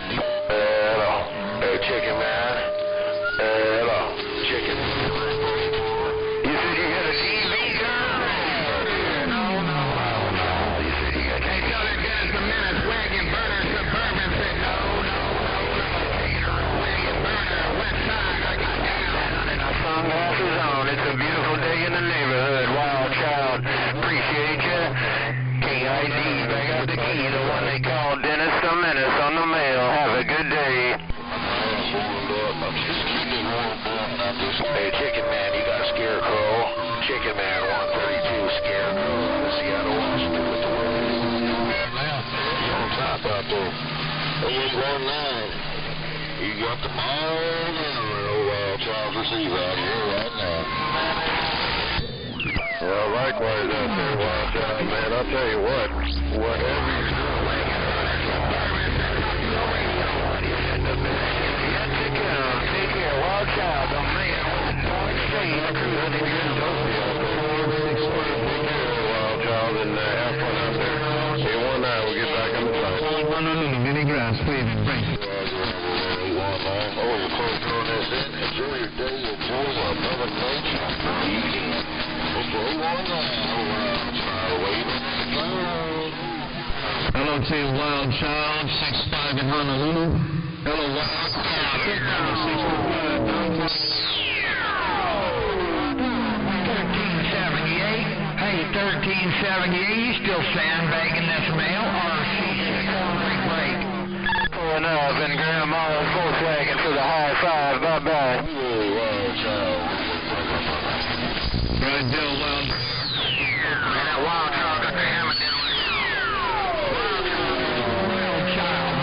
Hello. Hey, chicken, man. Hello. Chicken. You said you had a TV, girl? No. You said you got You got the ball now, old child receiver out here right now. Well, likewise out there, wild child, man. I'll tell you what, whatever you're doing, take care, wild child, the man. wild child, and have fun out there. See you one night, we'll get back on the side. Mini grass, waving, break. Oh, you're close throwing this in. Enjoy your day. Enjoy Mother Nature. Hello to you, wild child, 6'5" in Honolulu. Hello, wild child. 1378. Hey, 1378, you still sandbagging this mail? RC, break. Pulling up in Grandma's Volkswagen for the high five. Bye-bye. Right there, wild. And that wild child got the hammer down.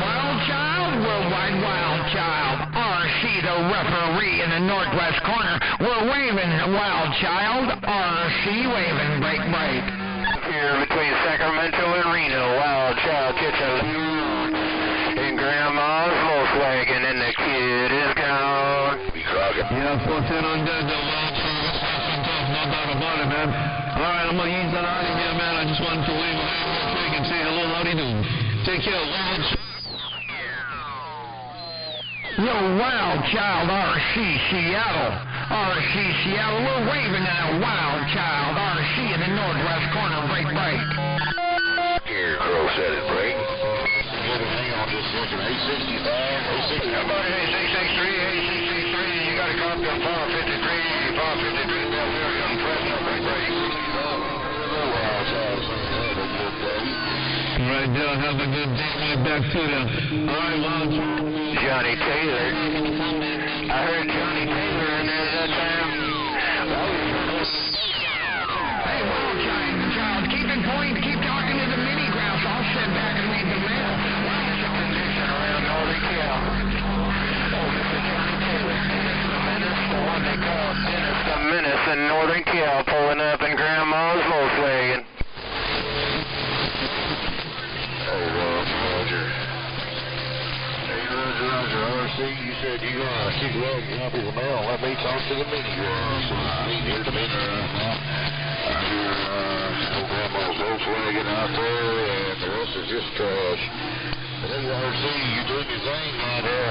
Wild child, worldwide wild child. RC, the referee in the northwest corner. We're waving, wild child. RC waving, break. Here between Sacramento and Reno, wild child kitchen. In Grandma's Volkswagen, and the kid is gone. Yeah, 410 on dead, the wild child. No doubt about it, man. All right, I'm going to ease that out of here, man. I just wanted to wave a hand and say hello, howdy do. Take care, wild child. Yo, wild child, RC Seattle. RC Seattle, we're waving at a wild child. RC in the northwest corner, break. Here, Crow said it, break. Hang on just a second. 865, 865. Everybody, 8663, 8663. You got a copy on Power 53, Power 53, Belvedere, on Fresno, break. Right there, have a good day, right back to the... All right, wild child. Johnny Taylor. I heard Johnny Taylor in there that time. Hey, wild child, keep it going, keep talking to the mini grouse. I'll sit back and read the mail. Wild child. Around Northern Cal. Oh, this is Johnny Taylor. Dennis the Menace, the one they call Dennis the Menace in Northern Cal, pulling up in Grandma's Volkswagen. Roger, RC, you said you're going to keep that copy of the mail. Let me talk to the mini grouse. I mean, here's the mini I hear Grandma's Volkswagen out there, and the rest is just trash. Hey, RC, you doing your thing out there.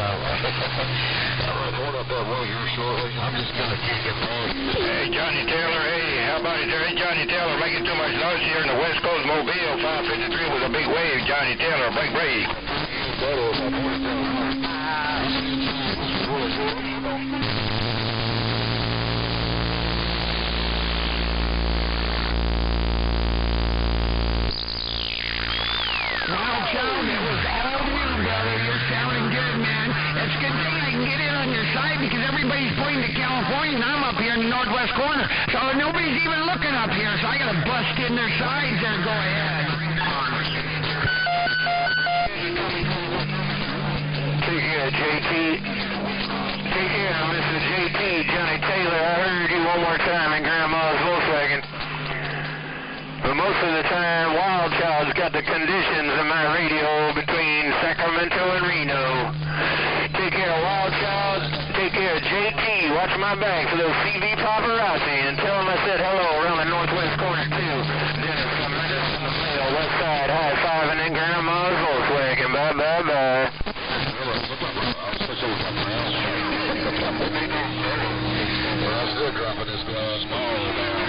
I'm going up that way here shortly. I'm just going to kick it back. Hey, Johnny Taylor, hey, how about it there? Hey, Johnny Taylor, making too much noise here in the West Coast Mobile, 553 with a big wave. Johnny Taylor, break. Wild child, it was all you, brother. You're sounding good, man. It's a good thing I can get in on your side because everybody's pointing to California and I'm up here in the northwest corner. So nobody's even looking up here, so I got to bust in their sides there. Go ahead. Take care, JT. Take care, Mr. JT. Johnny Taylor, I heard you one more time in Grandma's Volkswagen. But most of the time, Wild Child's got the conditions in my radio between Sacramento and Reno. Take care, Wild Child. Take care, JT. Watch my back for those CV paparazzi and tell them I said hello around the northwest corner, too. Dennis, I'm right up in the mail, west side, high fiving in Grandma's Volkswagen. Bye. I'm still dropping this small down.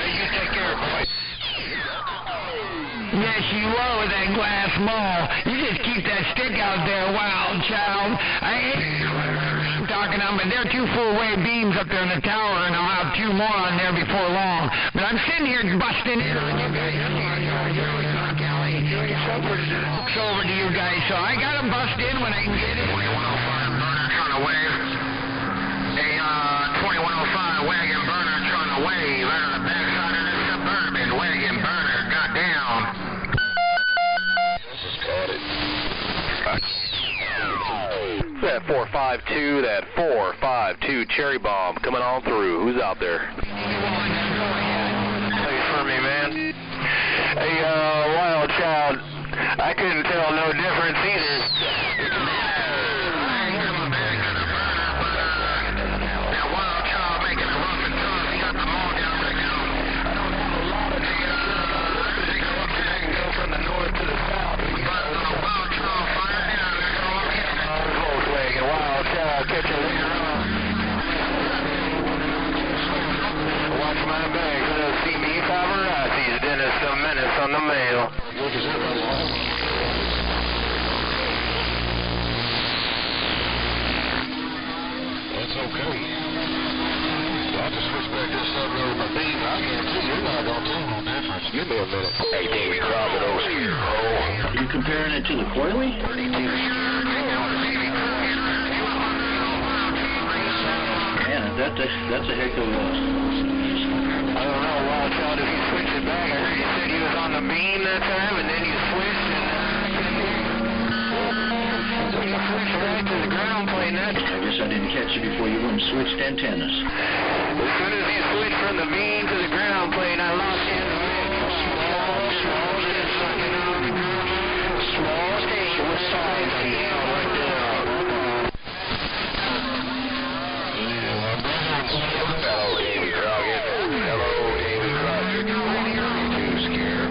You take care, boy. Yes, you are with that glass mall. You just keep that stick out there, Wild Child. I ain't talking on, but there are 2 full-wave beams up there in the tower, and I'll have 2 more on there before long. But I'm sitting here busting in. It's over to you guys, so I got to bust in when I can get it. 2105 burner trying to wave. A 2105 wagon burner trying to wave out of the backside of the Suburban wagon burner got down. This has caught it. That 452, that 452 Cherry Bomb coming on through. Who's out there? Thanks for me, man. Hey, Wild Child, I couldn't tell no difference either. Watch my back, see me paparazzi's Dennis the Menace on the mail. That's okay. I'll just switch back this sub over my beam. I guarantee you're not going to tell no difference. Give me a minute. Hey, Davey Crockett, oh, Are you comparing it to the coily? Man, that's a heck of a... I don't know, Wild Child, if you switch it back. I heard you said he was on the beam that time, and then you switched, and so you switched right to the ground plane that time. I guess I didn't catch you before you went and switched antennas. As soon as you switched from the beam to the ground plane, I lost you in the middle. Small station with size right there. Hello, Davey Crockett. Hello, Davey Crockett. Too scared.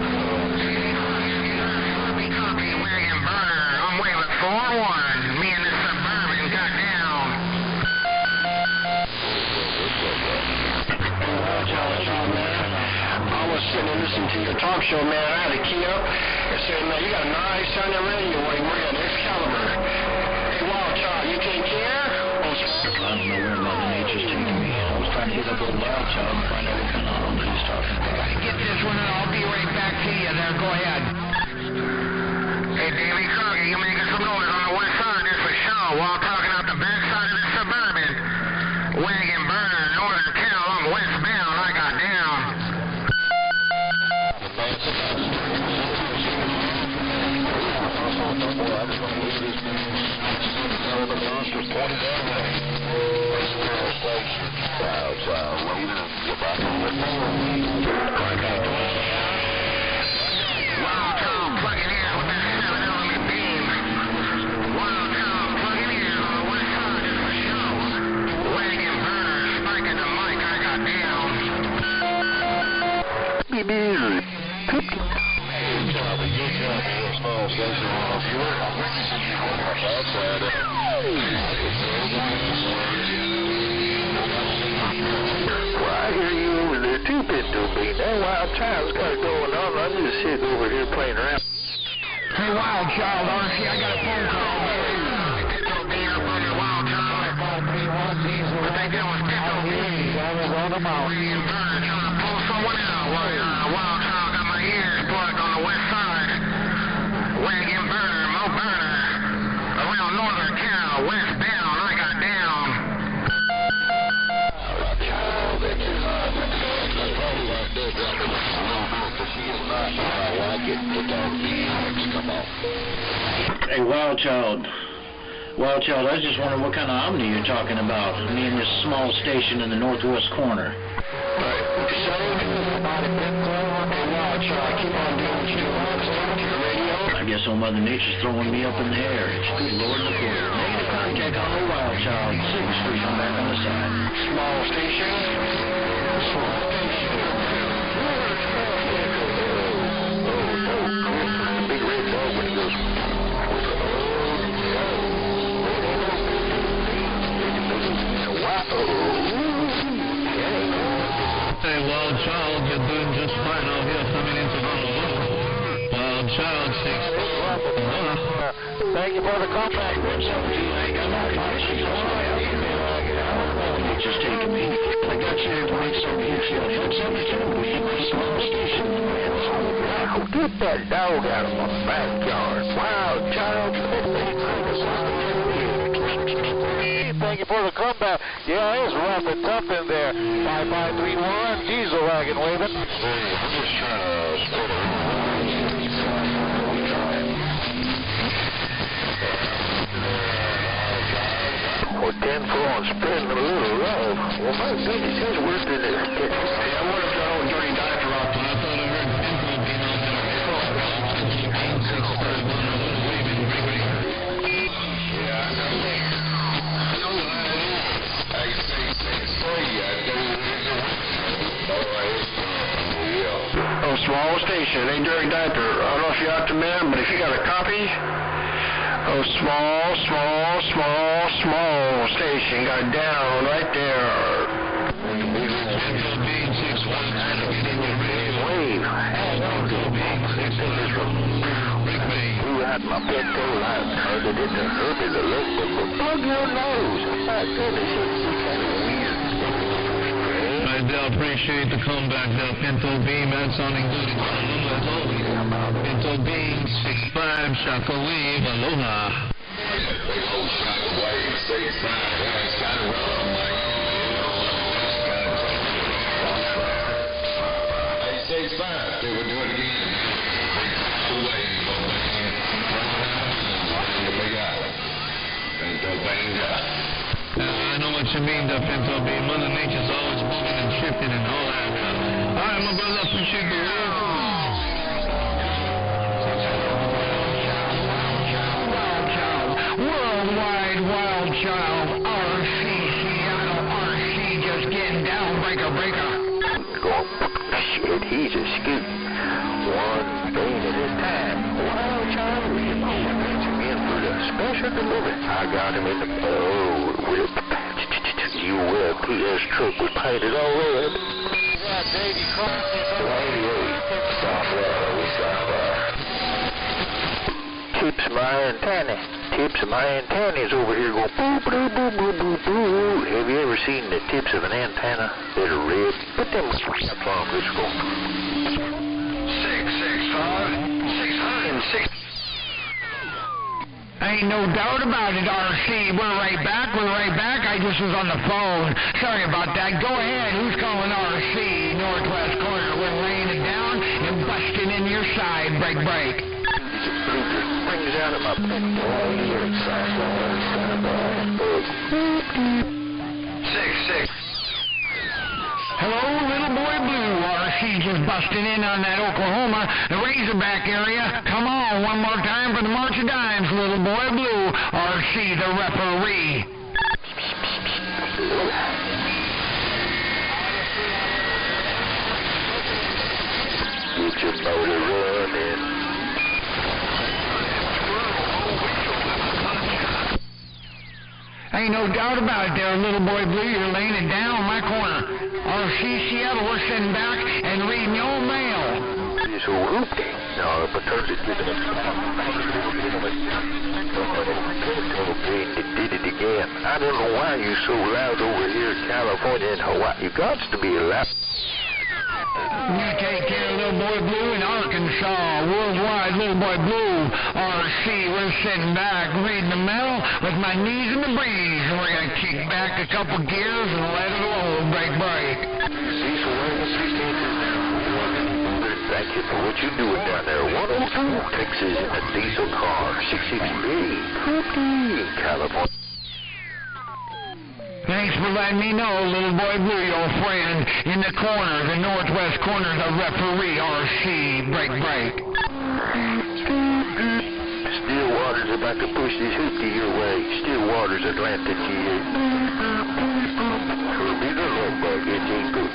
Copy, wagon burner. I'm waving 4-1. Me and the Suburban got down. I was sitting and listening to your talk show, man. I had to key up and said, man, you got a nice sounding radio when we're at Excalibur. Hey, Wild Child, you take care? I don't know where Mother Nature's taking me. I was trying to hit up old Wild Child and find out what kind of animal he's talking about. Get this one and I'll be right back to you there. Go ahead. Hey, Davey Crockett, you making some noise on the west side, that's for sure. While talking out the back side of the Suburban. Wagon burner, northern Cal, I'm westbound. I got down. Wild Child plugging in with that 7-element beam. Wild Child plugging in on the west side, that's for sure. Wagon burner, spiking the mic, I got down. Well, I hear you over there too, Pinto Bean. That Wild Child's got it going on. I'm just sitting over here playing around. Hey, Wild Child, RC, I got a phone call. Pinto Bean up on the Wild Child. What they doing with Pinto Bean? I was on the mountain. Wagon burner trying to pull someone out. Wild Child got my ears plugged on the west side. Wagon burner, Mo burner. Around northern Cal, westbound, I got down. Hey, Wild Child. Wild Child, I was just wondering what kind of omni you're talking about. Me and this small station in the northwest corner. I guess old Mother Nature's throwing me up in the air. It's good Lord in the quarter. Negative contact on the Wild Child. 6 free from back on the side. Small station. Small station. Big red dog when he goes. Hey, Wild Child, you're doing just fine out here coming into Honolulu. Wild Child 6. Thank you for the compact. Just taking me. I got you there to make some huge head 72. We have a small station. Get that dog out of my backyard. Wild Child. Thank you for the comeback. Yeah, it's rough and tough in there. 5531 diesel wagon waving. I'm just trying to split it. 10-4 and spreading a little love. Well, my goodness, he's worse than this. Hey, I wonder if that old dirty diaper off. I thought I heard info being on there. Oh, small station, ain't dirty diaper. I don't know if you're out to man, but if you got a copy, oh, small station, got down right there. Wave. Hang on to it. Who had my pet cold out? Turned it into Herbie the Lake, but plug your nose. My goodness, it's kind of weird. I do appreciate the comeback there, Pinto Beam. That's sounding good. Pinto Beam 65, Shaka Wave, aloha. Big old Shaka Wave 65, yeah, it's kind of rough. Hey, 65, they would do it again. Big Shaka Wave, the big island. Pinto Beam, I know what you mean, the Pinto Beam. Mother Nature's always moving and shifting and all that. All right, my brother, appreciate the Worldwide Wild Child, RC, Seattle, RC, just getting down, breaker. Shit, he's a scoot. One thing at a time. Wild Child, thanks again for the special delivery. I got him in the whip. UFTS truck was painted all red. Yeah, Davey Cross. 88. Stop there. Tips of my antennas over here go boo, boo, boo, boo, boo, boo. Have you ever seen the tips of an antenna that are red? Put them on this go. 665, 606. Ain't no doubt about it, RC. We're right back. I just was on the phone. Sorry about that. Go ahead. Who's calling RC? Northwest corner. We're laying it down and busting in your side. Break. Brings out of my pit. 6. Hello, little boy Blue. RC just busting in on that Oklahoma, the Razorback area. Come on, one more time for the March of Dimes, little boy Blue. RC, the referee. Get your motor running. Ain't no doubt about it there, little boy Blue. You're laying it down on my corner. RC Seattle, we're sitting back and reading your mail. This old hoopty. No, but turns it to the did it again. I don't know why you're so loud over here in California and Hawaii. You got to be loud. You take care of little boy Blue in Arkansas. Worldwide, little boy Blue. RC, we're sitting back reading the mail with my knees in the breeze. And we're going to kick back a couple gears and let it roll. Break. Thank you for what you're doing down there. 102 Texas in a diesel car. 668 California. Thanks for letting me know, little boy Blue, your friend in the corner, the northwest corner, the referee, RC. Break. Stillwater's about to push this hoopty your way. Stillwater's Atlanta, GA. Herbie the Love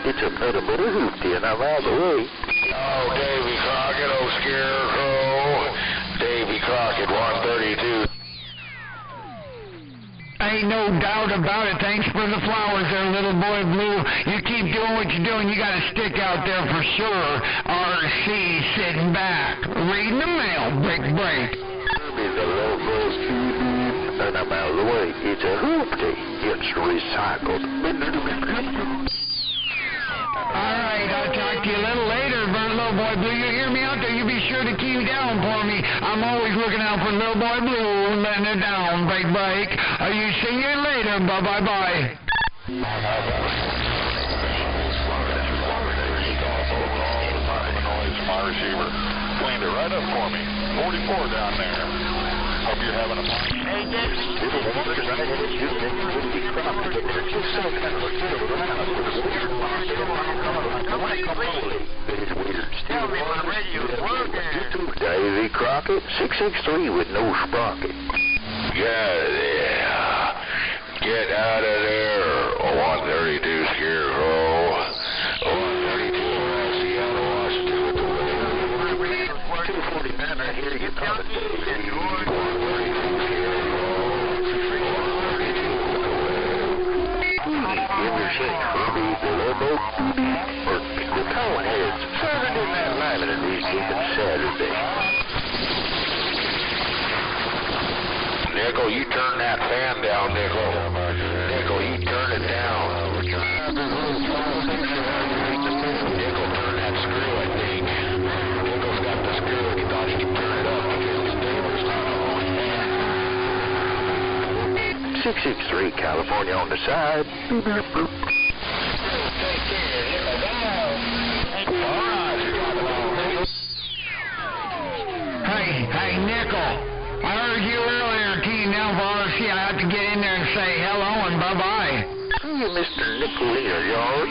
it's another bit of hoopty, and I'm out of the way. Oh, Davy Crockett, oh, Scarecrow. Davy Crockett, 132. Ain't no doubt about it. Thanks for the flowers there, little boy Blue. You keep doing what you're doing. You got to stick out there for sure. RC sitting back, reading the mail. Break. It's a logo, and I'm out of the way. It's a hoopty. It's recycled. All right, I'll talk to you a little later, little boy Blue. You hear me out there? You be sure to keep down for me. I'm always looking out for little boy Blue, letting it down. Break. You see you later. Bye. My receiver cleaned it right up for me. 44 down there. hope you're having a fun. Hey, Dick. People wanted to ride it, you think you would be cropped to get there. Just so kind of a kid around with a weird box. Tell me when the radio's working. Davy Crockett, 663 with no sprocket. Get out of there. Get out of there. 132 Scarecrow. 132 Seattle, Washington with the wind. 249, I hear you coming. 132 You ever seen Herbie the Limo? Or the Coneheads? Saturday Night Live at least even Saturday. Nickel, you turn that fan down, Nickel. Nickel, you turn it down. Nickel, turn that screw, I think. Nickel's got the screw and he thought he could turn it up because his neighbor's not on. 663 California on the side. Hey, Nickel. I heard you earlier teeing down for RC. I have to get in there and say hello and bye-bye. See you, Mr. Nickel here, y'all.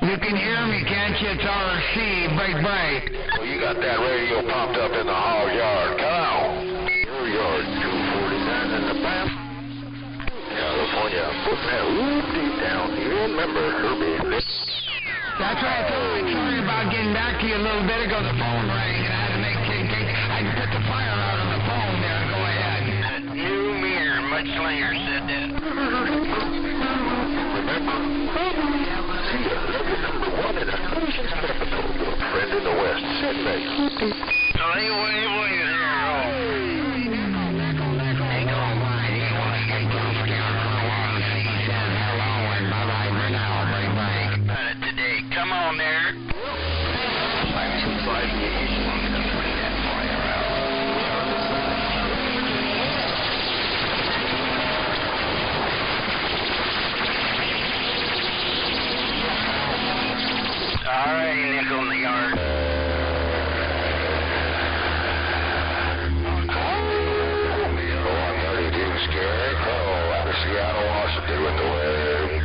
You can hear me, can't you? It's RC. Break. Well, you got that radio pumped up in the hog yard. Come on. Your yard, 249 in the back. California, putting that whoop-dee down. You remember Herbie? That's right. Sorry about getting back to you a little bit ago. The phone rang and I had to make I can put the fire out on the phone there. Go ahead. New mirror, Mudslinger said that. Remember? See ya, number one in a nation's capital. Your friend in the West, Sydney. Hey, wait there. Come on there. All right, Nickel in the yard. 132 Scarecrow out of Seattle, Washington with the wind.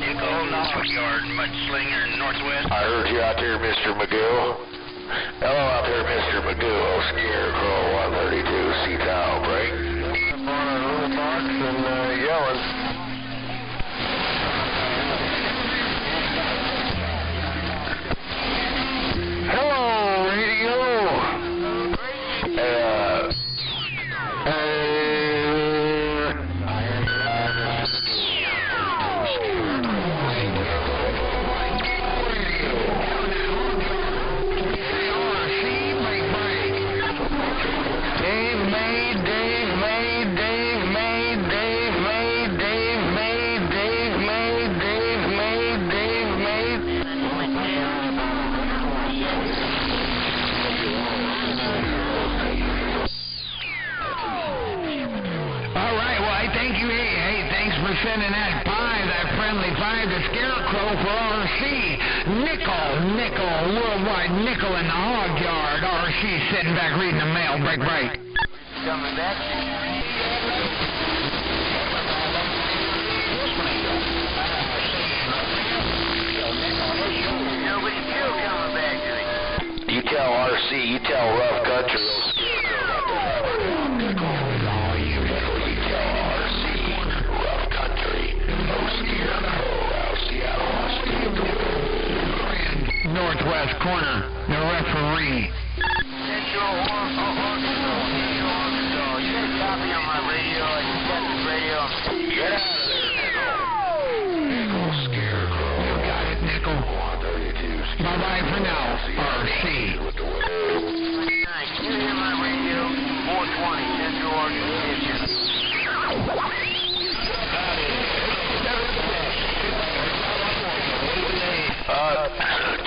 Nickel in the hog yard, Mudslinger Northwest. I heard you out there, Mr. Magoo. Hello out there, Mr. Magoo. Scarecrow 132 C-Tow break. On a little box and yelling. Hello, radio. Sending that pie, that friendly pie, the Scarecrow for RC. Nickel, worldwide nickel in the hog yard. RC sitting back reading the mail. Break. Coming back. Nobody's still coming back to me. You tell RC, you tell Rough Country. Northwest corner, the referee. Central Arkansas. You got a copy on my radio. I just got this radio. Get out of there, Nickel. Scarecrow. You got it, Nickel. 132. Bye-bye for now, RC. Can you hear my radio? 420, Central Arkansas.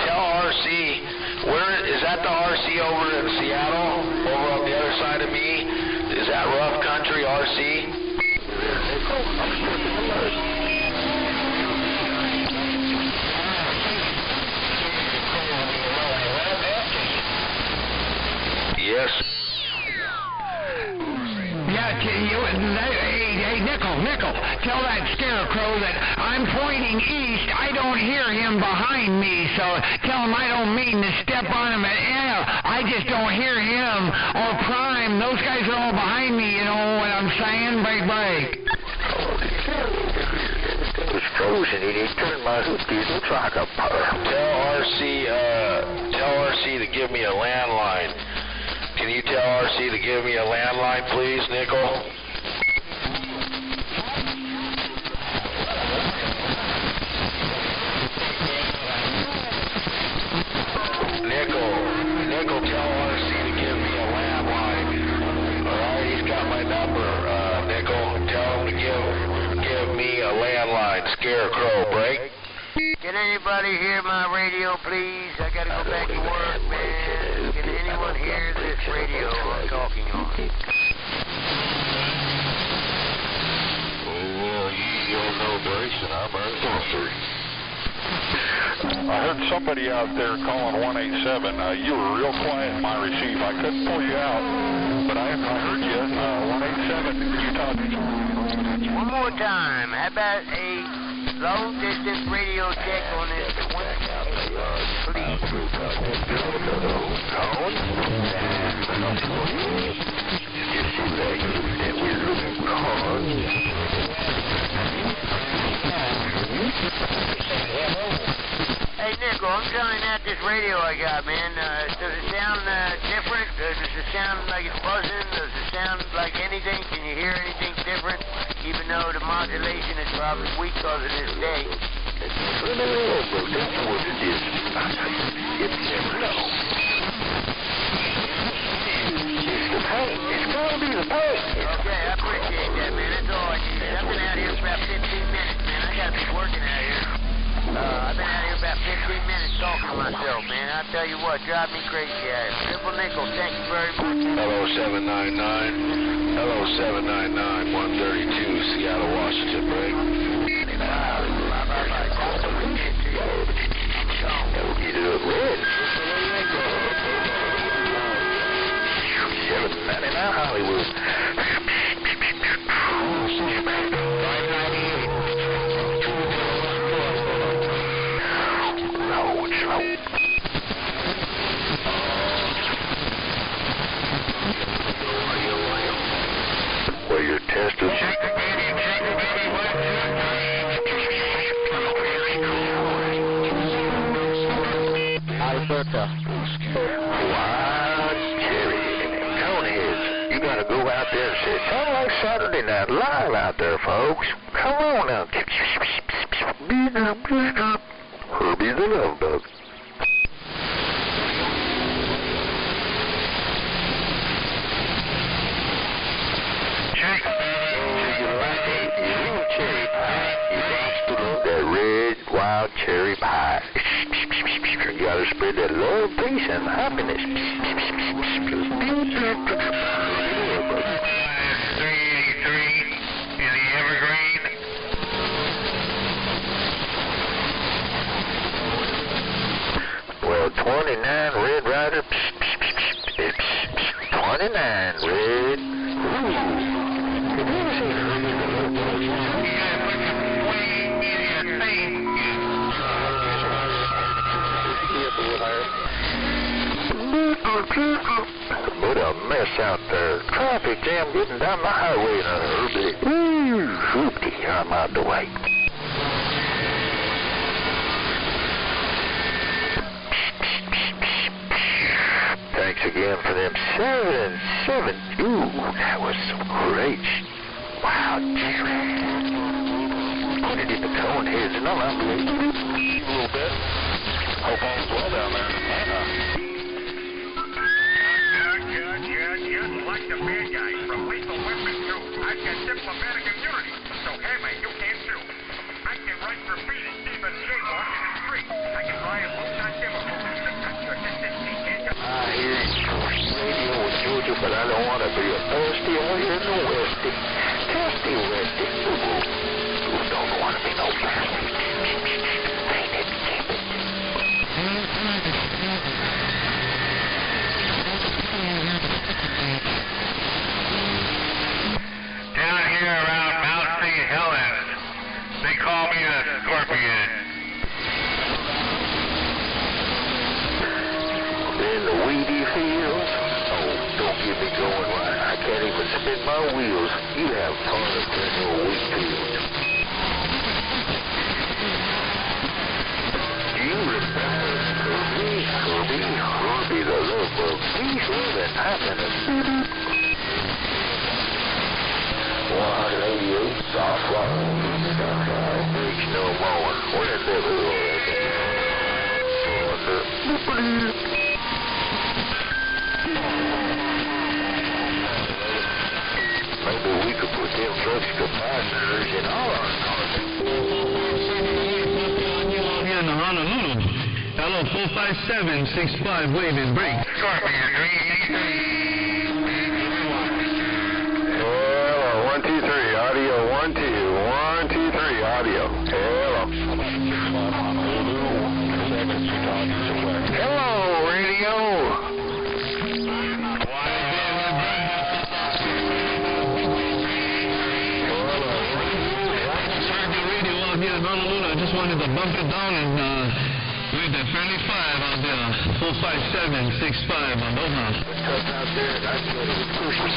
Tell RC, where is that the RC over in Seattle? Over on the other side of me? Is that Rough Country RC? us. Yeah, hey, Nickel, tell that scarecrow that I'm pointing east. I don't hear him behind me, so tell him I don't mean to step on him at air. I just don't hear him or Prime. Those guys are all behind me, you know what I'm saying? Break. It's frozen. It turned my hoopty. It looks like a pearl. Tell RC to give me a landline. Can you tell RC to give me a landline, please, Nickel? Nickel, tell RC to give me a landline. All right, he's got my number. Nickel, tell him to give me a landline. Scarecrow, break. Can anybody hear my radio, please? I gotta go back to work, man. Can anyone hear this radio I'm talking on? Well, you don't know, Brace, and I'm a sorcery. I heard somebody out there calling 187. You were real quiet in my receive. I couldn't pull you out, but I heard you. 187, you talking? One more time. How about a long-distance radio check on this 188, Hey, Nickel, I'm trying out this radio I got, man. Does it sound different? Does it sound like it's buzzing? Does it sound like anything? Can you hear anything different? Even though the modulation is probably weak because of this day. That's what it is. You never know. It's the paint. It's gonna be the paint. Okay, I appreciate that, man. That's all I need. I've been out here for about 15 minutes, man. I gotta be working out here. I've been out here about 15 minutes talking to myself, man. I'll tell you what, drive me crazy out here. Triple Nickel, thank you very much. Hello, 799. Hello, 799-132, Seattle, Washington, break. Hollywood. Where your test is. Alberta. Wild cherry and coneheads. You gotta go out there and say, sound like Saturday Night Live out there, folks. Come on now. Herbie the Love Bug. That red wild cherry pie. You gotta spread that love, peace, and happiness. 383 in the Evergreen. Well, 29 Red Rider. 29 Red. What a mess out there. Traffic jam getting down the highway in a hurry. Hoopty, I'm out the way. Thanks again for them 7. Ooh, that was some great. Wow, Jerry. Put it in the cone heads and all that. A little bit. Hope all's well down there. Just like the bad guy from Lethal Weapon 2. I've got diplomatic immunity, so hey man, you can't sue. I can write graffiti, even jaywalk in the street. I can buy a low-time chemical. I hear radio in Georgia, but I don't want to be a thirsty out here in the Westy. Thirsty Westy. Ooh, don't want to be no thirsty. Ain't it, keep it. spin my wheels. You have fun up there in your wheat field. Do you remember Herbie the love bug? He's living happiness. 188 soft line. Bridge no more. Where's the maybe we could put them trucks capacitors in all our cars. Here in Honolulu. Hello, 45765 waving brake. Hello, 1, 2, 3, audio, 1, 2, 1, 2, 3, audio. Hello. Hello, radio. Honolulu, I just wanted to bump it down and with the friendly 5 out there, 45765, aloha. Out there, that's what it was pushing.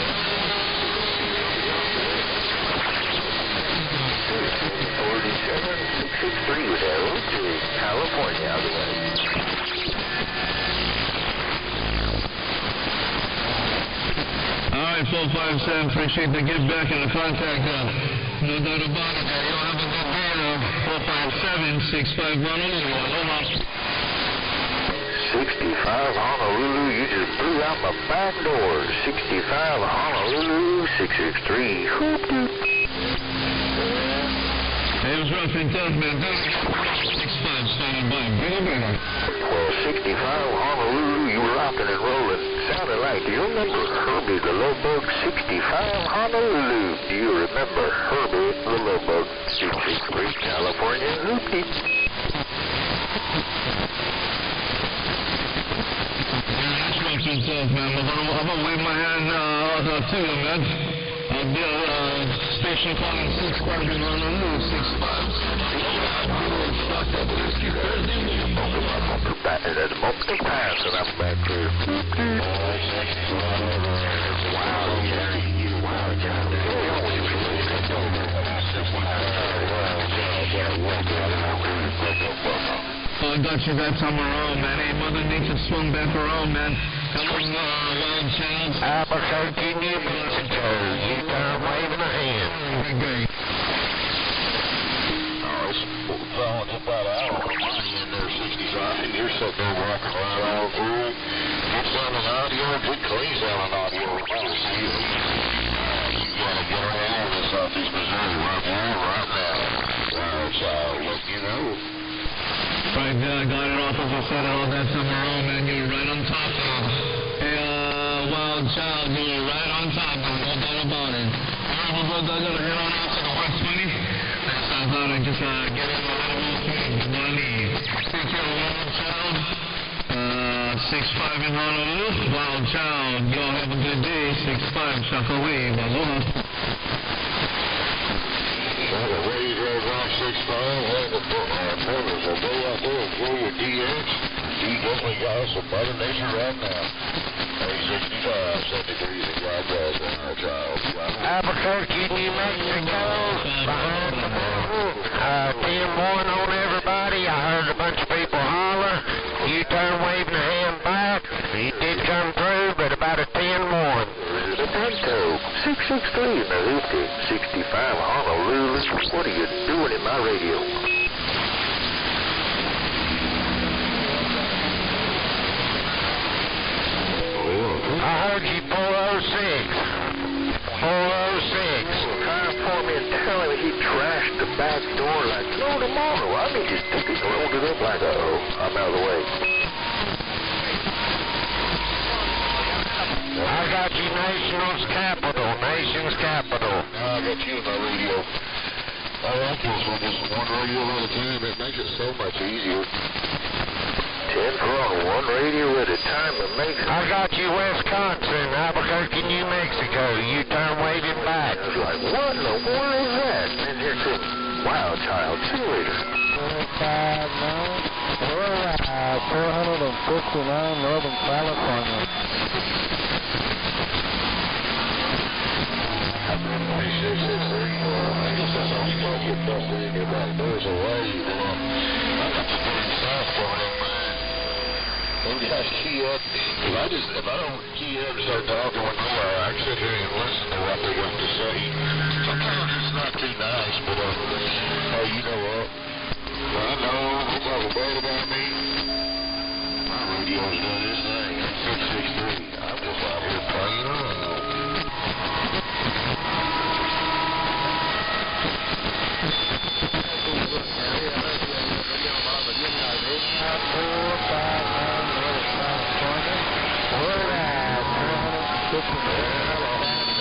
47663 with arrow to California out of the way. All right, 457, appreciate the get back and the contact. No doubt about it. You'll have a good day. 45765 Honolulu. Aloha. 65 Honolulu, you just blew out my back door. 65 Honolulu, 663. It was rough and tough, man. 65 standing by. Bring it back. Well, 65 Honolulu, you were rocking and rolling. Sounded like, do you remember Herbie the Love Bug? 65 Honolulu. Do you remember Herbie the Love Bug? 663 California. Hoopty. Himself, man. I'm gonna wave my hand to you, man. I'll be station calling 65 in Honolulu, 65. At the moment of pass, and I'm back here. I got you back somewhere around, man. Hey, Mother Nature swung back around, man. Come on, wild child. Albuquerque, New Mexico. You turn waving a hand. Okay. Oh, it's falling up about an hour. Money in there, 65. You're sitting there rocking right all through. Good sounding audio, good clean sounding audio. You gotta get around in Southeast Missouri right now, right now. Wild child, look, you know. Right there, I got it off as I said it all that time around, man. You were right on top of it. Hey, wild child, you were right on top of it. No doubt about it. All right, well, I gotta head on out to the 120. Next I thought I'd just get in a little more thing. One lead. Take care, wild child. 65 in Honolulu. Wild child, y'all have a good day. 65, Shaka Wave. Aloha. So go out there and enjoy your DX. You definitely got some Mother Nature right now. 65, 70 degrees and God bless our child. Albuquerque, New Mexico. Behind the mountain. 10-1 on everybody. I heard a bunch of people holler. U-turn waving a hand back. He did come through, but about a 10-1. Pinto, 663 in the hoopty. 65 Honolulu. What are you doing in my radio? I heard you 406. 406. Trying for me and telling me he trashed the back door like no tomorrow. I mean, just took it and rolled it up like, I'm out of the way. I got you nation's capital. Nation's capital. I got you in my radio. I like this one. Just one radio at a time. It makes it so much easier. 10 for on one radio at a time. It makes it. I got you Wisconsin, Albuquerque, New Mexico. You turn waving back. I was like, what in the world is that? And then here comes Wild Child Simulator. 459 Northern California. busted in your back. There's a wave. I got the pretty soft one in mine. Maybe I key up. If I don't key up and start talking with nowhere, I can sit here and listen to what they got to say. Sometimes it's not too nice, but hey, you know what? I know whoever bad about me. My radio's doing this thing. I'm 663. I'm just out here playing around.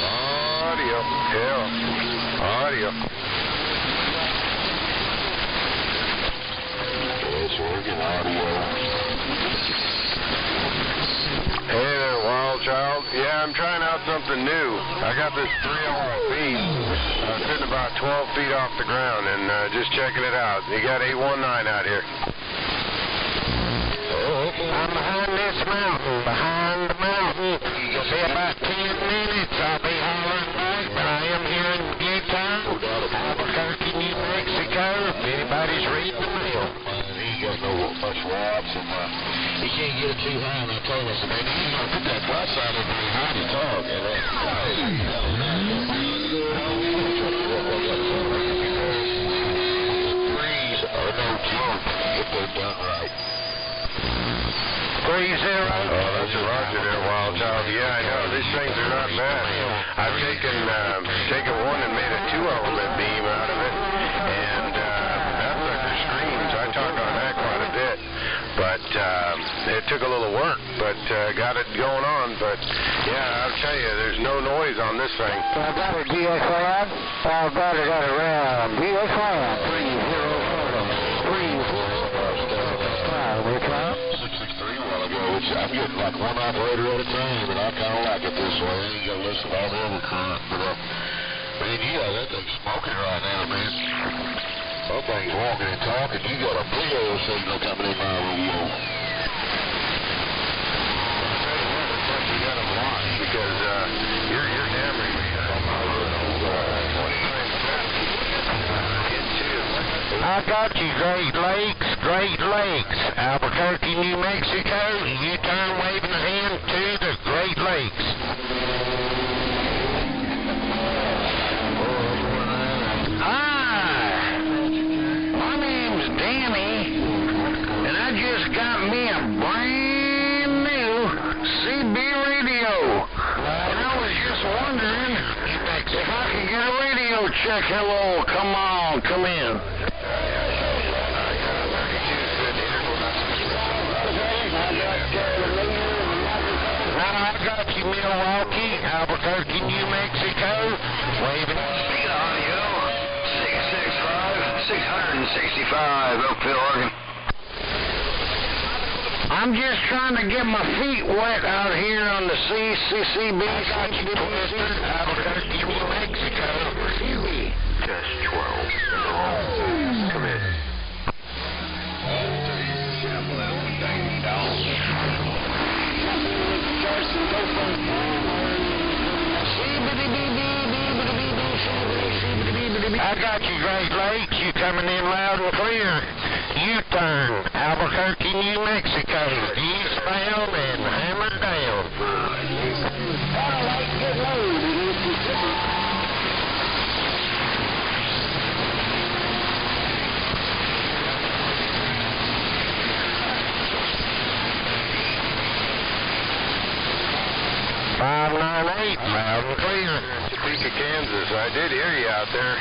Audio. Yeah. Audio. It's working audio. Hey there, Wild Child. Yeah, I'm trying out something new. I got this 3 feet. Sitting about 12 feet off the ground and just checking it out. You got 819 out here. I'm behind this mountain, behind the mountain. You'll see about 10 minutes. I'll be hollering back, but I am here in Utah, Albuquerque, New Mexico. If anybody's reading the mail. He doesn't know much watts, and he can't get it too high. And I told him, I said, man, you got to put that flat side up pretty high to talk. Trees are no joke if they're done right. 3-0. Oh, that's a Roger there, Wild Child. Yeah, I know. These things are not bad. I've taken one and made a 2-element beam out of it, and that sucker screams. I talk on that quite a bit, but it took a little work, but got it going on. But yeah, I'll tell you, there's no noise on this thing. I got a DSLR. I've got a round DSLR. 663 while ago, which I'm getting like one operator at a time, and I kind of like it this way. I ain't got to listen to all the other current. But, man, yeah, that thing's smoking right now, man. That thing's walking and talking. You got a big old signal coming in my radio. You got them lost because you're hammering me. I got you, Great Lakes, Albuquerque, New Mexico. You turn waving a hand to the Great Lakes. Hi, my name's Danny, and I just got me a brand new CB radio. And I was just wondering if I could get a radio check. Hello, come on, come in. I got you, Milwaukee, Albuquerque, New Mexico, waving. Speed audio, 665, Oakville, Oregon. I'm just trying to get my feet wet out here on the CCCB. I got you, Albuquerque, New Mexico. Just 12. Come in. I got you, Great Lakes. You coming in loud and clear. U-turn, Albuquerque, New Mexico. Eastbound and hammer down. Get low. 598, loud and clear. Topeka, Kansas. I did hear you out there.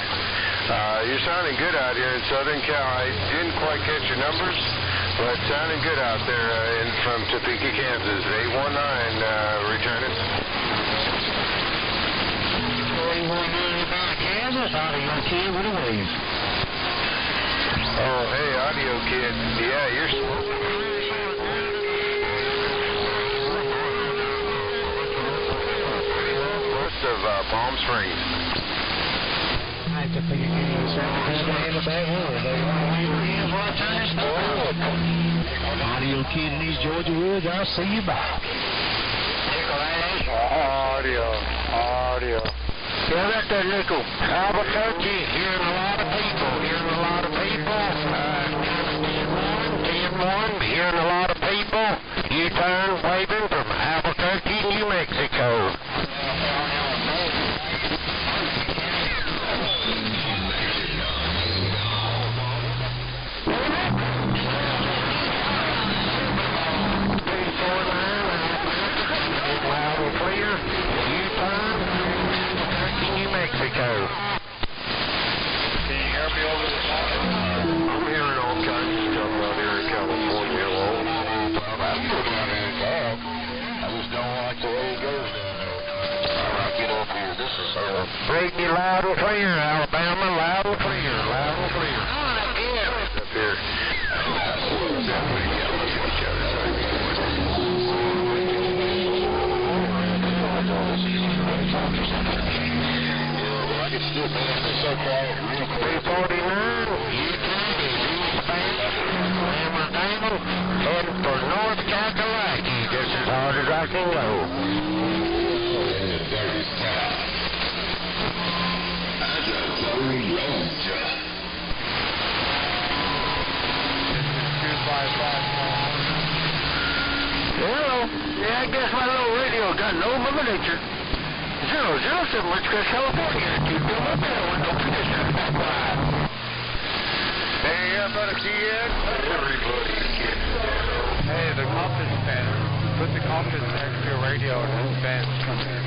You're sounding good out here in Southern Cal. I didn't quite catch your numbers, but sounding good out there from Topeka, Kansas. 819, returning. 819 Kansas, Audio Kid, what a wave. Oh, hey, Audio Kid. Yeah, you're smoking. Of Palm Springs. Audio Kid in these Georgia woods, I'll see you back. Audio. Yeah, that's that nickel. Albuquerque, hearing a lot of people. U-turn waving from Albuquerque, New Mexico. Loud and clear. U-turn, Albuquerque, New Mexico. Can you hear me over the phone? I'm hearing all kinds of stuff out here in California. Hello. I just don't like the way it goes down there. All right, get up here. This is Reading you loud and clear, Alabama. Loud and clear. Loud and clear. Up here. I can still be in this so quiet. 349, heading for North Kakalaki, just as hard as I can go. In the dirty south. I just told you. Hello. Yeah, I guess my little radio got no mother nature. 007, let's go California. Keep doing my bell and don't finish that ride. Hey, how about a key in? Everybody gets down. Hey, the compass pen. Put the compass next to your radio and then pen. Come here.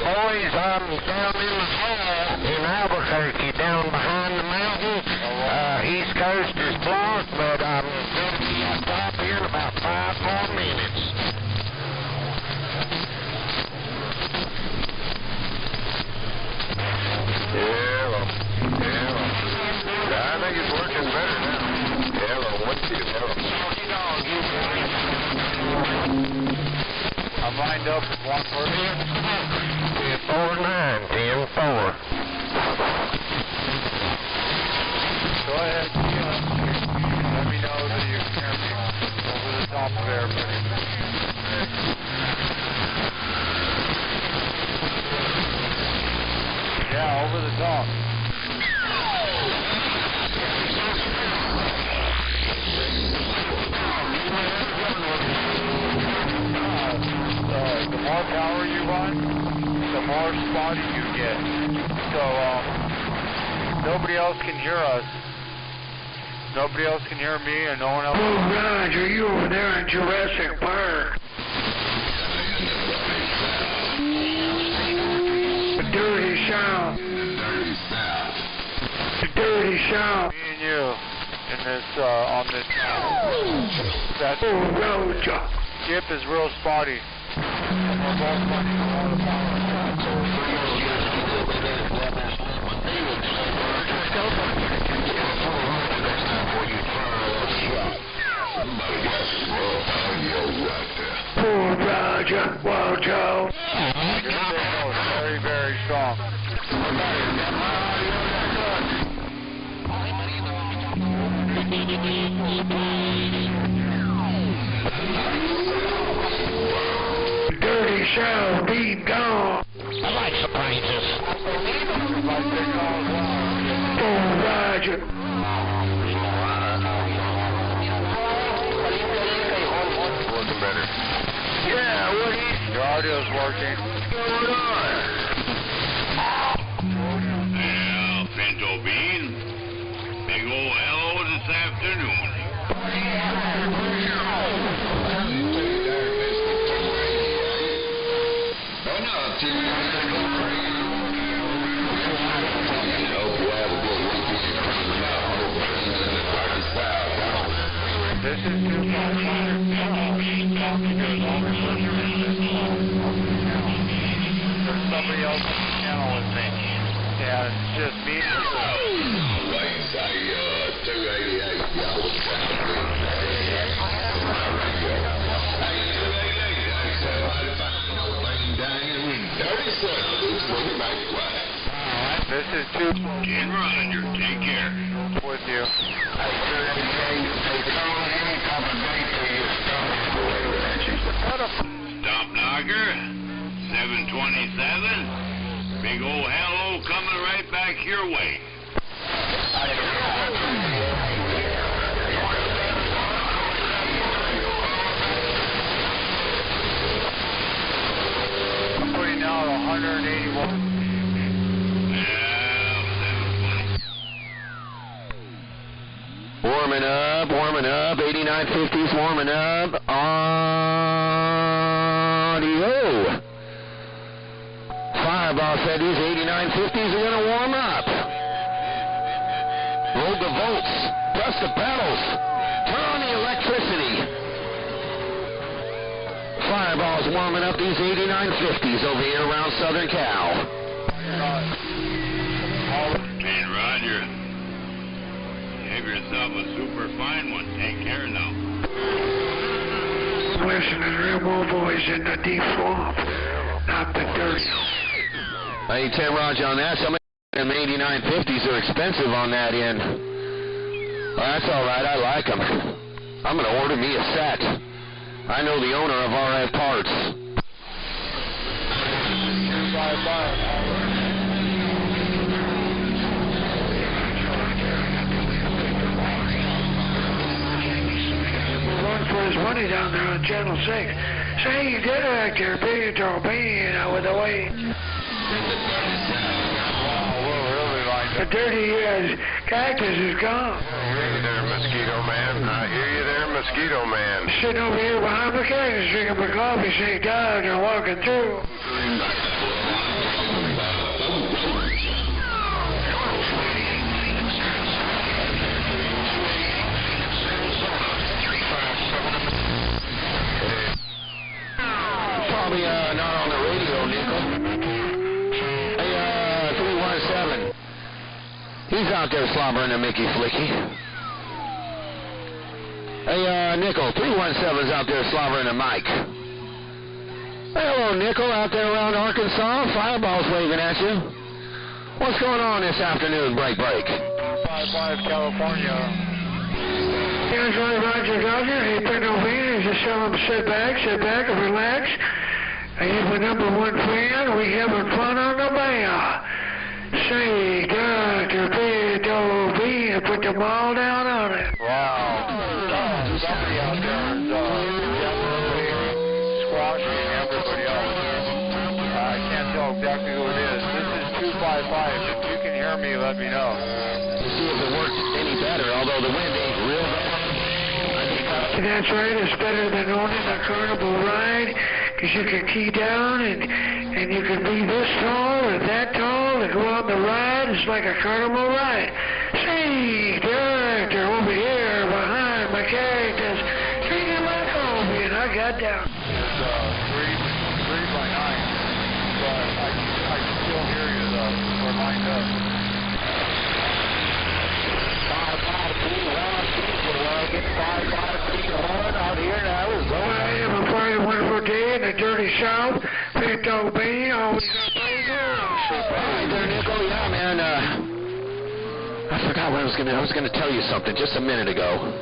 Boys, I'm down in the hall in Albuquerque, down behind the mountain. East Coast is blocked, but I'm going to be up here in about 5 more minutes. Yeah, I think it's working better now. Hello, what's your hello? I'm lined up with 140. 49, 10, 4. Go ahead, let me know that you can hear me over the top of everybody. Yeah, over the top. The more power you run, the more spotty you get. So, nobody else can hear us. Nobody else can hear me, and no one else. Oh, Roger, you over there in Jurassic Park. The dirty South. The dirty South. Me and you in this, on this. That Roger. Skip is real spotty. And we're both running a lot of power. Poor Roger, well, Joe. Your signal is very, very strong. Dirty South, be gone. I like surprises. Poor Roger. Working better. Yeah, what is Your audio's working. going on? Yeah, pinto bean. Big old hello this afternoon. This is too much. There's somebody else on the channel with me. Yeah, it's just me. Right, say 288. Y'all was trying to do This is too. Roger, take care. With you. Stop knocker, 727. Big old hello coming right back your way. I'm putting out 181. Warming up, 8950's warming up. Audio. Fireball said these 8950s are going to warm up. Hold the volts, press the pedals, turn on the electricity. Fireball's warming up these 8950s over here around Southern Cal. Hey, Roger. Have yourself a super fine one. Take care now. Listen to the real boys in the deep swamp, not the dirt. Hey, 10 Roger on that. Some of them 8950s are expensive on that end. Well, that's all right. I like them. I'm going to order me a set. I know the owner of RF Parts. Run for his money down there on Channel 6. Say, you did it right there, big tall bean with the weight. The dirty cactus is gone. I hear you there, Mosquito Man. I hear you there, Mosquito Man. Sitting over here behind the cactus drinking my coffee, say, Doug, and walking through. Probably not on the radio, Nickel. Hey, 317. He's out there slobbering a Mickey Flicky. Hey, Nickel, 317's out there slobbering a Mike. Hey, hello, Nickel, out there around Arkansas. Fireball's waving at you. What's going on this afternoon, break? 55 California. Here's Roger. He put no feelings. Just tell him sit back and relax. He's my number one fan. We having fun on the band. Say, Dr. B, and put them all down on it. Wow. Somebody out there is definitely squashing everybody else. I can't tell exactly who it is. This is 255. If you can hear me, let me know. To see if it works any better, although the wind ain't real bad. That's right. It's better than owning a carnival ride, because you can key down and you can be this tall or that tall and go on the ride. It's like a carnival ride. See, Director over here behind my cactus, drinking my coffee, and I got down. It's 3 by 9, but I can still hear you though. We're lined up. Out here in Arizona. I am a Friday, wonderful day in the dirty South. Big dog bean, always got play Hey there, Nickel. Yeah, man. I forgot what I was gonna tell you something just a minute ago.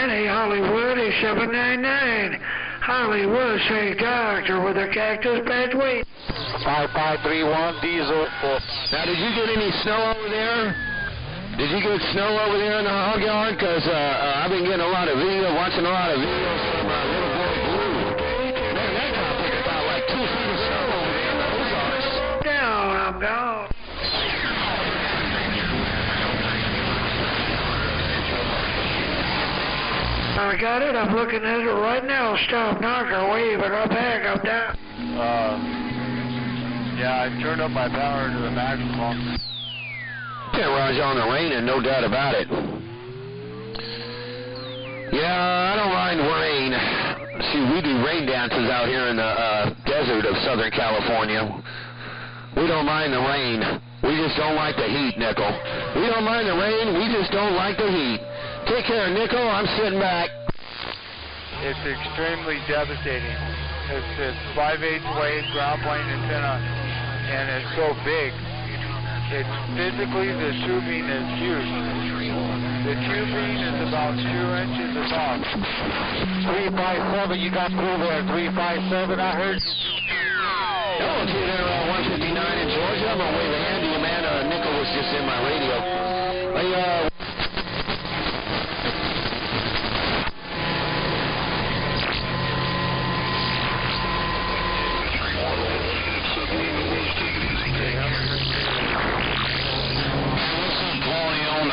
Hey, Hollywood, hey, 799. Hollywood, say doctor with a cactus badge weight. 5531 diesel. Now, did you get any snow over there? Did you get snow over there in the hog yard? Because I've been getting watching a lot of videos from Little Boy Blue. Man, that topic about like 2 feet of snow over there in the Ozarks. Down, I'm gone. I got it. I'm looking at it right now. Stop, knocker, waving up, back, up, down. Yeah, I turned up my power to the maximum. Yeah, Roger, on the rain, and no doubt about it. Yeah, I don't mind rain. See, we do rain dances out here in the desert of Southern California. We don't mind the rain. We just don't like the heat, Nickel. We don't mind the rain. We just don't like the heat. Take care, Nickel. I'm sitting back. It's extremely devastating. It's 5/8 wave, ground plane antenna, and it's so big. It's physically, the tubing is huge. The tubing is about 2 inches across. 357, you got through there. 357, I heard. Hello, Theater 159 in Georgia. I'm gonna wave a hand to you, man. Nickel was just in my radio.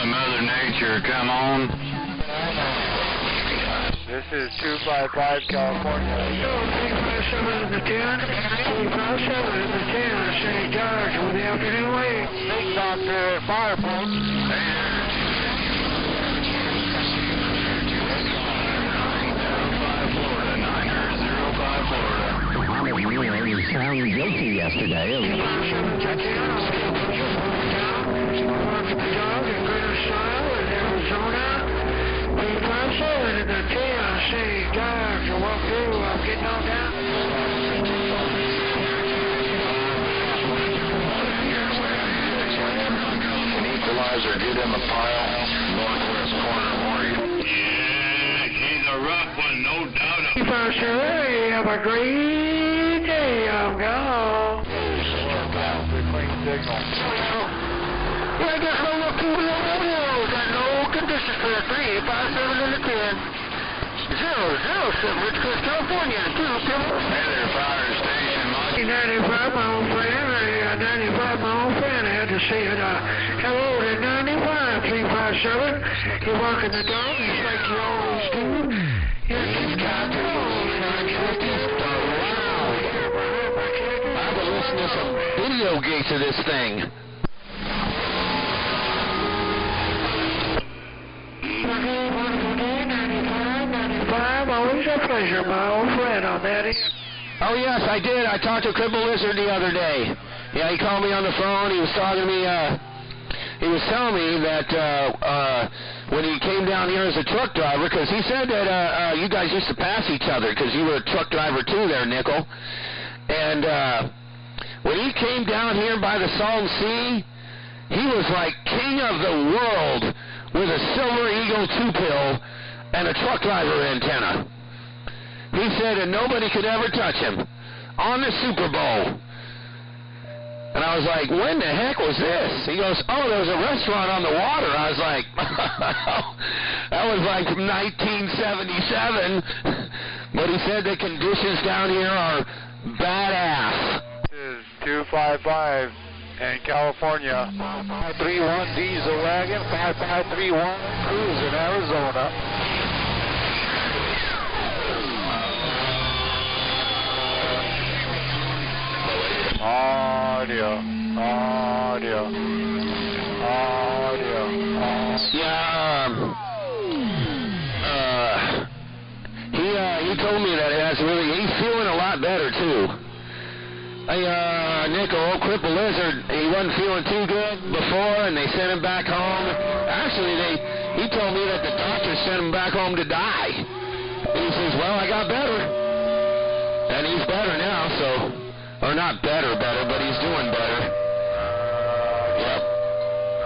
Mother Nature, come on. This is 255 California. 357 to the 10. 357 to the 10. St. George with the afternoon wave. Big Doctor, fire post. You sound guilty yesterday. Equalizer, get in the pile, northwest corner for you. Yeah, he's a rough one, no doubt. Have a great day. I'm gone. Clean signal. Yeah, I guess I'll look through the radio. Got no conditions for the 357 and the 10. 007, Richcliffe, California. 2 Pillars. Hey there, fire station, Mike. 95, my old friend. 95, my old friend. I had to say it. Hello to 95, 357. You're walking the dog just like you always do. You've got to I've been listening to some Videogates of this thing. Always a pleasure, my old friend on that. Oh, yes, I did. I talked to Cripple Lizard the other day. Yeah, he called me on the phone. He was talking to me. He was telling me that when he came down here as a truck driver, because he said that you guys used to pass each other because you were a truck driver too there, Nickel. And when he came down here by the Salton Sea, he was like king of the world with a Silver Eagle 2-pill and a truck driver antenna. He said that nobody could ever touch him on the Super Bowl. And I was like, when the heck was this? He goes, oh, there was a restaurant on the water. I was like, that was like 1977. But he said the conditions down here are badass. This is 255 in California. 531 diesel wagon, 5531 cruise in Arizona. Audio. Yeah, he told me that he's feeling a lot better too. Nickel, old Cripple Lizard, he wasn't feeling too good before, and they sent him back home. Actually, he told me that the doctor sent him back home to die. He says, well, I got better. And he's better now, so, or not better, but he's doing better. Yep.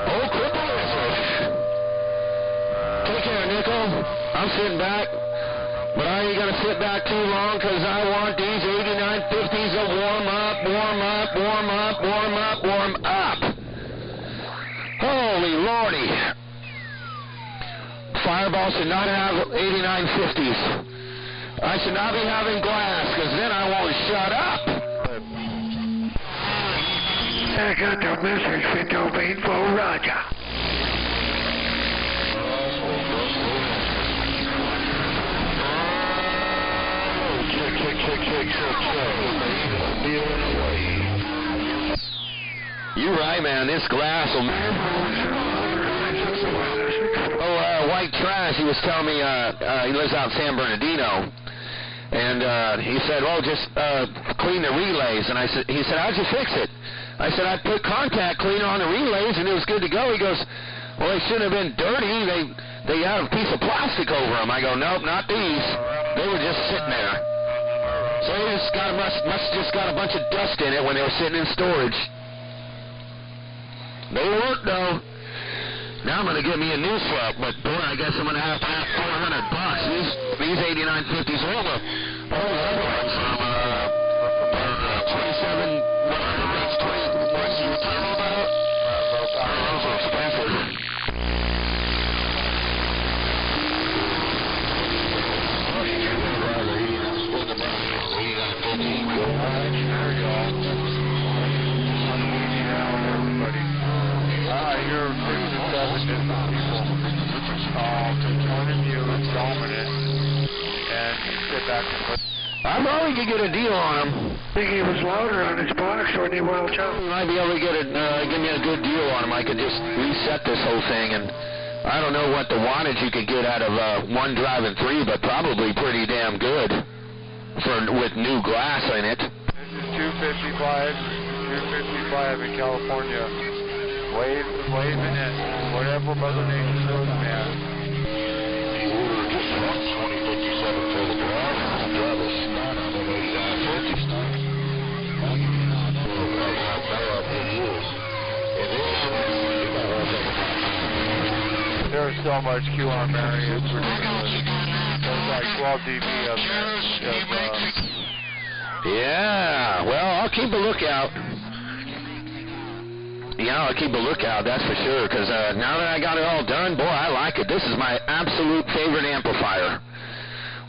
Old Cripple Lizard. Take care, Nickel. I'm sitting back. But I ain't going to sit back too long because I want these 8950s to warm up. Holy lordy. Fireball should not have 8950s. I should not be having glass because then I won't shut up. I got the message for domain for Roger. Check. You're right, man. This glass will... White Trash, he was telling me he lives out in San Bernardino. And he said, well, just clean the relays. And he said, how'd you fix it? I said, I put contact cleaner on the relays, and it was good to go. He goes, well, they shouldn't have been dirty. They had a piece of plastic over them. I go, nope, not these. They were just sitting there. So they just must just got a bunch of dust in it when they were sitting in storage. They work, though. Now I'm going to get me a new swap, but boy, I guess I'm going to have to have $400. These 8950s are over. Oh, other ones from 27. That's 20. What you were talking about? Those are expensive. You're 6 to 7 different people. Point of view is dominant, and you sit back and listen. I probably could get a deal on him. I think he was louder on his box when he went out. I'd be able to give me a good deal on him. I could just reset this whole thing, and I don't know what the wattage you could get out of one drive and 3, but probably pretty damn good with new glass in it. This is 255 in California. Waving it, whatever Mother Nature throws, man. The order just won 2057 for the drive. Drive is not on the 8950. There's so much Q on Mary, it's ridiculous. There's like 12 dB of yeah, well, I'll keep a lookout. Yeah, I'll keep a lookout, that's for sure, because now that I got it all done, boy, I like it. This is my absolute favorite amplifier.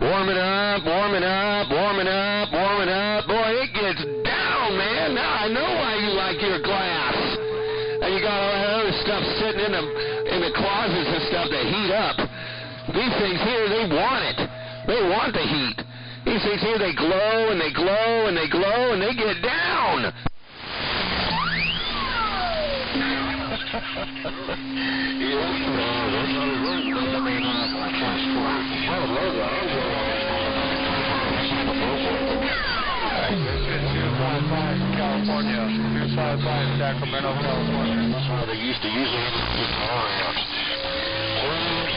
Warm it up, warm it up, warm it up, warm it up. Boy, it gets down, man. Now I know why you like your glass. And you got all that other stuff sitting in the closets and stuff that heat up. These things here, they want it. They want the heat. These things here, they glow, and they glow, and they glow, and they get down. California, 255 Sacramento, California. They used to use it with power amps.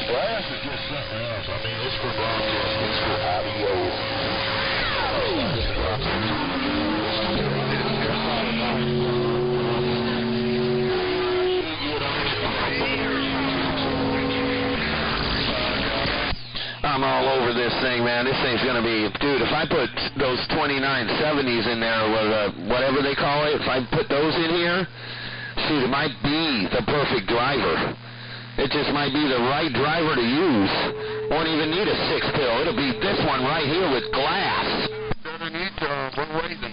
Glass is just something else. I mean, it's for broadcast, it's for audio. I'm all over this thing, man. This thing's going to be... Dude, if I put those 2970s in there, or whatever they call it, if I put those in here, shoot, it might be the perfect driver. It just might be the right driver to use. Won't even need a 6-pill. It'll be this one right here with glass.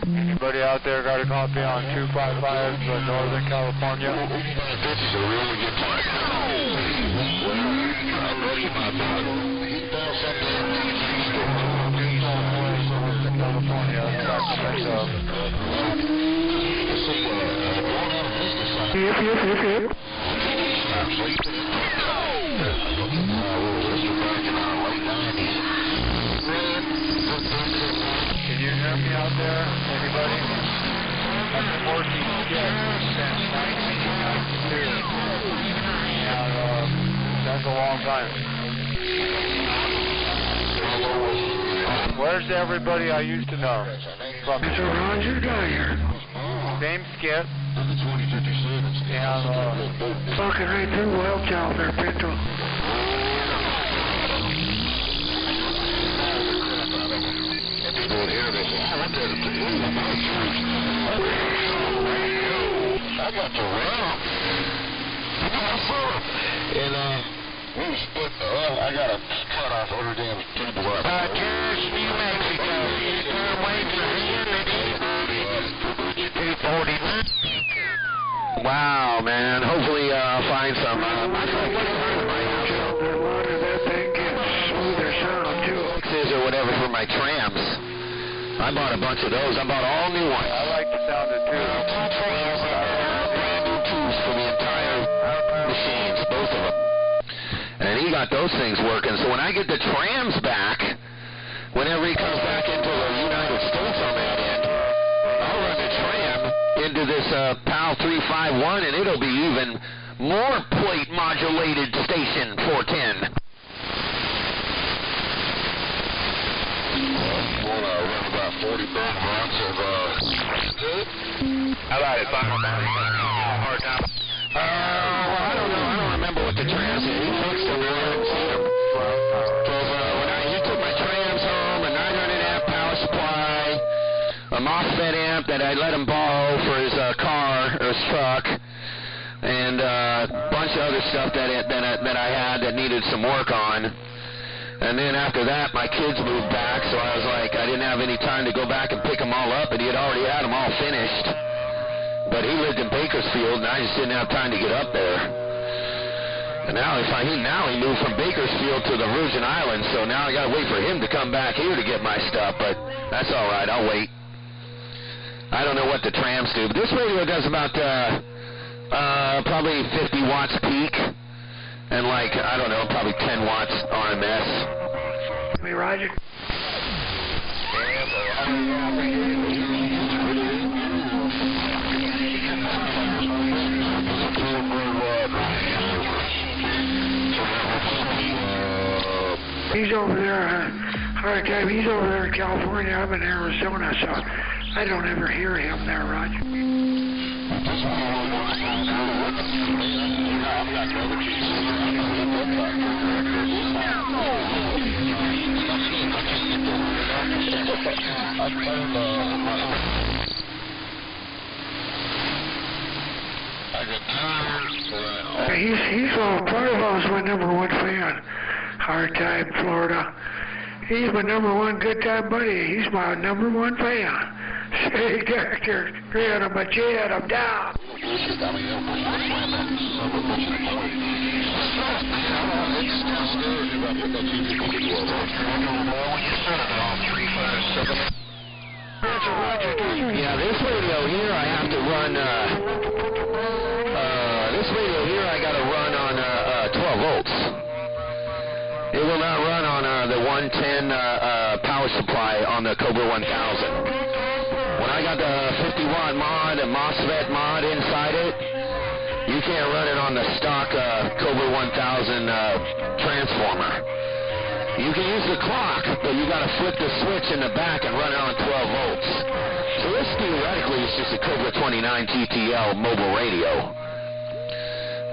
Anybody out there got a copy on 255 Northern California? This is a really good time. Yep. Can you hear me out there? Anybody? I've been working since 1992. And that's a long time. Where's everybody I used to know? From It's a Roger Dyer. same skit. And Fucking right through Wild Child there, Pinto. I got to run. And we split. I got a cut off every damn table up. Cheers, New Mexico. Eastern Wave to 240. Wow, man. Hopefully I'll find some. That thing gets smoother sound, too. Or whatever for my trams. I bought a bunch of those. I bought all new ones. I like the sound of it too. he got those things working. So when I get the trams back, whenever he comes back into the United States on that end, I'll run the tram into this PAL 351, and it'll be even more plate modulated station 410. Run about 40 burn watts of How about it, final hard time? I don't know. I don't remember what the trams is. He fixed them. I haven't seen them. When he took my trams home, a 900 amp power supply, a MOSFET amp that I let him borrow for his car or his truck, and a bunch of other stuff that I had that needed some work on. And then after that, my kids moved back, so I was like, I didn't have any time to go back and pick them all up, and he had already had them all finished. But he lived in Bakersfield, and I just didn't have time to get up there. And now he moved from Bakersfield to the Virgin Islands, so now I got to wait for him to come back here to get my stuff, but that's all right, I'll wait. I don't know what the trams do, but this radio does about probably 50 watts peak. And like, I don't know, probably 10 watts RMS. Me, Roger. He's over there, hard time, he's over there in California, I'm in Arizona, so I don't ever hear him there, Roger. He's part of us, my #1 fan. Hard time, Florida. He's my #1 good time buddy. He's my #1 fan. Say, Doctor, grin on my chin, I'm down. Yeah, this radio here I have to run, this radio here I got to run on 12 volts. It will not run on the 110 power supply on the Cobra 1000. When I got the 50 watt mod and MOSFET mod inside it, you can't run it on the stock Cobra 1000 transformer. You can use the clock, but you got to flip the switch in the back and run it on 12 volts. So this theoretically is just a Cobra 29 TTL mobile radio.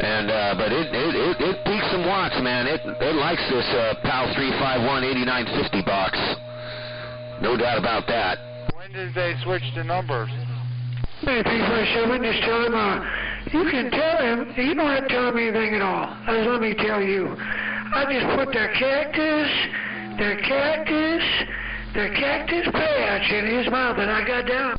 And but it peaks some watts, man. It likes this PAL 351 8950 box. No doubt about that. When did they switch the numbers? Hey, P47, just tell him, you can tell him, you don't have to tell him anything at all. Let me tell you. I just put the cactus patch in his mouth and I got down.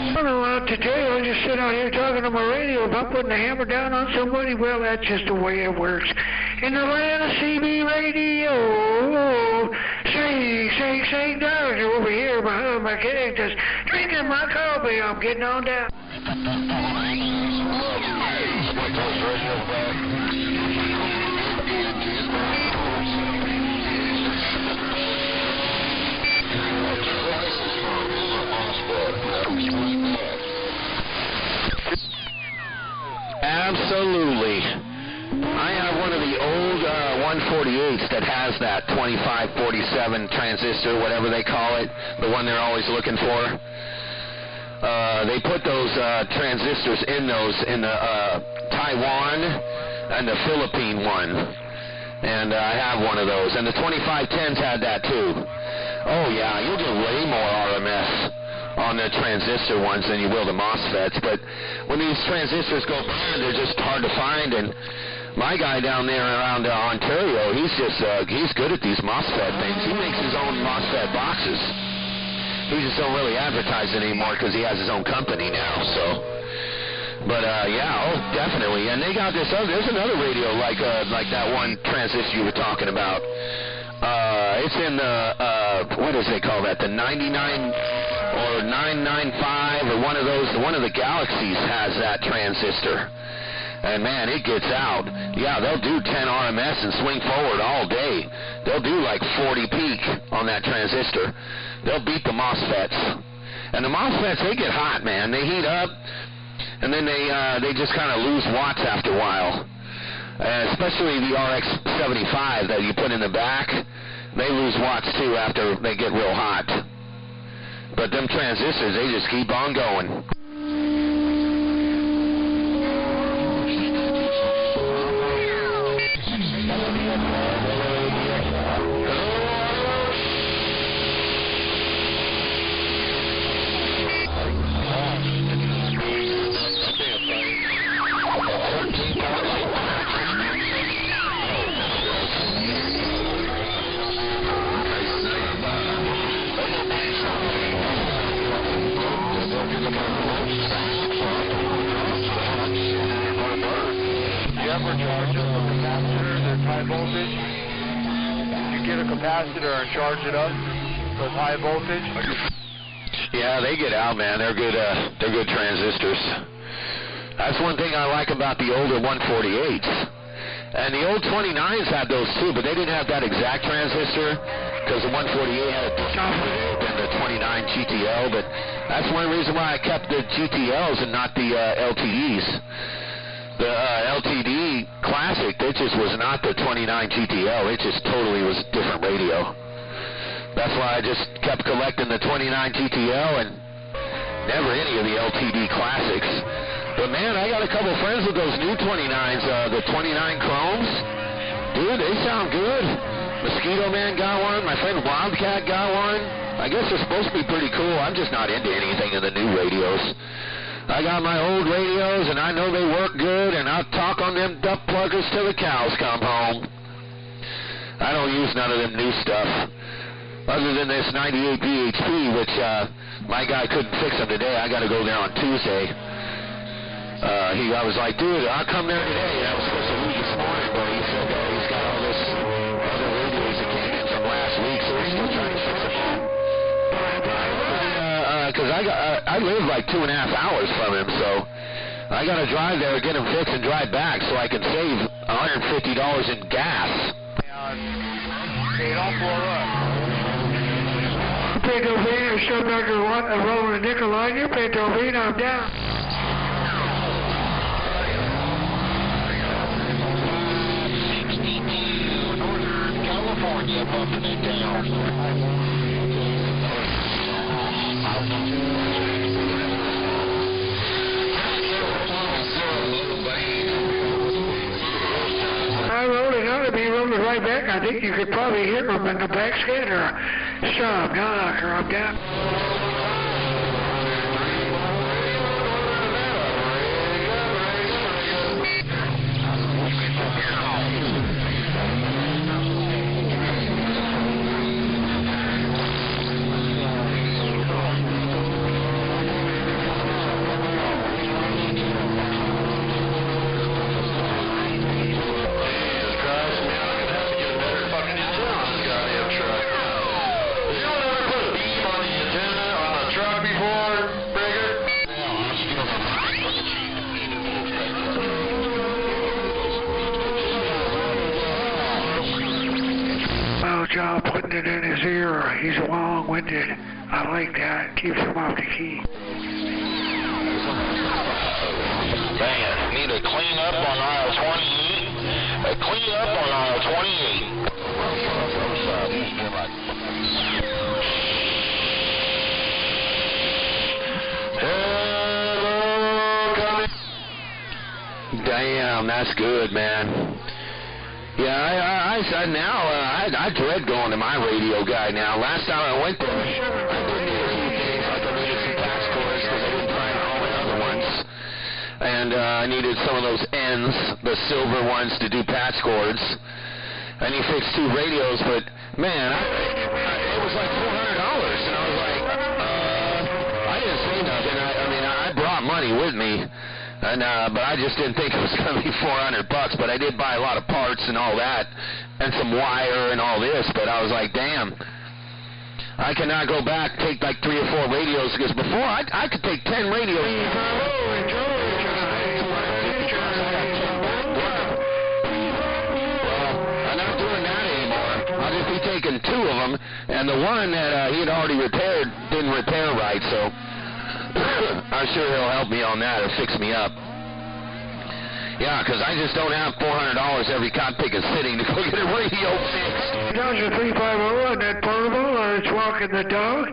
I don't know what to tell you. I'm just sitting out here talking on my radio. If I'm putting the hammer down on somebody, well, that's just the way it works. In the land of CB radio, say, Doctor, over here behind my cactus, drinking my coffee. I'm getting on down. Absolutely. I have one of the old 148s that has that 2547 transistor, whatever they call it, the one they're always looking for. They put those transistors in the Taiwan and the Philippine one. And I have one of those. And the 2510s had that too. Oh yeah, you'll get way more RMS on the transistor ones than you will the MOSFETs, but when these transistors go bad, they're just hard to find, and my guy down there around Ontario, he's good at these MOSFET things. He makes his own MOSFET boxes. He just don't really advertise it anymore because he has his own company now, so. But yeah, oh, definitely. And they got this other, there's another radio like that one transistor you were talking about. It's in the, what does they call that, the 99 or 995 or one of those, one of the Galaxies has that transistor. And man, it gets out. Yeah, they'll do 10 RMS and swing forward all day. They'll do like 40 peak on that transistor. They'll beat the MOSFETs. And the MOSFETs, they get hot, man. They heat up, and then they just kind of lose watts after a while. Especially the RX-75 that you put in the back, they lose watts too after they get real hot. But them transistors, they just keep on going. Capacitor and charge it up with high voltage? Yeah, they get out, man. They're good transistors. That's one thing I like about the older 148s. And the old 29s had those too, but they didn't have that exact transistor because the 148 had a different than the 29 GTL. But that's one reason why I kept the GTLs and not the LTDs. The LTD Classic, it just was not the 29 GTL. It just totally was a different radio. That's why I just kept collecting the 29 GTL and never any of the LTD Classics. But man, I got a couple friends with those new 29s, the 29 Chromes. Dude, they sound good. Mosquito Man got one. My friend Wildcat got one. I guess they're supposed to be pretty cool. I'm just not into anything in the new radios. I got my old radios, and I know they work good, and I'll talk on them duck pluggers till the cows come home. I don't use none of them new stuff, other than this 98 VHP, which my guy couldn't fix them today. I got to go there on Tuesday. I was like, dude, I'll come there today. I was supposed to leave this morning, but he said he's got all this other radios that came in from last week, so he's still trying to fix them all. Because I live like 2.5 hours from him, so I got to drive there, get him fixed, and drive back so I can save $150 in gas. Hey, don't blow up. Pedro Vino, show back to rolling a nickel on you. Pedro Vino, I'm down. California bumping it down. I rolled it out, he rolled it right back. I think you could probably hit him in the back scatter. Stop, knocker, I'm down. Job putting it in his ear. He's long-winded. I like that. Keeps him off the key. Dang it. Need a clean up on aisle 28. A clean up on aisle 28. Damn, that's good, man. Yeah, I dread going to my radio guy now. Last time I went there, I didn't need a few things, like I needed some tax cords because I didn't find all my other ones. And I needed some of those ends, the silver ones, to do patch cords. And he fixed 2 radios, but man, it was like $400. And I was like, I didn't say nothing. I mean, I brought money with me. And but I just didn't think it was going to be $400. But I did buy a lot of parts and all that, and some wire and all this. But I was like, damn, I cannot go back, take like 3 or 4 radios, because before I could take 10 radios. I'm not doing that anymore. I'll just be taking 2 of them, and the one that he had already repaired didn't repair right, so I'm sure he'll help me on that or fix me up. Yeah, because I just don't have $400 every cot pick is sitting to go get a radio fixed. Dodger 350 on that portable, or it's walking the dog.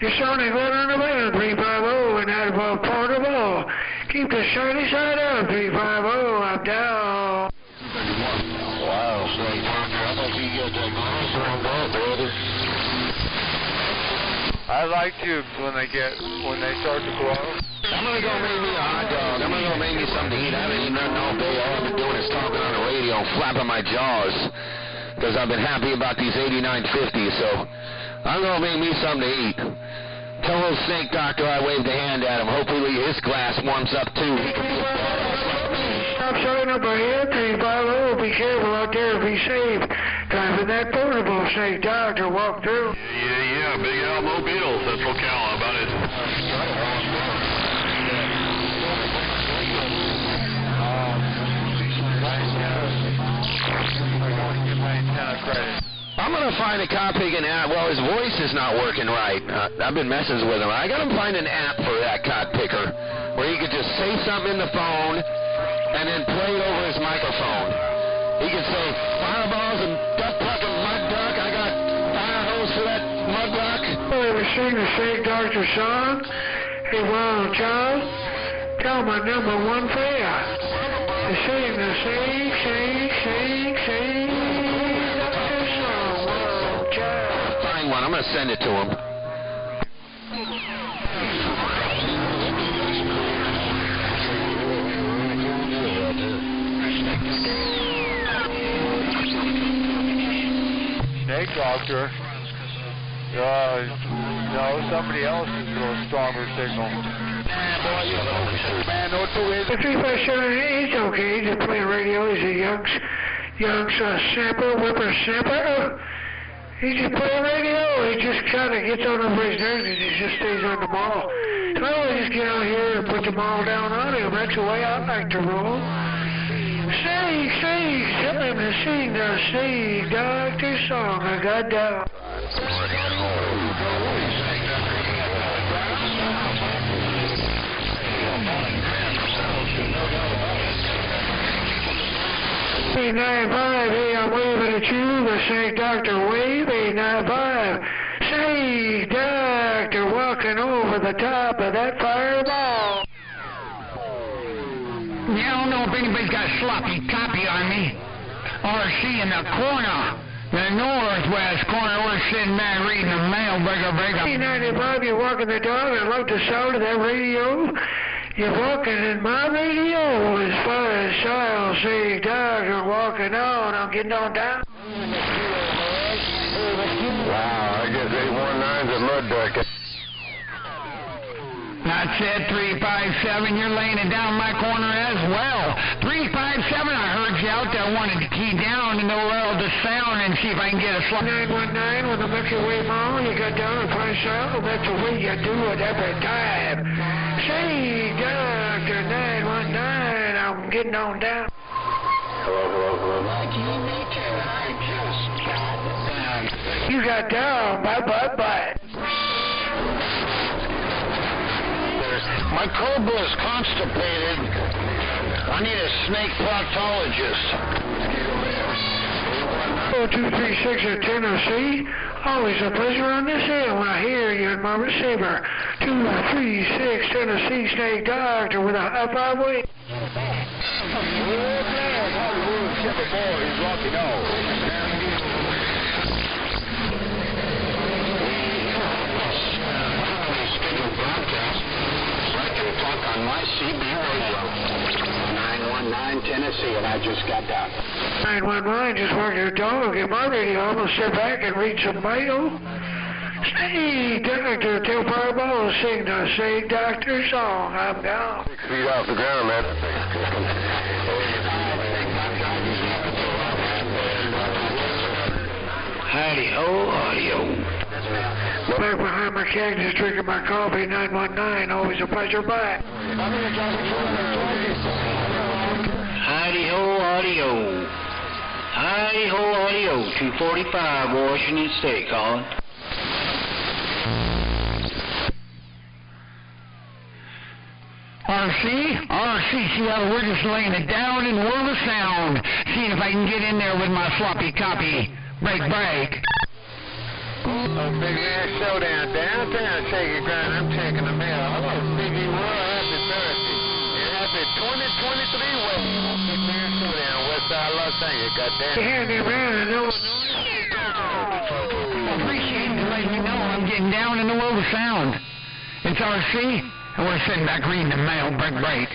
You're sounding right on the band, 350 and that portable. Keep the shiny side up, 350, I'm down. Wow, Snake Parker, how much you get that glass on that, brother? I like tubes when they start to blow. I'm going to go make me a hot dog. I'm going to go make me something to eat. I haven't eaten nothing all day. All I've been doing is talking on the radio and flapping my jaws because I've been happy about these 8950s. So I'm going to make me something to eat. Tell old Snake Doctor I waved a hand at him. Hopefully his glass warms up too. Stop showing up ahead, 350. Be careful out there. Be safe. Driving that portable, Snake Doctor. Walk through. Yeah, Big Al Mobile, Central Cal. How about it? I'm going to find a cop picking app. Well, his voice is not working right. I've been messing with him. I got to find an app for that cop picker where he could just say something in the phone and then play it over his microphone. He could say, fireballs and duck pluck and mud duck. I got fire hose for that mud duck. Well, we sing the Snake Doctor song. Hey, wild child, tell my number 1 for ya. They sing the Snake Doctor song, wild child. Find one. I'm going to send it to him. Snake Doctor. No, somebody else is a little stronger signal. Man, no two ways. The 357, he's okay. He's just playing radio. He's a young sample, whippersnapper. He just playing radio. He just kind of gets on over his nerves and he just stays on the ball. So I always just get out here and put the ball down on him. That's the way I like to roll. Snake, tell him to sing the Snake Doctor song I got down. B95, hey, I'm waving at you, the Snake Doctor wave, 895. Snake Doctor walking over the top of that fireball. I don't know if anybody's got a sloppy copy on me. RC in the corner, the northwest corner, we're sitting back reading the mail, breaker. B95, you're walking the dog. I love the sound of that radio. You're walking in my radio as far as I'll say, Doctor, walking on. I'm getting on down. Wow, I guess 819's a mud duck. That's it, 357. You're laying it down my corner as well. 357, I heard you out there wanted to key down and know the sound and see if I can get a slot. 919 with the Milky Way Mall. You got down to find sound. That's the way you do it every time. Say, Doctor 919, I'm getting on down. Hello. You got down, bye. My cobra is constipated. I need a snake proctologist. 0236 in Tennessee. Always a pleasure on this air when I hear you in my receiver. 236 Tennessee Snake Doctor with a high 5 weight. He's rocking out. On my CB radio, 919 Tennessee, and I just got down. 919, just walking your dog in my radio. I'm going to sit back and read some mail. Say, Doctor, tell Fireball to sing the Say Doctor song. I'm down. 6 feet off the ground, man. Howdy-ho, audio. Back behind my cactus drinking my coffee, 919, always a pleasure, bye. Howdy-ho, audio. Howdy-ho, audio. 245, Washington State, calling. RC, Seattle, we're just laying it down in the world of sound. Seeing if I can get in there with my sloppy copy. Break. Big man showdown downtown, Shaky Ground. I'm checking the mail. Hello, Biggie World. Happy Thursday. Happy 2023 West. Big man showdown, West Side Los Angeles. Goddamn. Handy man, I know. Appreciate you letting me know I'm getting down in the world of sound. It's RC, and we're sitting back reading the mail. Break.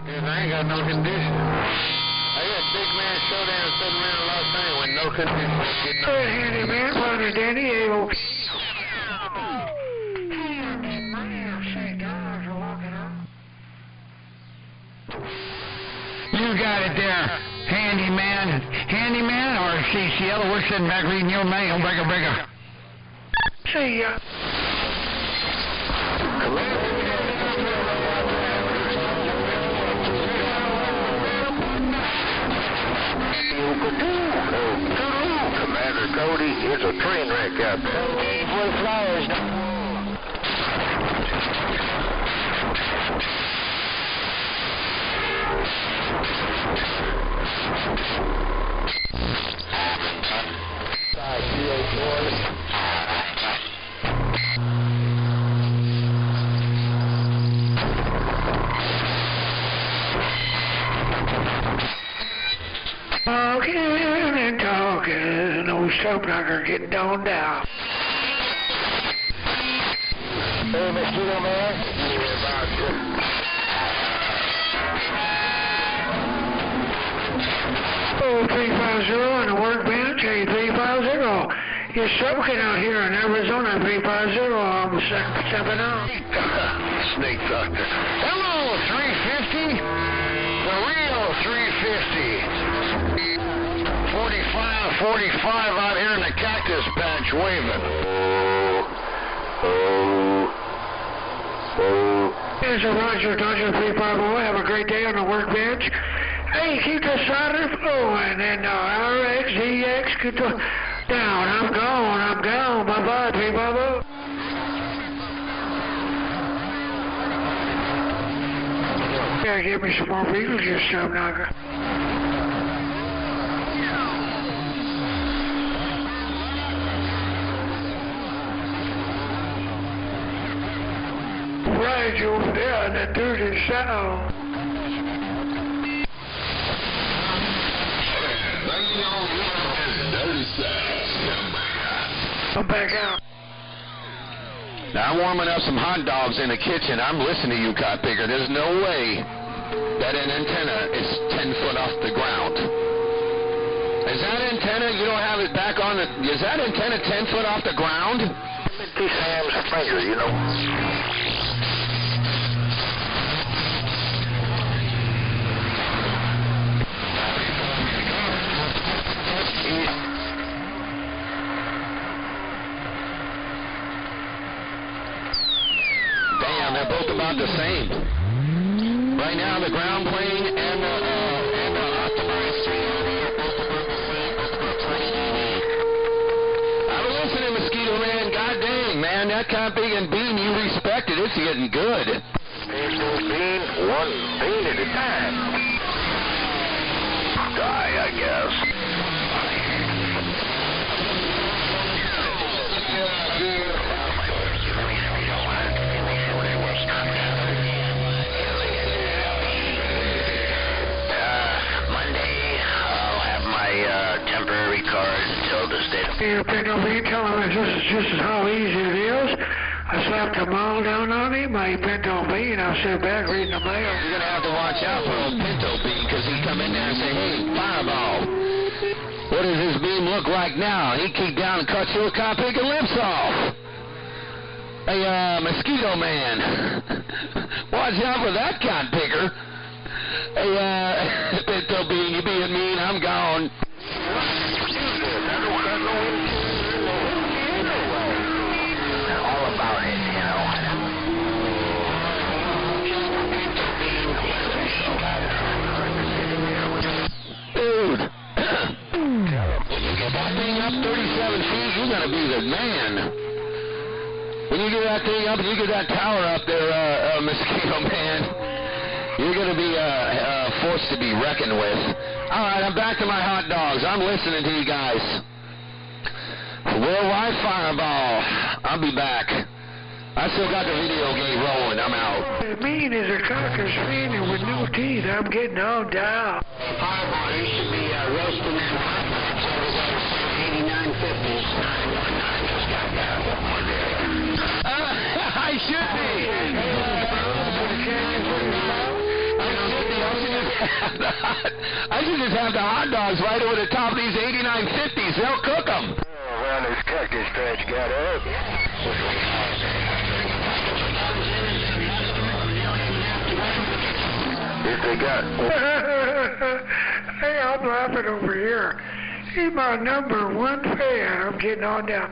Yes, I ain't got no condition. I got Big Man Showdown sitting around Los Angeles with no condition. Good handy man, Father Danny Abel. You got it there, handyman, RC, Seattle, we're sitting back reading your mail. Breaker. See ya. Commander Cody, it's a train wreck out there. Blue flowers. Talking, old soap knocker getting on down. Hey, Mosquito Man. Oh, 350 on the workbench, hey, 350. You're soaking out here in Arizona, 350. I'm stepping out. Snake Doctor. Hello, 350. The real 350. 45 out here in the cactus patch waving. Here's a Roger, Dodger 350. Have a great day on the workbench. Hey, keep the solder flowing, and RX, EX, get the down. I'm gone. Bye-bye, 350. Gotta give me some more beetles, you soap knocker. Right over there in that dirty sound. I'm back out. Now I'm warming up some hot dogs in the kitchen. I'm listening to you, Cot Picker. There's no way that an antenna is 10 foot off the ground. Is that antenna, you don't have it back on the, is that antenna 10 foot off the ground? Piece of ham's finger, you know. Damn, they're both about the same. Right now, the ground plane and the optimized I've been listening, Mosquito Man. God dang, man, that kind of big and bean you respected. It's getting good. Bean, one bean at a time. Die, I guess. Temporary card until the state. You pick up, you tell him this is how easy it is. I slapped a mile down on him, he bent on me, and I sat back reading the mail. You're going to have to watch out for old Pinto Bean, because he'd come in there and say, hey, Fireball, what does his beam look like now? He'd keep down and cut your cop picking lips off. Hey, Mosquito Man. Watch out for that cotton picker. Hey, Pinto Bean, you being mean, I'm gone. All about it, you know. Dude, when you get that thing up 37 feet, you're going to be the man. When you get that thing up and you get that tower up there, Mosquito Man, you're going to be a force to be reckoned with. All right, I'm back to my hot dogs. I'm listening to you guys. Worldwide Fireball. I'll be back. I still got the video game rolling. I'm out. Mean as a cocker's finger with no teeth. I'm getting all down. Fireball, you should be roasting that hot dogs over there for 89.50s. 919 just got that one more day. I should be. I should just have the hot dogs right over the top of these 89.50s. They'll cook them. Well, this cactus patch got up. If they got... Hey, I'm laughing over here. He's my number one fan. I'm getting on down.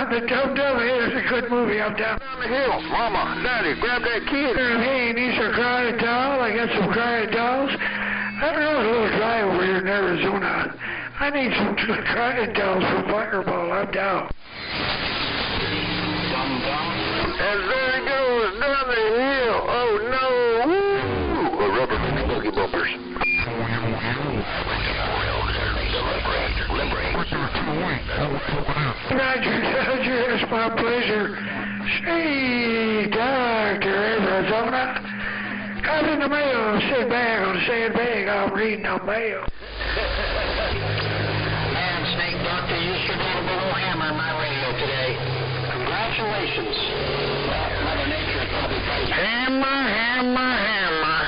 The Dum Dum Here's a good movie. I'm down on the hill. Mama, Daddy, grab that kid. Hey, you need some crying doll? I got some crying dolls. I don't know, it's a little dry over here in Arizona. I need some crying dolls for Fireball. I'm down. And there he goes down the hill. Oh no! Woo! A rubber boogie bumpers. Roger, it's my pleasure. Say, Dr. Arizona, got in the mail, sit back on the sandbag, I'm reading the mail. Man, Snake Doctor, you should have a little hammer in my radio today. Congratulations. Mother Nature is probably crazy. Hammer, hammer, hammer.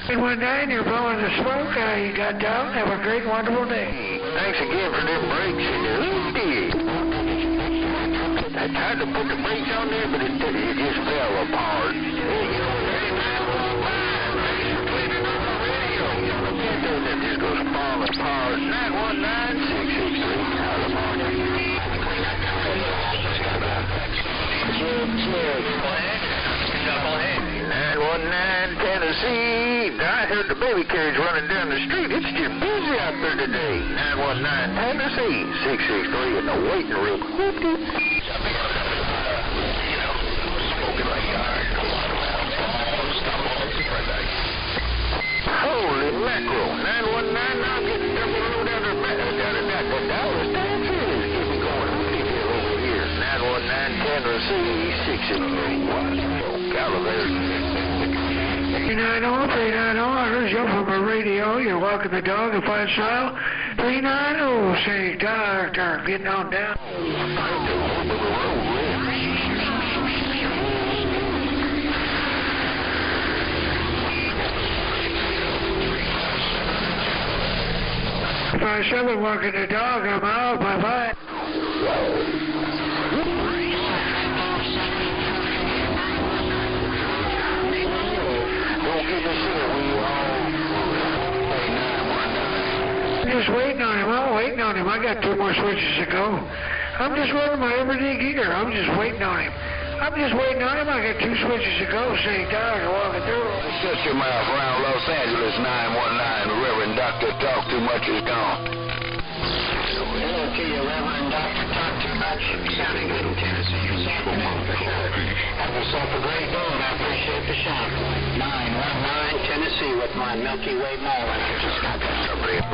And one night you're blowing the smoke, you got down. Have a great, wonderful day. Thanks again for them brakes in there. I tried to put the brakes on there, but it just fell apart. That just goes falling apart. 919-663 California. Double head. 919 Tennessee. I heard the baby carriage running down the street. It's just busy out there today. 919 Tennessee. 663 in the waiting room. Smoking like iron. Holy mackerel. 919, I'm getting double load out of the Dallas. That's it. Get me going. Over here. 919 Tennessee. 663. California. 390, I heard you from the radio. You're walking the dog, a fine style. 390, say, Doctor, getting on down. 57, walking the dog, I'm out, bye-bye. I'm just waiting on him. I'm waiting on him. I got 2 more switches to go. I'm just running my everyday gear. I'm just waiting on him. I got 2 switches to go. Say, Doctor, walking through. Shut your mouth around Los Angeles 919. The Reverend Doctor Talk Too Much is gone. Hello to you, Reverend Doctor Talk Too Much. Sounding good in Tennessee. Have yourself a great day, and I appreciate the shout. 919 Tennessee with my Milky Way mall.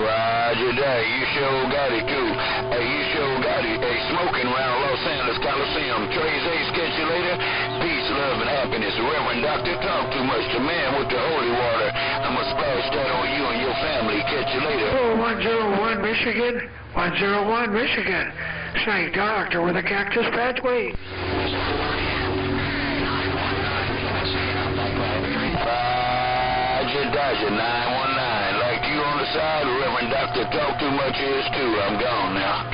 Roger that. You sure got it, too. Hey, you sure got it. Hey, smoking around Los Angeles Coliseum. Trey's Ace, catch you later. Peace. love, and happiness. Reverend Doctor, talk too much to man with the holy water. I'ma splash that on you and your family. Catch you later. Oh, 101 Michigan. 101 Michigan. Snake Doctor with a cactus pathway. Dodger 919. Like you on the side, Reverend Doctor, talk too much is too. I'm gone now.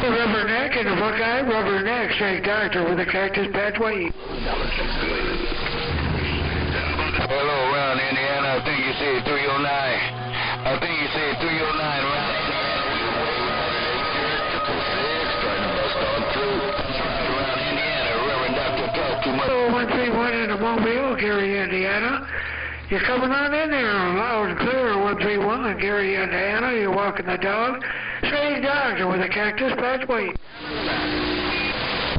Rubberneck and a Buckeye, Rubberneck, Snake Doctor with a cactus pathway. Hello, Round Indiana. I think you said 309. I think you said 309, Round Indiana. Reverend Doctor, talk too much. 131 in the Mobile, Gary, Indiana. You're coming on in there, loud and clear, 131, Gary, Indiana. You're walking the dog. Snake Doctor with a cactus pathway.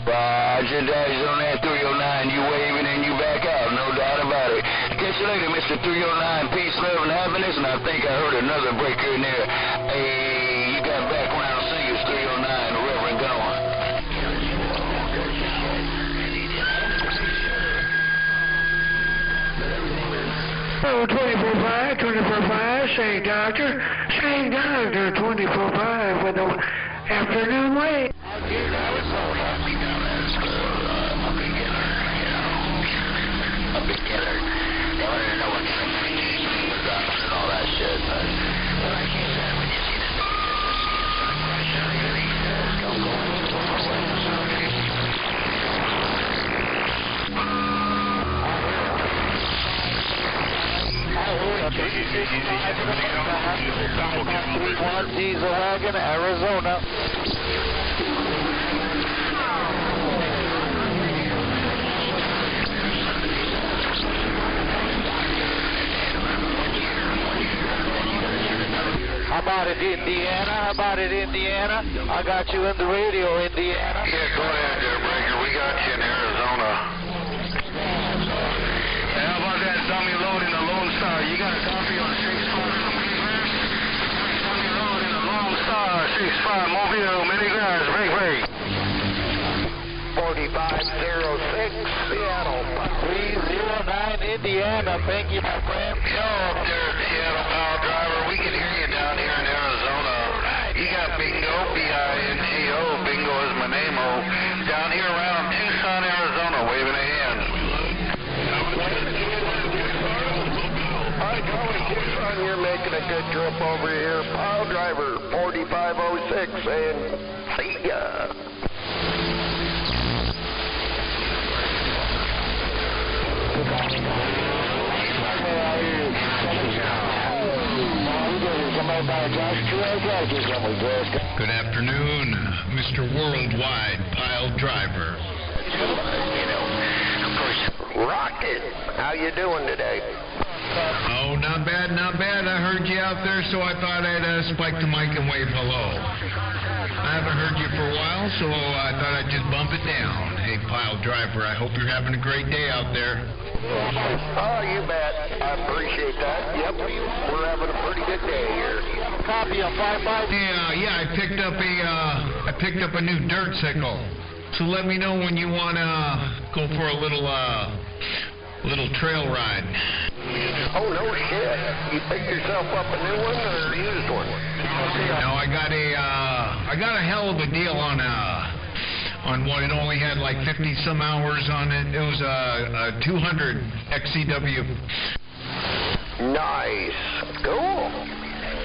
Roger, Dodger's on that 309. You waving and you back out, no doubt about it. Catch you later, Mr. 309. Peace, love, and happiness. And I think I heard another breaker in there. Hey, you got background singers, 309, Reverend Gowan. Oh, 24-5, 24-5, Snake Doctor. Snake Doctor, 24-5 with the afternoon wave. A beginner. They wanted to know what kind of techniques was up and all that shit, but I can't say when you see the news, it's just pressure, don't go into the Diesel Wagon, Arizona. How about it, Indiana? How about it, Indiana? I got you in the radio, Indiana. Yeah, go ahead there, Breaker. We got you in Arizona. Hey, how about that dummy load in the Lone Star? You got a copy on 6-5 dummy load in the Lone Star, 6-5 Mobile, milligrams, break. 4506, Seattle. 309, Indiana. Thank you, my friend. Yo, up there, Seattle Power Driver. We can hear you down here in Arizona. You got Bingo, B-I-N-G-O. Bingo is my name-o. Down here around Tucson, Arizona, waving a hand. Hi, Colin Tucson. You're making a good trip over here. Power Driver, 4506, and see ya. Good afternoon, Mr. Worldwide Pile Driver. Rocket, how you doing today? Oh, not bad, not bad. I heard you out there, so I thought I'd spike the mic and wave hello. I haven't heard you for a while, so I thought I'd just bump it down. Hey, Pile Driver, I hope you're having a great day out there. Oh, you bet. I appreciate that. Yep, we're having a pretty good day here. Copy of 55. Yeah, I picked up a new dirt sickle. So let me know when you wanna go for a little trail ride. Oh no shit! You picked yourself up a new one or a used one? No, I got a hell of a deal on one. It only had like 50 some hours on it. It was a 200 XCW. Nice, cool.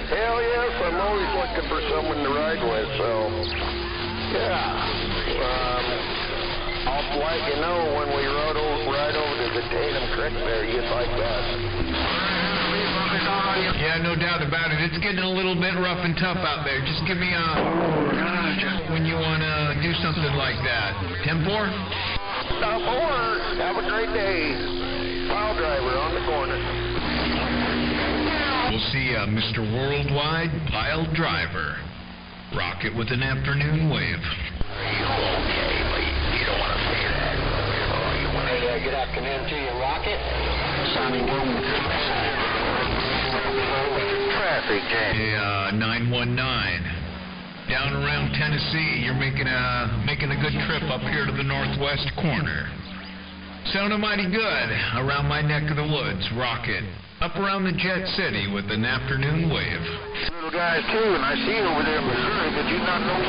Hell yes, I'm always looking for someone to ride with. So yeah. I'll let you know when we ride over to the Tatum Creek there. You'd like that. Yeah, no doubt about it. It's getting a little bit rough and tough out there. Just give me when you want to do something like that. 10-4? 10-4. Have a great day. Pile Driver on the corner. We'll see Mr. Worldwide Pile Driver. Rocket with an afternoon wave. Good afternoon to you, Rocket. Traffic jam. Hey, 919. down around Tennessee. You're making a good trip up here to the northwest corner. Sounding mighty good around my neck of the woods. Rocket up around the Jet City with an afternoon wave. Little guys too, and I see you over there in Missouri, but you not know.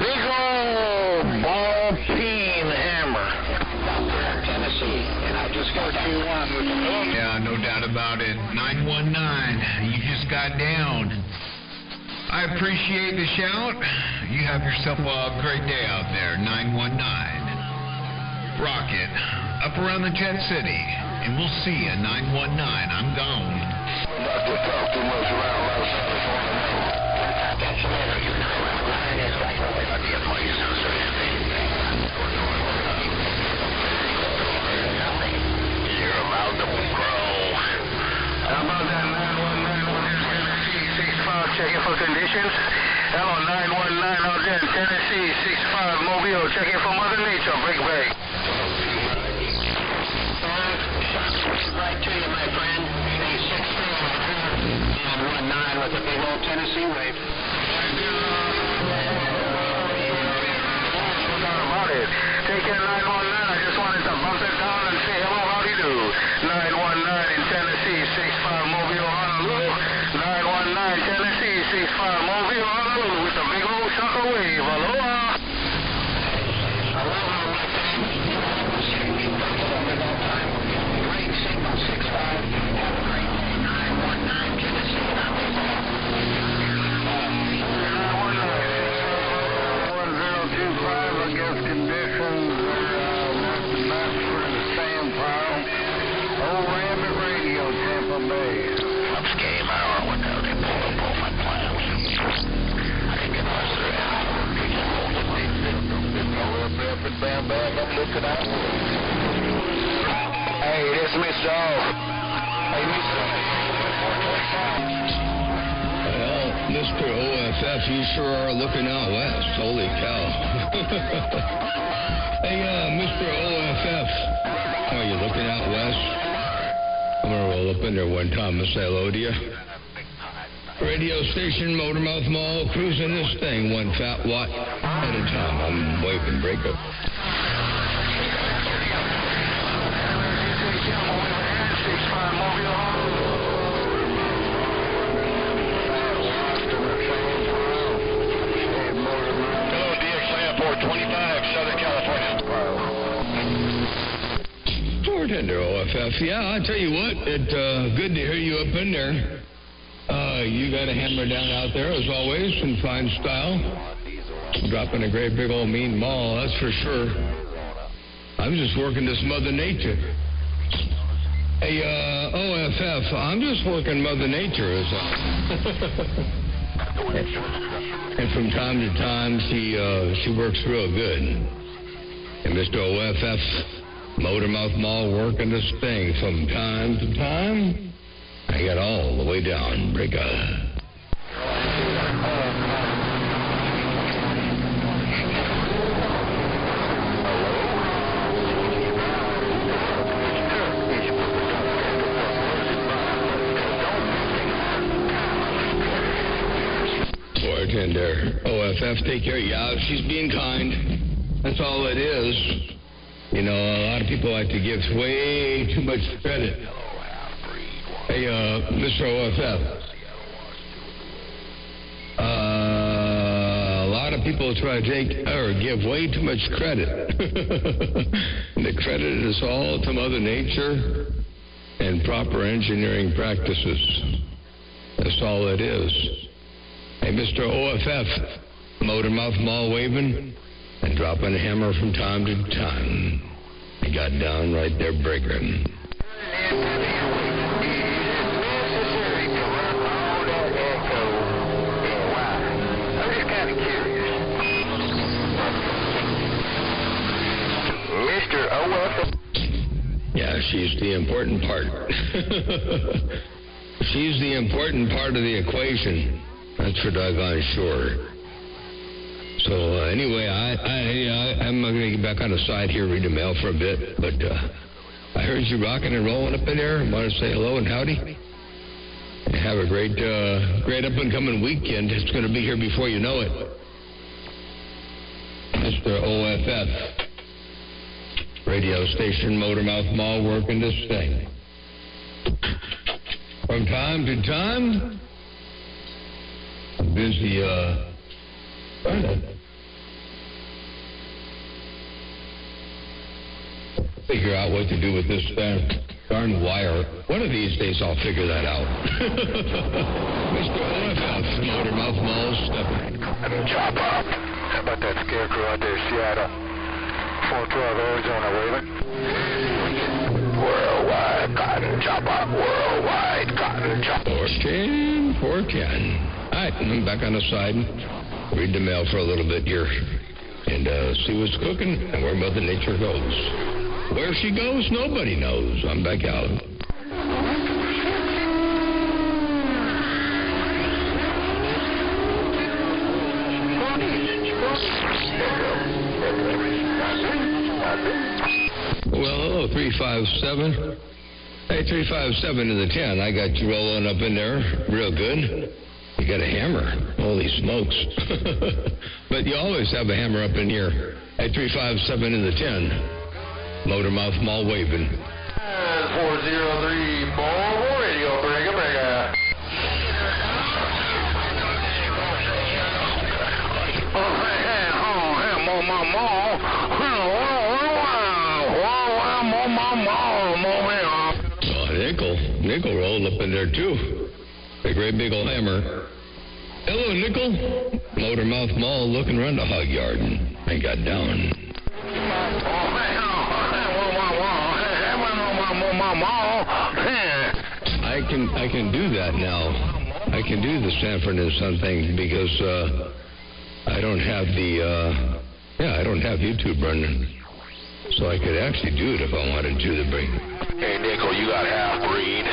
Big old ball peen hammer. Tennessee, and I just got you one with the Yeah, no doubt about it. 919, you just got down. I appreciate the shout. You have yourself a great day out there. 919. Rocket up around the Jet City, and we'll see you. 919. I'm gone. Not to talk too much around. A lot of fellas want to know. That's better. You know, it's like always on the employees or anything. You're allowed to grow. How about that 919 on there, Tennessee 65 checking for conditions? Hello, 919 out there in Tennessee 65 Mobile checking for Mother Nature. Break break. Right to you, my friend. 919 with a big old Tennessee wave. Take care, 919. I just wanted to bump it down and say hello, howdy do. 919 in Tennessee, 65 Mobile, Honolulu. 919 Tennessee, 65 Mobile, Honolulu with a big old shocker wave. Aloha. Aloha, my friend. Great signal, 65. Have a great day, 919 Tennessee. 1025 against conditions not the best for the sand pile. Old Rabbit Radio, Tampa Bay. Ups game hour went out and pulled up all my plans. I can get us there. Up and bam bam, I'm looking out. Hey, this is Mr. O. Hey, Mr. Well, Mr. OFF, you sure are looking out west. Holy cow. Hey, Mr. OFF, are you looking out west? I'm going to roll up in there one time and say hello to you. Radio station, Motormouth Mall, cruising this thing one fat watt at a time. I'm waving breakup. Bartender OFF. Yeah, I tell you what, it's good to hear you up in there. You got a hammer down out there as always in fine style. Dropping a great big old mean ball, that's for sure. I'm just working this Mother Nature. Hey, OFF, I'm just working Mother Nature as and from time to time she works real good. And Mr. OFF, Motormouth Mall working this thing from time to time. I got all the way down, break up. Bartender, OFF, take care. Yeah, she's being kind. That's all it is. You know, a lot of people like to give way too much credit. Hey, Mr. OFF. A lot of people try to take or give way too much credit. The credit is all to Mother Nature and proper engineering practices. That's all it is. Hey, Mr. OFF, Motormouth Mall waving and dropping a hammer from time to time. I got down right there breaking. Mr. OFF. Yeah, she's the important part. She's the important part of the equation. That's for doggone sure. So anyway, I'm going to get back on the side here, read the mail for a bit, but I heard you rocking and rolling up in there. I want to say hello and howdy. Have a great up-and-coming weekend. It's going to be here before you know it. Mr. OFF. Radio station, Motormouth Mall, working this thing. From time to time, I'm busy, trying to figure out what to do with this darn wire. One of these days I'll figure that out. Mr. OFF, Motormouth Mall, Chop up. How about that scarecrow out there, Seattle? 412 Arizona, waving. Worldwide cotton chop up. Worldwide cotton chop. 410. All right, I'm back on the side. Read the mail for a little bit here. And see what's cooking and where Mother Nature goes. Where she goes, nobody knows. I'm back out. Well, hello, 357. Hey, 357 to the 10. I got you rolling up in there real good. You got a hammer. Holy smokes. But you always have a hammer up in here. Hey, 357 to the 10. Motormouth Mall waving. 403 Ball Radio, breaker. Nickel rolled up in there too. A great big old hammer. Hello, Nickel. Motormouth Mall looking around the hog yard and I got down. I can do that now. I can do the Sanford and Son thing because I don't have I don't have YouTube running. So I could actually do it if I wanted to. Hey, Nickel, you got half-breed.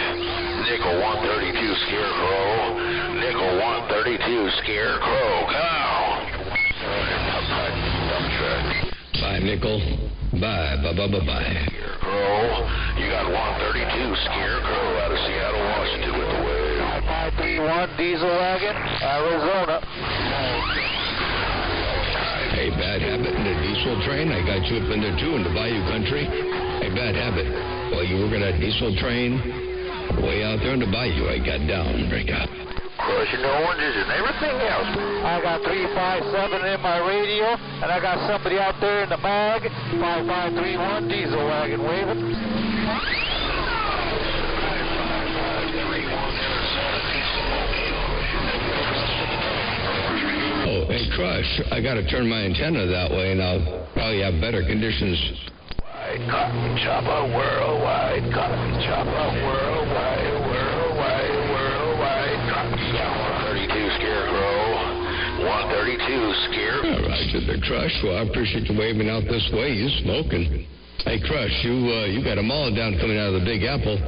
Nickel 132 Scarecrow. Nickel 132 Scarecrow. Cow. Bye, Nickel. Bye. Scarecrow. You got 132 Scarecrow out of Seattle, Washington with the wave. 531 Diesel Wagon, Arizona. Hey, bad habit in the diesel train. I got you up in there too in the Bayou country. Hey, bad habit. While you working that diesel train, way out there in the Bayou, I got down, break up. Crushing the oranges and everything else. I got 357 in my radio, and I got somebody out there in the mag. 5531 Diesel Wagon waving. Oh, hey, Crush, I got to turn my antenna that way, and I'll probably have better conditions. Cotton chopper, worldwide cotton chopper, worldwide cotton chopper. 132 Scarecrow, 132 Scarecrow. All right, to the Crush. Well, I appreciate you waving out this way. You smoking. Hey, Crush, you got them all down coming out of the Big Apple.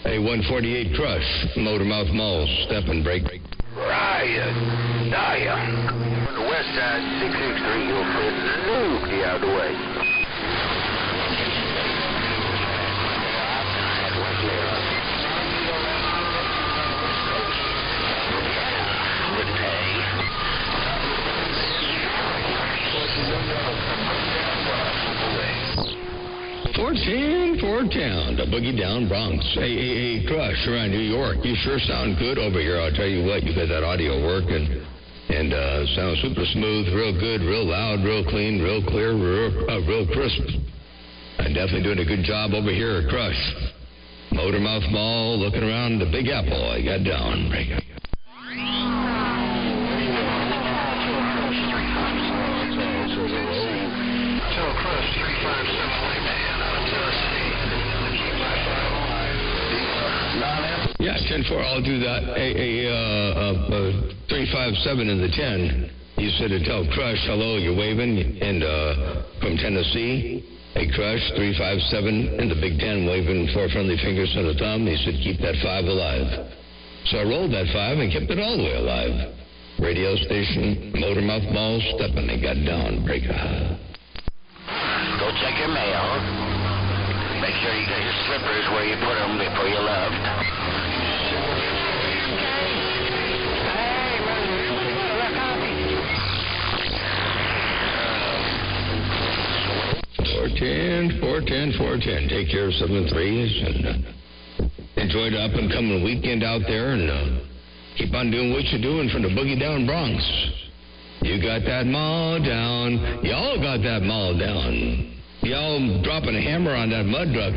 Hey, 148 Crush, Motormouth Mall, step and break. Riot, Daya. On the west side, 663, you'll fit nobody out of the way. $14 the Boogie Down Bronx. Hey, Crush, around New York. You sure sound good over here. I'll tell you what, you got that audio working. And sounds super smooth, real good, real loud, real clean, real clear, real crisp. I'm definitely doing a good job over here at Crush. Motormouth Mall, looking around the Big Apple. I got down. Break up. Yeah, 10-4, I'll do that. 357 in the 10. You said to tell Crush, hello, you're waving, and from Tennessee. Hey, Crush, 357 in the Big 10, waving 4 friendly fingers and a thumb. He said, keep that 5 alive. So I rolled that 5 and kept it all the way alive. Radio station, Motormouth Mall, stepping, they got down, break. Go check your mail. Make sure sure you got your slippers where you put them before you left. 410. Take care of 7-3s and enjoy the up-and-coming weekend out there and keep on doing what you're doing from the boogie down Bronx. You got that mall down. Y'all got that mall down. Y'all dropping a hammer on that mud truck.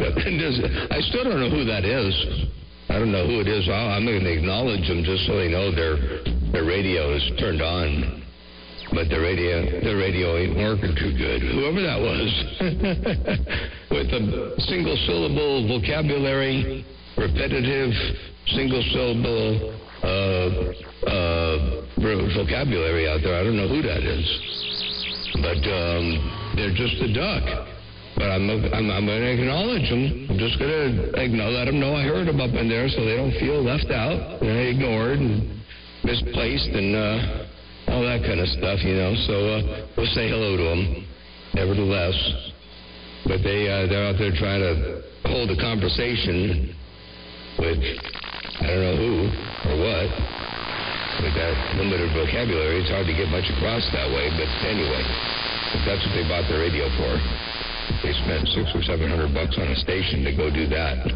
I still don't know who that is. I don't know who it is. I'm going to acknowledge them just so they know their radio is turned on. But the radio ain't working too good. Whoever that was. With a single-syllable vocabulary, repetitive, single-syllable vocabulary out there. I don't know who that is. But they're just a duck. But I'm going to acknowledge them. I'm just going to let them know I heard them up in there so they don't feel left out and ignored and misplaced and all that kind of stuff, you know. So we'll say hello to them, nevertheless. But they're out there trying to hold a conversation with I don't know who or what. With that limited vocabulary, it's hard to get much across that way. But anyway, if that's what they bought the radio for. They spent $600 or $700 on a station to go do that.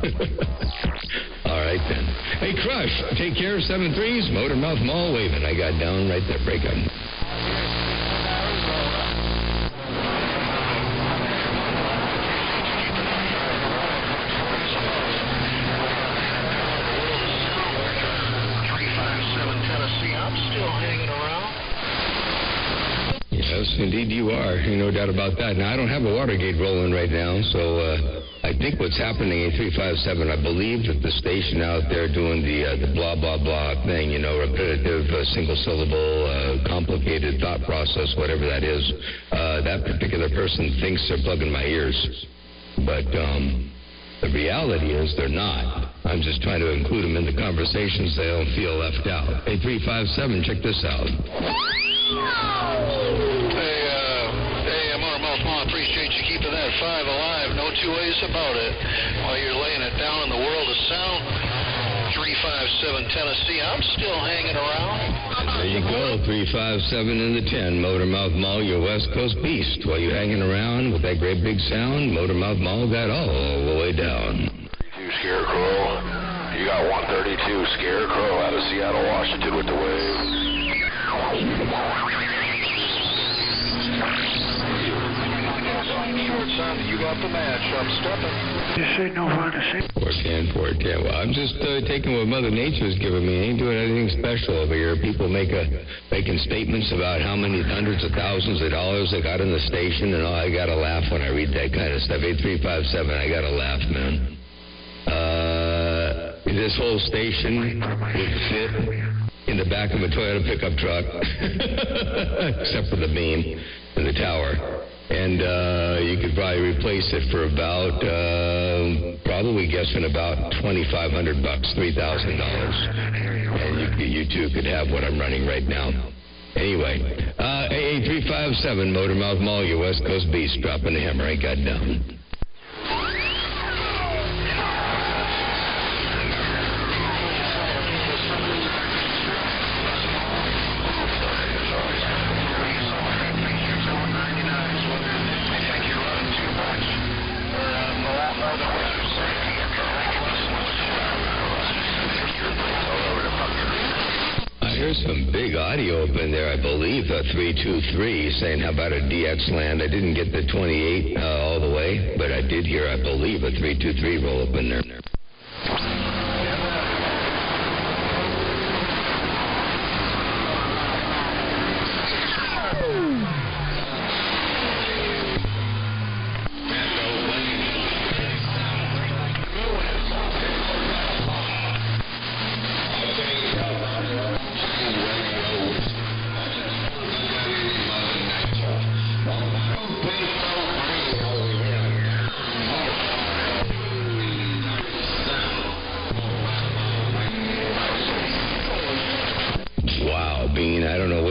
All right, then. Hey, Crush, take care of 7-3s. Motormouth Mall waving. I got down right there. Break up. Yes, indeed you are. No doubt about that. Now, I don't have a Watergate rolling right now, so I think what's happening in 357, I believe that the station out there doing the blah, blah, blah thing, you know, repetitive, single-syllable, complicated thought process, whatever that is, that particular person thinks they're plugging my ears. But the reality is they're not. I'm just trying to include them in the conversation so they don't feel left out. Hey, 357, check this out. Hey, Motormouth Mall, appreciate you keeping that 5 alive. No two ways about it. While you're laying it down in the world of sound, 357 Tennessee, I'm still hanging around. There you go, 357 in the 10, Motormouth Mall, your West Coast beast. While you're hanging around with that great big sound, Motormouth Mall got all the way down. 32 Scarecrow. You got 132 Scarecrow out of Seattle, Washington with the wave. You got the match. I'm stepping. You say no one to say. 410. Well, I'm just taking what Mother Nature's giving me. I ain't doing anything special over here. People making statements about how many hundreds of thousands of dollars they got in the station and all. I gotta laugh when I read that kind of stuff. 8357. I gotta laugh, man. This whole station would fit in the back of a Toyota pickup truck, except for the beam and the tower. And you could probably replace it for about, probably guessing about $2,500, $3,000. And you two could have what I'm running right now. Anyway, AA357, Motormouth Mall, your West Coast beast, dropping the hammer. I got down. There's some big audio up in there, I believe, 323, saying how about a DX land. I didn't get the 28 all the way, but I did hear, I believe, a 323 roll up in there.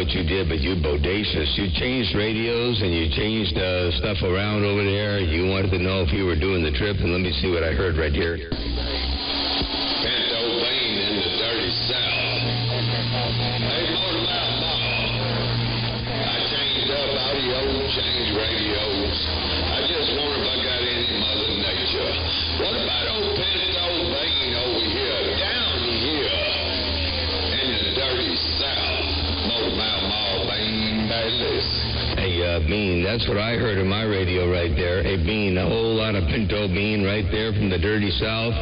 what you did, but you bodacious. You changed radios and you changed stuff around over there. You wanted to know if you were doing the trip, and let me see what I heard right here. Pinto Bean in the dirty South. Hey, Motor Mouth Mall. I changed up audio, changed radios. I just wonder if I got any Mother Nature. What about old Pinto Bean over here, down here in the dirty South? Motor Mouth Mall, Bean Bayless. Hey, Bean, that's what I heard in my radio right there. Hey, Bean, a whole lot of Pinto Bean right there from the dirty South.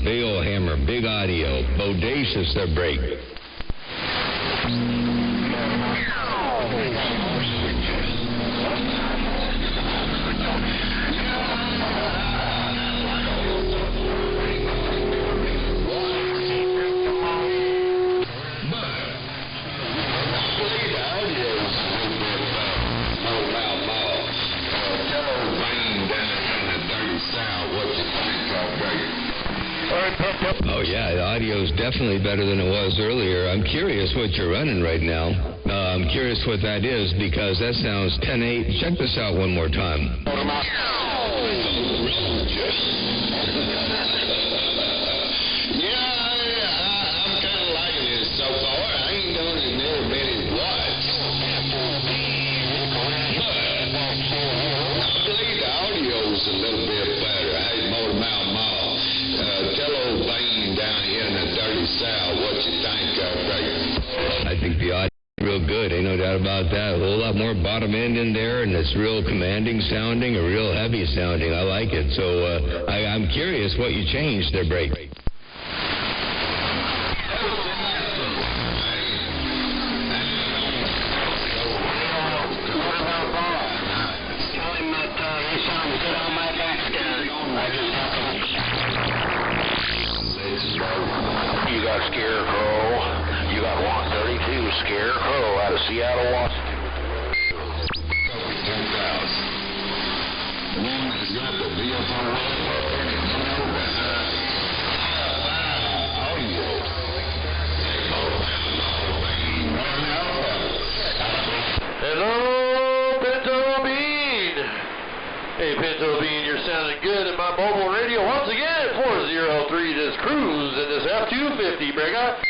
Big old hammer, big audio. Bodacious, their break. Oh, yeah, the audio's definitely better than it was earlier. I'm curious what you're running right now. I'm curious what that is, because that sounds 10.8. Check this out one more time. I'm kind of liking this so far. I ain't done it near many watts. But I believe the audio's a little bit better. Hey, Motor Mouth Mall. Tell old Bean down here in the dirty South what you think of, right? I think the audio is real good, ain't no doubt about that. A whole lot more bottom end in there, and it's real commanding sounding, or real heavy sounding. I like it. So I'm curious what you changed there, Break. You got Scarecrow. You got 132 Scarecrow out of Seattle, Washington. Hello, Pinto Bean. Hey, Pinto Bean, you're sounding good in my mobile radio once again. 403 this cruise in this F-250, Brega.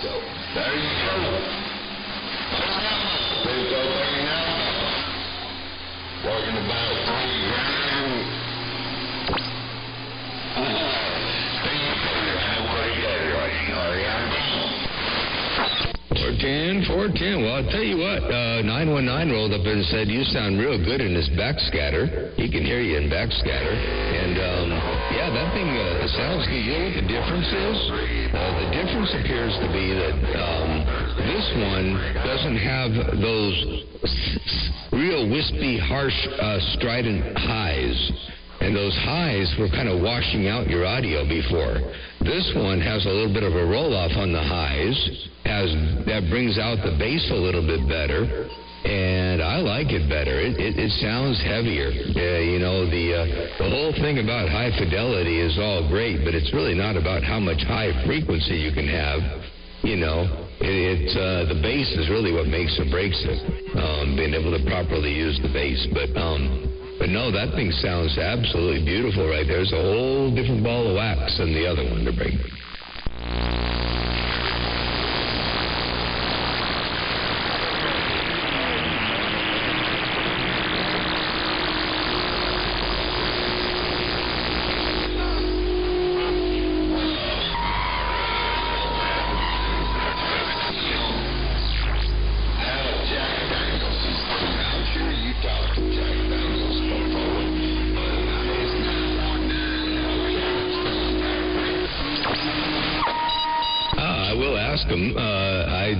So there you go. Pinto Bean now. Working about $3,000. 410. Well, I'll tell you what, 919 rolled up and said, you sound real good in this backscatter. He can hear you in backscatter. And, yeah, that thing sounds good. You know what the difference is? The difference appears to be that this one doesn't have those real wispy, harsh, strident highs. And those highs were kind of washing out your audio before. This one has a little bit of a roll-off on the highs. That brings out the bass a little bit better. And I like it better. It sounds heavier. You know, the whole thing about high fidelity is all great, but it's really not about how much high frequency you can have. You know, the bass is really what makes or breaks it. Being able to properly use the bass. But no, that thing sounds absolutely beautiful right there. It's a whole different ball of wax than the other one to break.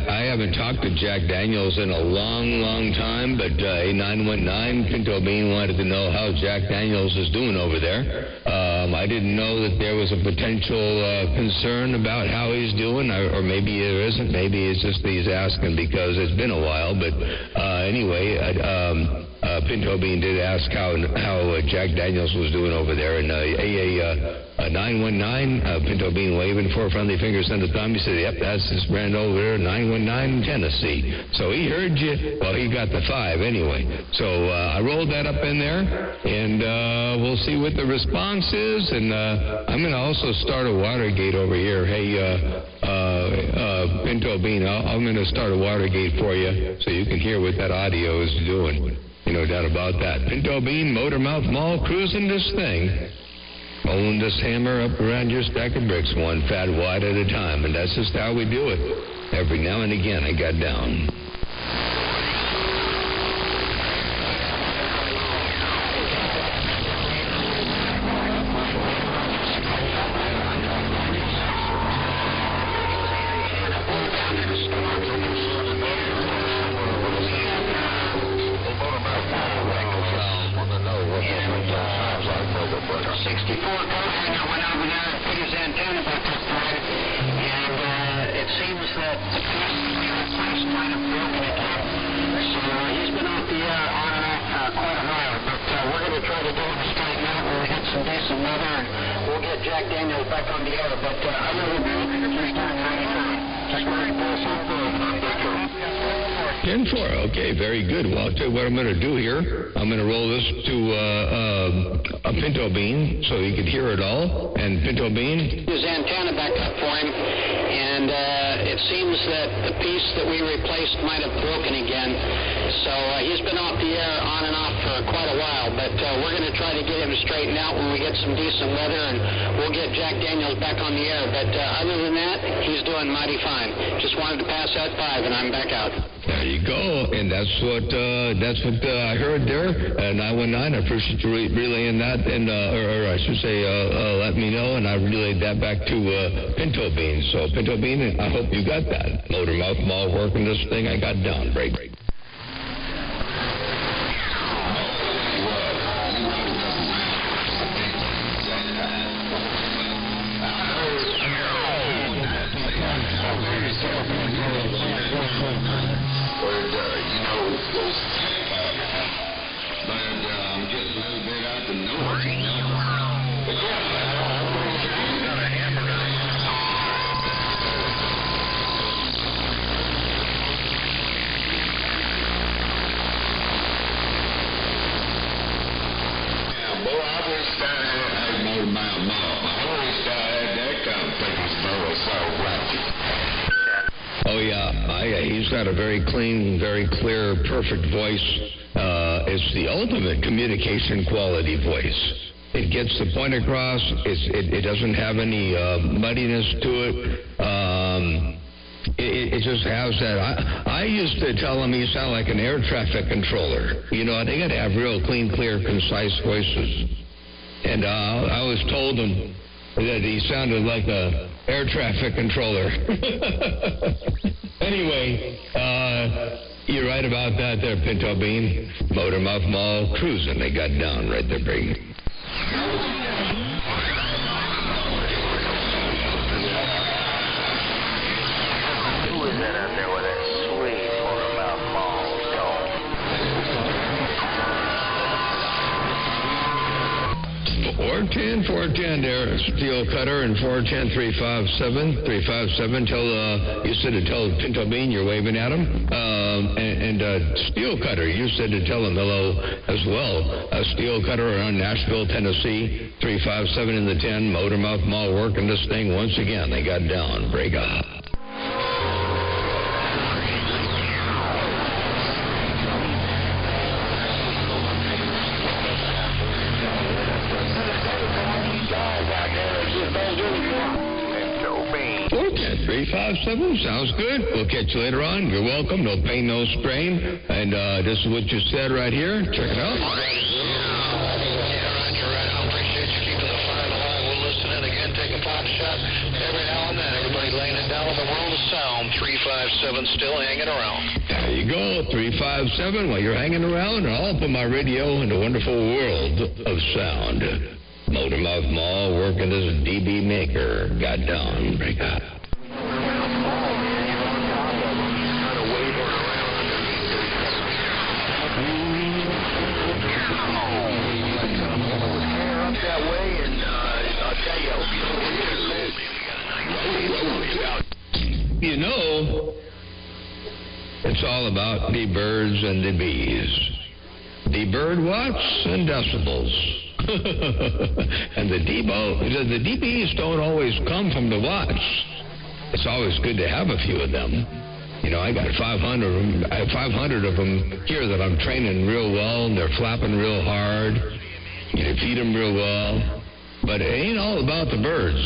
I haven't talked to Jack Daniels in a long time, but 919 Pinto Bean wanted to know how Jack Daniels is doing over there. I didn't know that there was a potential concern about how he's doing, or maybe there isn't. Maybe it's just he's asking because it's been a while. But anyway, Pinto Bean did ask how Jack Daniels was doing over there, and AA 919, Pinto Bean waving four friendly fingers and a thumb. He said, "Yep, that's his brand over there, 919 Tennessee." So he heard you. Well, he got the 5 anyway. So I rolled that up in there, and we'll see what the response is. And I'm going to also start a Watergate over here. Hey, Pinto Bean, I'm going to start a Watergate for you so you can hear what that audio is doing. No doubt about that. Pinto Bean, Motormouth Mall, cruising this thing. Rolling this hammer up around your stack of bricks, one fat wad at a time. And that's just how we do it. Every now and again, I got down. 64 co-hanger went over there and put his antenna back up there, and it seems that the piece might have broken again. So he's been off the air on and off quite a while, but we're going to try to do it straight now when we get some decent weather, and we'll get Jack Daniels back on the air. But other than that, he's doing mighty fine. Just wanted to pass on the 10-4, okay, very good. Well, I'll tell you what I'm going to do here. I'm going to roll this to a Pinto Bean so you can hear it all. And Pinto Bean? His antenna back up for him, and it seems that the piece that we replaced might have broken again. So he's been off the air on and off for quite a while, but we're going to try to get him straightened out when we get some decent weather, and we'll get Jack Daniels back on the air. But other than that, he's doing mighty fine. Just wanted to pass that 5, and I'm back out. There you go, and that's what I heard there. 919, I appreciate you relaying that, and or I should say, let me know, and I relayed that back to Pinto Bean. So Pinto Bean, I hope you got that. Motormouth Mall working this thing, I got down. Break. Oh, yeah, he's got a very clean, very clear, perfect voice. It's the ultimate communication quality voice. It gets the point across. It doesn't have any muddiness to it. It just has that. I used to tell him he sounded like an air traffic controller. You know, they got to have real clean, clear, concise voices. And I always told him that he sounded like a air traffic controller. Anyway, you're right about that there, Pinto Bean. Motormouth Mall cruising. They got down right there, big. Who is that out there with that sweet Motormouth Mall dome? 410 there, Steel Cutter, and 410-357. You said to tell Pinto Bean you're waving at him. And Steel Cutter, you said to tell him hello as well. Steel Cutter around Nashville, Tennessee, 357 in the 10, Motormouth Mall working this thing once again. They got down. Break up. Okay, 357, sounds good. We'll catch you later on. You're welcome. No pain, no strain. And this is what you said right here. Check it out. Down in the world of sound, 357 still hanging around. There you go, 357. While you're hanging around, I'll put my radio in the wonderful world of sound. Motor Mouth Mall working as a DB maker. Got down. Break up. You know, it's all about the birds and the bees. The bird watts and decibels. And the DBs don't always come from the watts. It's always good to have a few of them. You know, I got 500 of them. I have 500 of them here that I'm training real well, and they're flapping real hard. You feed them real well. But it ain't all about the birds.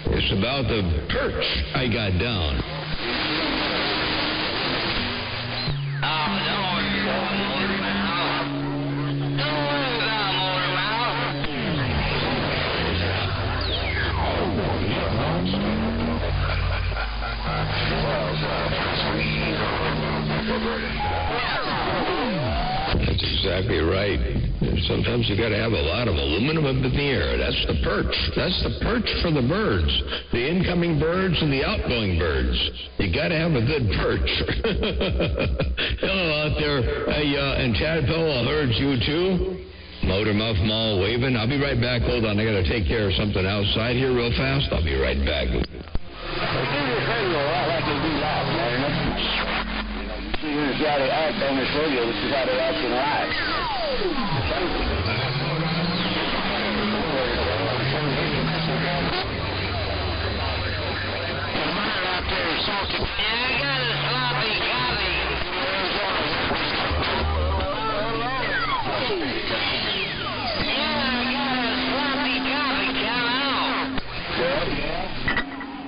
It's about the perch I got down. That's exactly right. Sometimes you got to have a lot of aluminum up in the air. That's the perch. That's the perch for the birds, the incoming birds and the outgoing birds. You got to have a good perch. Hello out there. Hey, and Tadpole, I heard you too. Motor Mouth Mall waving. I'll be right back. Hold on, I got to take care of something outside here real fast. I'll be right back. Here's how they act on this radio. This is how they act in live.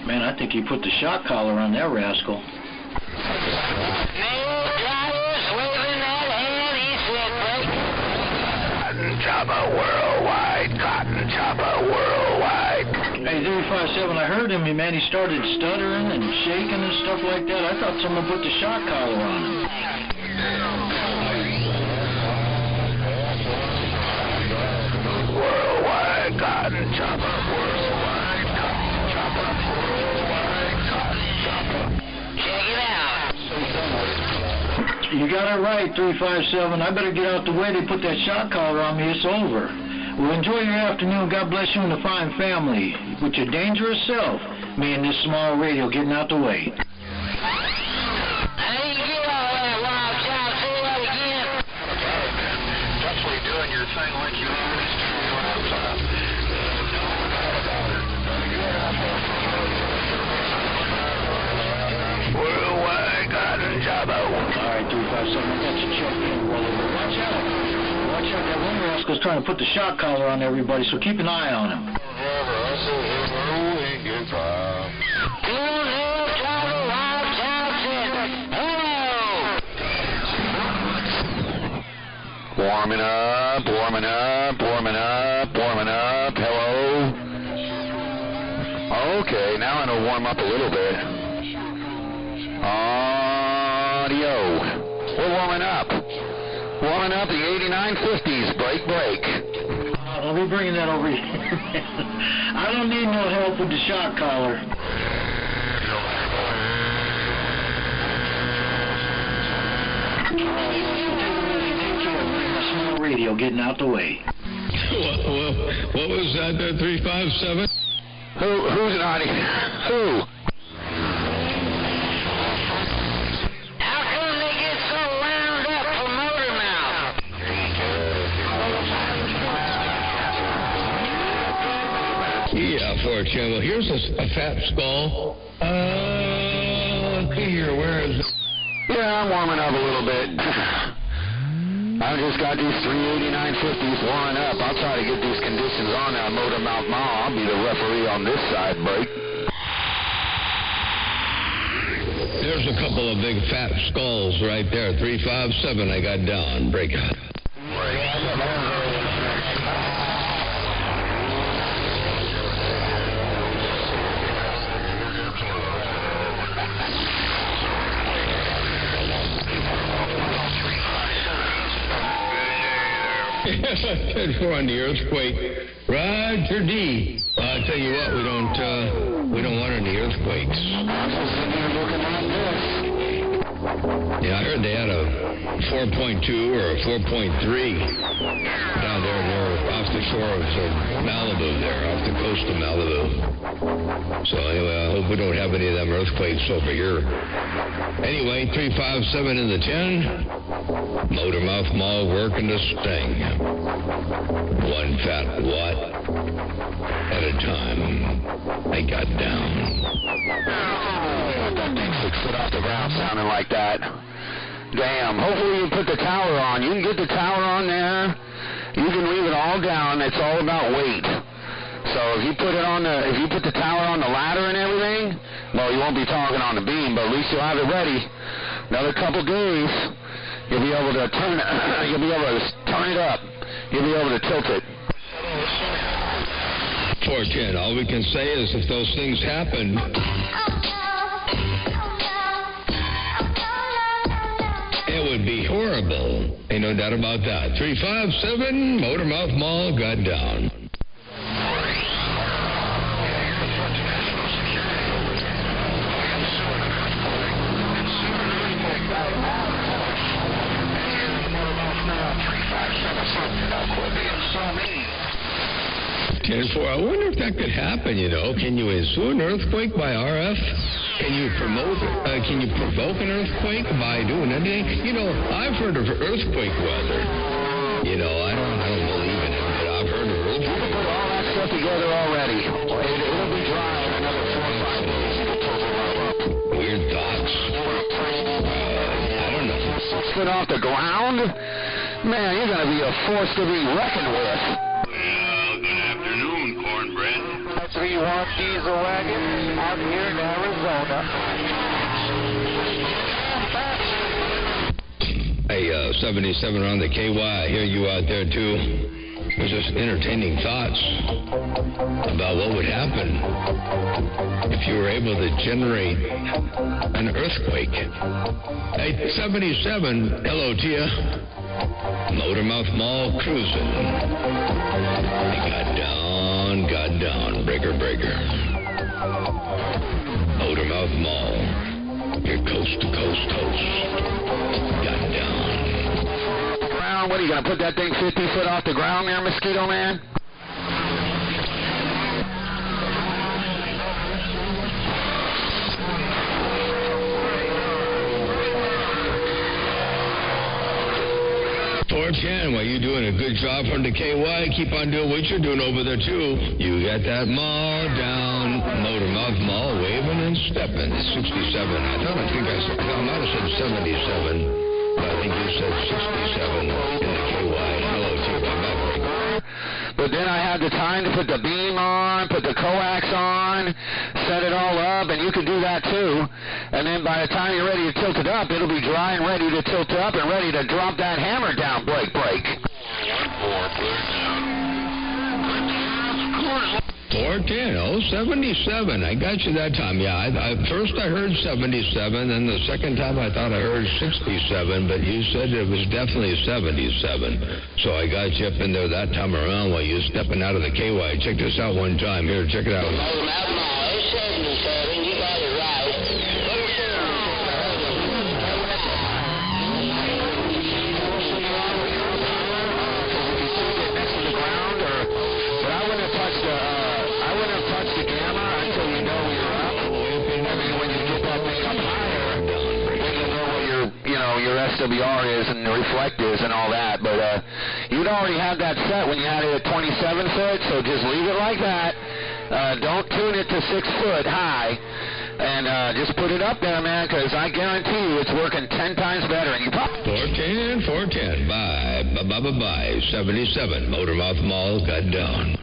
Man, I think he put the shock collar on that rascal. Chopper worldwide, Cotton Chopper worldwide. Hey, 357, I heard him, man. He started stuttering and shaking and stuff like that. I thought someone put the shock collar on him. Worldwide, Cotton Chopper worldwide, Cotton Chopper worldwide, Cotton Chopper. Check it out. You got it right, 357. I better get out the way. They put that shock collar on me. It's over. Well, enjoy your afternoon. God bless you and the fine family. With your dangerous self, me and this small radio getting out the way. Definitely doing your thing like you always do. Worldwide Cotton Chopper. All right, 357, I got you checked in. Watch out. Watch out. That one rascal's trying to put the shock collar on everybody, so keep an eye on him. Warming up, warming up, warming up, warming up. Hello. Okay, now I know to warm up a little bit. Audio. We're warming up. Warming up the 8950s. Break, break. I'll be bringing that over here. I don't need no help with the shock collar. Small radio getting out the way. What was that, 357? Who's naughty? Who? Yeah, for a channel. Here's a fat skull. Let's see here. Where is it? Yeah, I'm warming up a little bit. I just got these 38950s warming up. I'll try to get these conditions on now. Motor Mouth Mall. I'll be the referee on this side break. There's a couple of big fat skulls right there. 357 I got down. Break out. 10-4 on the earthquake. Roger D. I'll tell you what, we don't want any earthquakes. Yeah, I heard they had a 4.2 or a 4.3 down there near off the shore of Malibu there, off the coast of Malibu. So anyway, I hope we don't have any of them earthquakes over here. Anyway, 357 in the 10. Motor mouth mall working the sting. One fat watt at a time. I got down. That thing 6 foot off the ground sounding like that. Damn. Hopefully you put the tower on. You can get the tower on there. You can leave it all down. It's all about weight. So if you put the tower on the ladder and everything, well, you won't be talking on the beam, but at least you'll have it ready. Another couple days, you'll be able to turn it. You'll be able to turn it up. You'll be able to tilt it. 410. All we can say is if those things happen, it would be horrible. Ain't no doubt about that. 357, Motor Mouth Mall got down. I wonder if that could happen, you know. Can you ensue an earthquake by RF? Can you provoke an earthquake by doing anything? You know, I've heard of earthquake weather. You know, I don't believe in it, but I've heard of earthquake. You can put all that stuff together already. It'll be dry in another 4 or 5 days. Weird thoughts. I don't know. 6 foot off the ground? Man, you're going to be a force to be reckoned with. Cornbread. 3-1 diesel wagon out here in Arizona. Hey, 77 around the KY. I hear you out there too. There's just entertaining thoughts about what would happen if you were able to generate an earthquake. Hey, 77, hello to you. Motormouth Mall cruising. They got down, breaker. Motormouth Mall, your coast to coast host, got down. Ground, what are you going to put that thing 50 foot off the ground there, Mosquito Man? Well, you're doing a good job from the KY. Keep on doing what you're doing over there, too. You got that mall down, Motormouth Mall, waving and stepping. 67. I might have said 77, but I think you said 67 in the KY. Hello to you. I'm back. But then I had the time to put the beam on, put the coax on, set it all up, and you can do that too. And then by the time you're ready to tilt it up, it'll be dry and ready to tilt up and ready to drop that hammer down, break. 410, 77. I got you that time. Yeah, first I heard 77, and the second time I thought I heard 67, but you said it was definitely 77. So I got you up in there that time around while you were stepping out of the KY. Check this out one time. Here, check it out. 77, you got it right. Your SWR is and the reflect is and all that, but you'd already had that set when you had it at 27 foot, so just leave it like that. Don't tune it to 6 foot high, and just put it up there, man, because I guarantee you it's working 10 times better. And you 410, bye, 77, Motormouth Mall got down.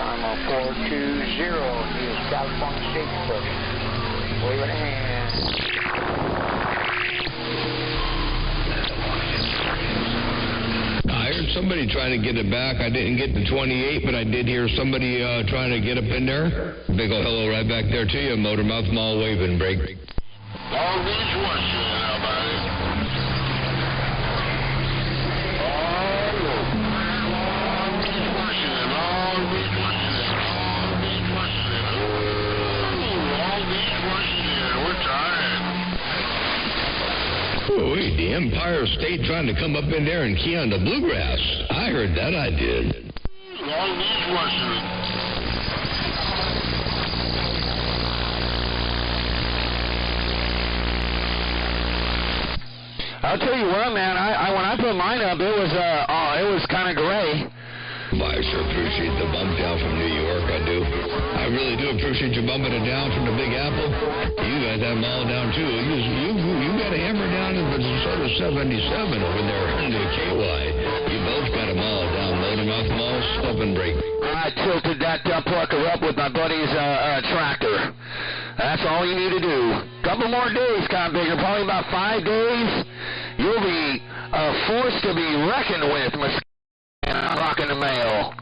I'm on 420, here's California Shake Truck. Waving a hand. I heard somebody trying to get it back. I didn't get the 28, but I did hear somebody trying to get up in there. Big ol' hello right back there to you, Motormouth Mall waving break. Long Beach, Washington, how about it? Oh, Ooh, the Empire State trying to come up in there and key on the bluegrass. I heard that, I did. All these Russians. I'll tell you what, man. When I put mine up, it was kind of gray. I sure appreciate the bump down from New York. I do. I really do appreciate you bumping it down from the Big Apple. You got that mall down too. You got a hammer down in the sort of 77 over there in the KY. You both got them all down. Motor mouth mall, stop and break. I tilted that plucker up with my buddy's tractor. That's all you need to do. Couple more days, Bigger, probably about 5 days. You'll be a force to be reckoned with, and I'm rocking the mail.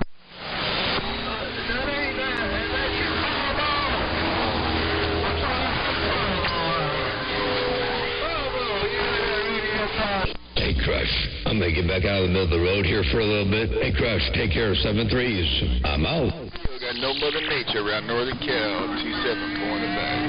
Hey, Crush, I'm going to get back out of the middle of the road here for a little bit. Hey, Crush, take care of 7-3s. I'm out. You got no Mother Nature around Northern Cal. 2-7 going back.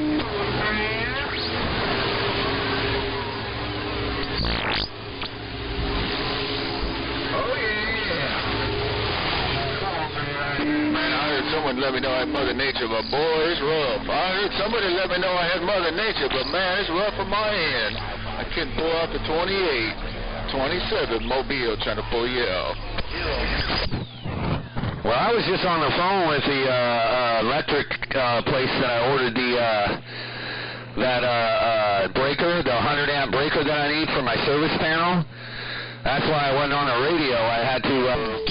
Someone let me know I had Mother Nature, but boy, it's rough. I heard somebody let me know I had Mother Nature, but man, it's rough on my end. I couldn't pull out the 28, 27 Mobile trying to pull you out. Well, I was just on the phone with the electric place that I ordered that breaker, the 100 amp breaker that I need for my service panel. That's why I wasn't on the radio. I had to...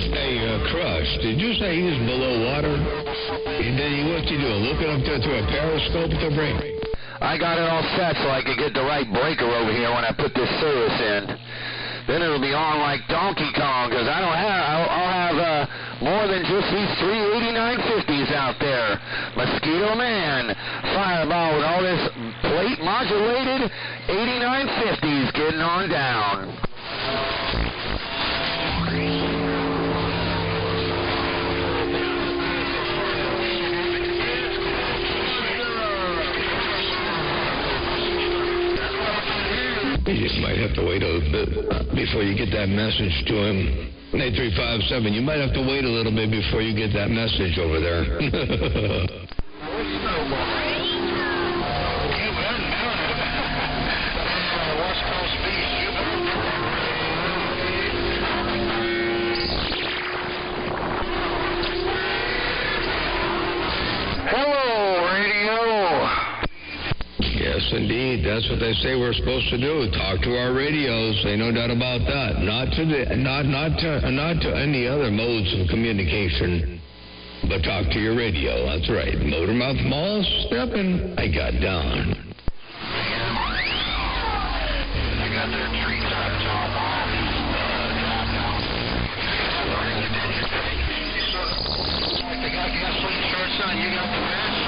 Hey, Crush, did you say he was below water? And then what's he doing? Looking up there through a periscope to break? I got it all set so I could get the right breaker over here when I put this service in. Then it'll be on like Donkey Kong, because I'll have more than just these 3 8950s out there. Mosquito Man, Fireball with all this plate modulated 8950s getting on down. You just might have to wait a little bit before you get that message to him. 8357, you might have to wait a little bit before you get that message over there. Yes, indeed. That's what they say we're supposed to do. Talk to our radios. Ain't no doubt about that. Not to any other modes of communication, but talk to your radio. That's right. Motormouth Mall stepping. I got down. I got their treetops all off. They got gasoline shorts on. You got the rest.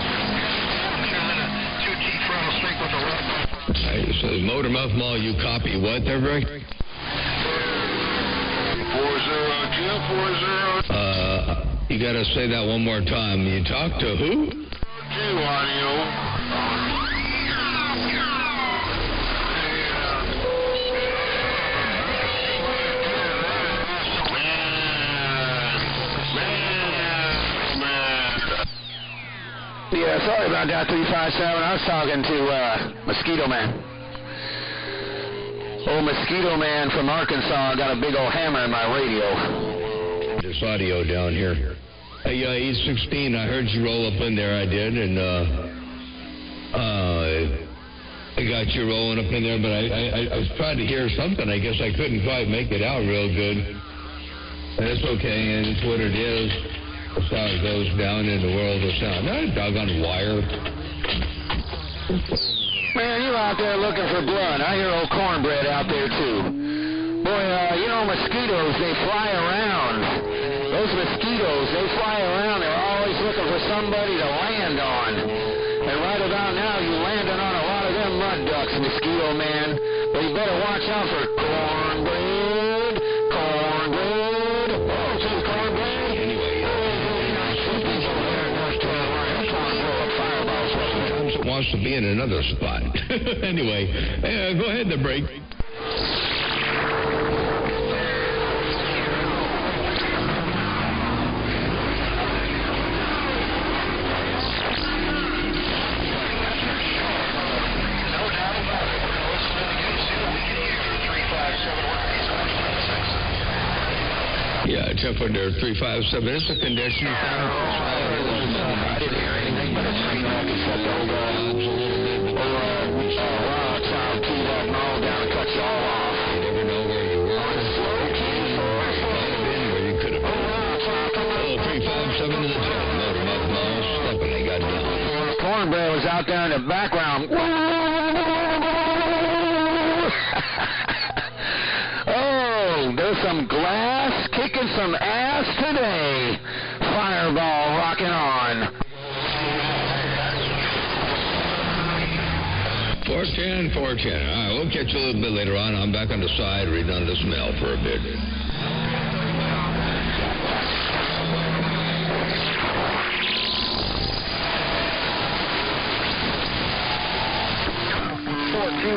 It says Motormouth Mall, you copy what there, Rick? 40, Jim 40. You gotta say that one more time. You talk to who? Audio. Yeah, sorry about that, 357. I was talking to Mosquito Man. Old Mosquito Man from Arkansas got a big old hammer in my radio. This audio down here. Hey, E16, I heard you roll up in there. I did, and I got you rolling up in there, but I was trying to hear something. I guess I couldn't quite make it out real good. That's okay, and it's what it is. That's how it goes down in the world of sound. Not a doggone wire. Man, you out there looking for blood. I hear old cornbread out there, too. Boy, mosquitoes, they fly around. Those mosquitoes, they fly around. They're always looking for somebody to land on. And right about now, you landing on a lot of them mud ducks, Mosquito Man. But you better watch out for cornbread. Wants to be in another spot. Anyway, go ahead, the break. Yeah, 10 foot there, 357. It's a condition. I didn't hear anything but a train wreck except over rocks out to that mall down and cut you all off. You never know where you were. Where you could have been. Oh, 357 to the 10. Load them up, Miles. Step and they got down. Cornbread was out there in the background. Oh, there's some glass kicking some ass today. Fireball rocking on. 410, 410. All right, we'll catch you a little bit later on. I'm back on the side reading on this mail for a bit. 4-2.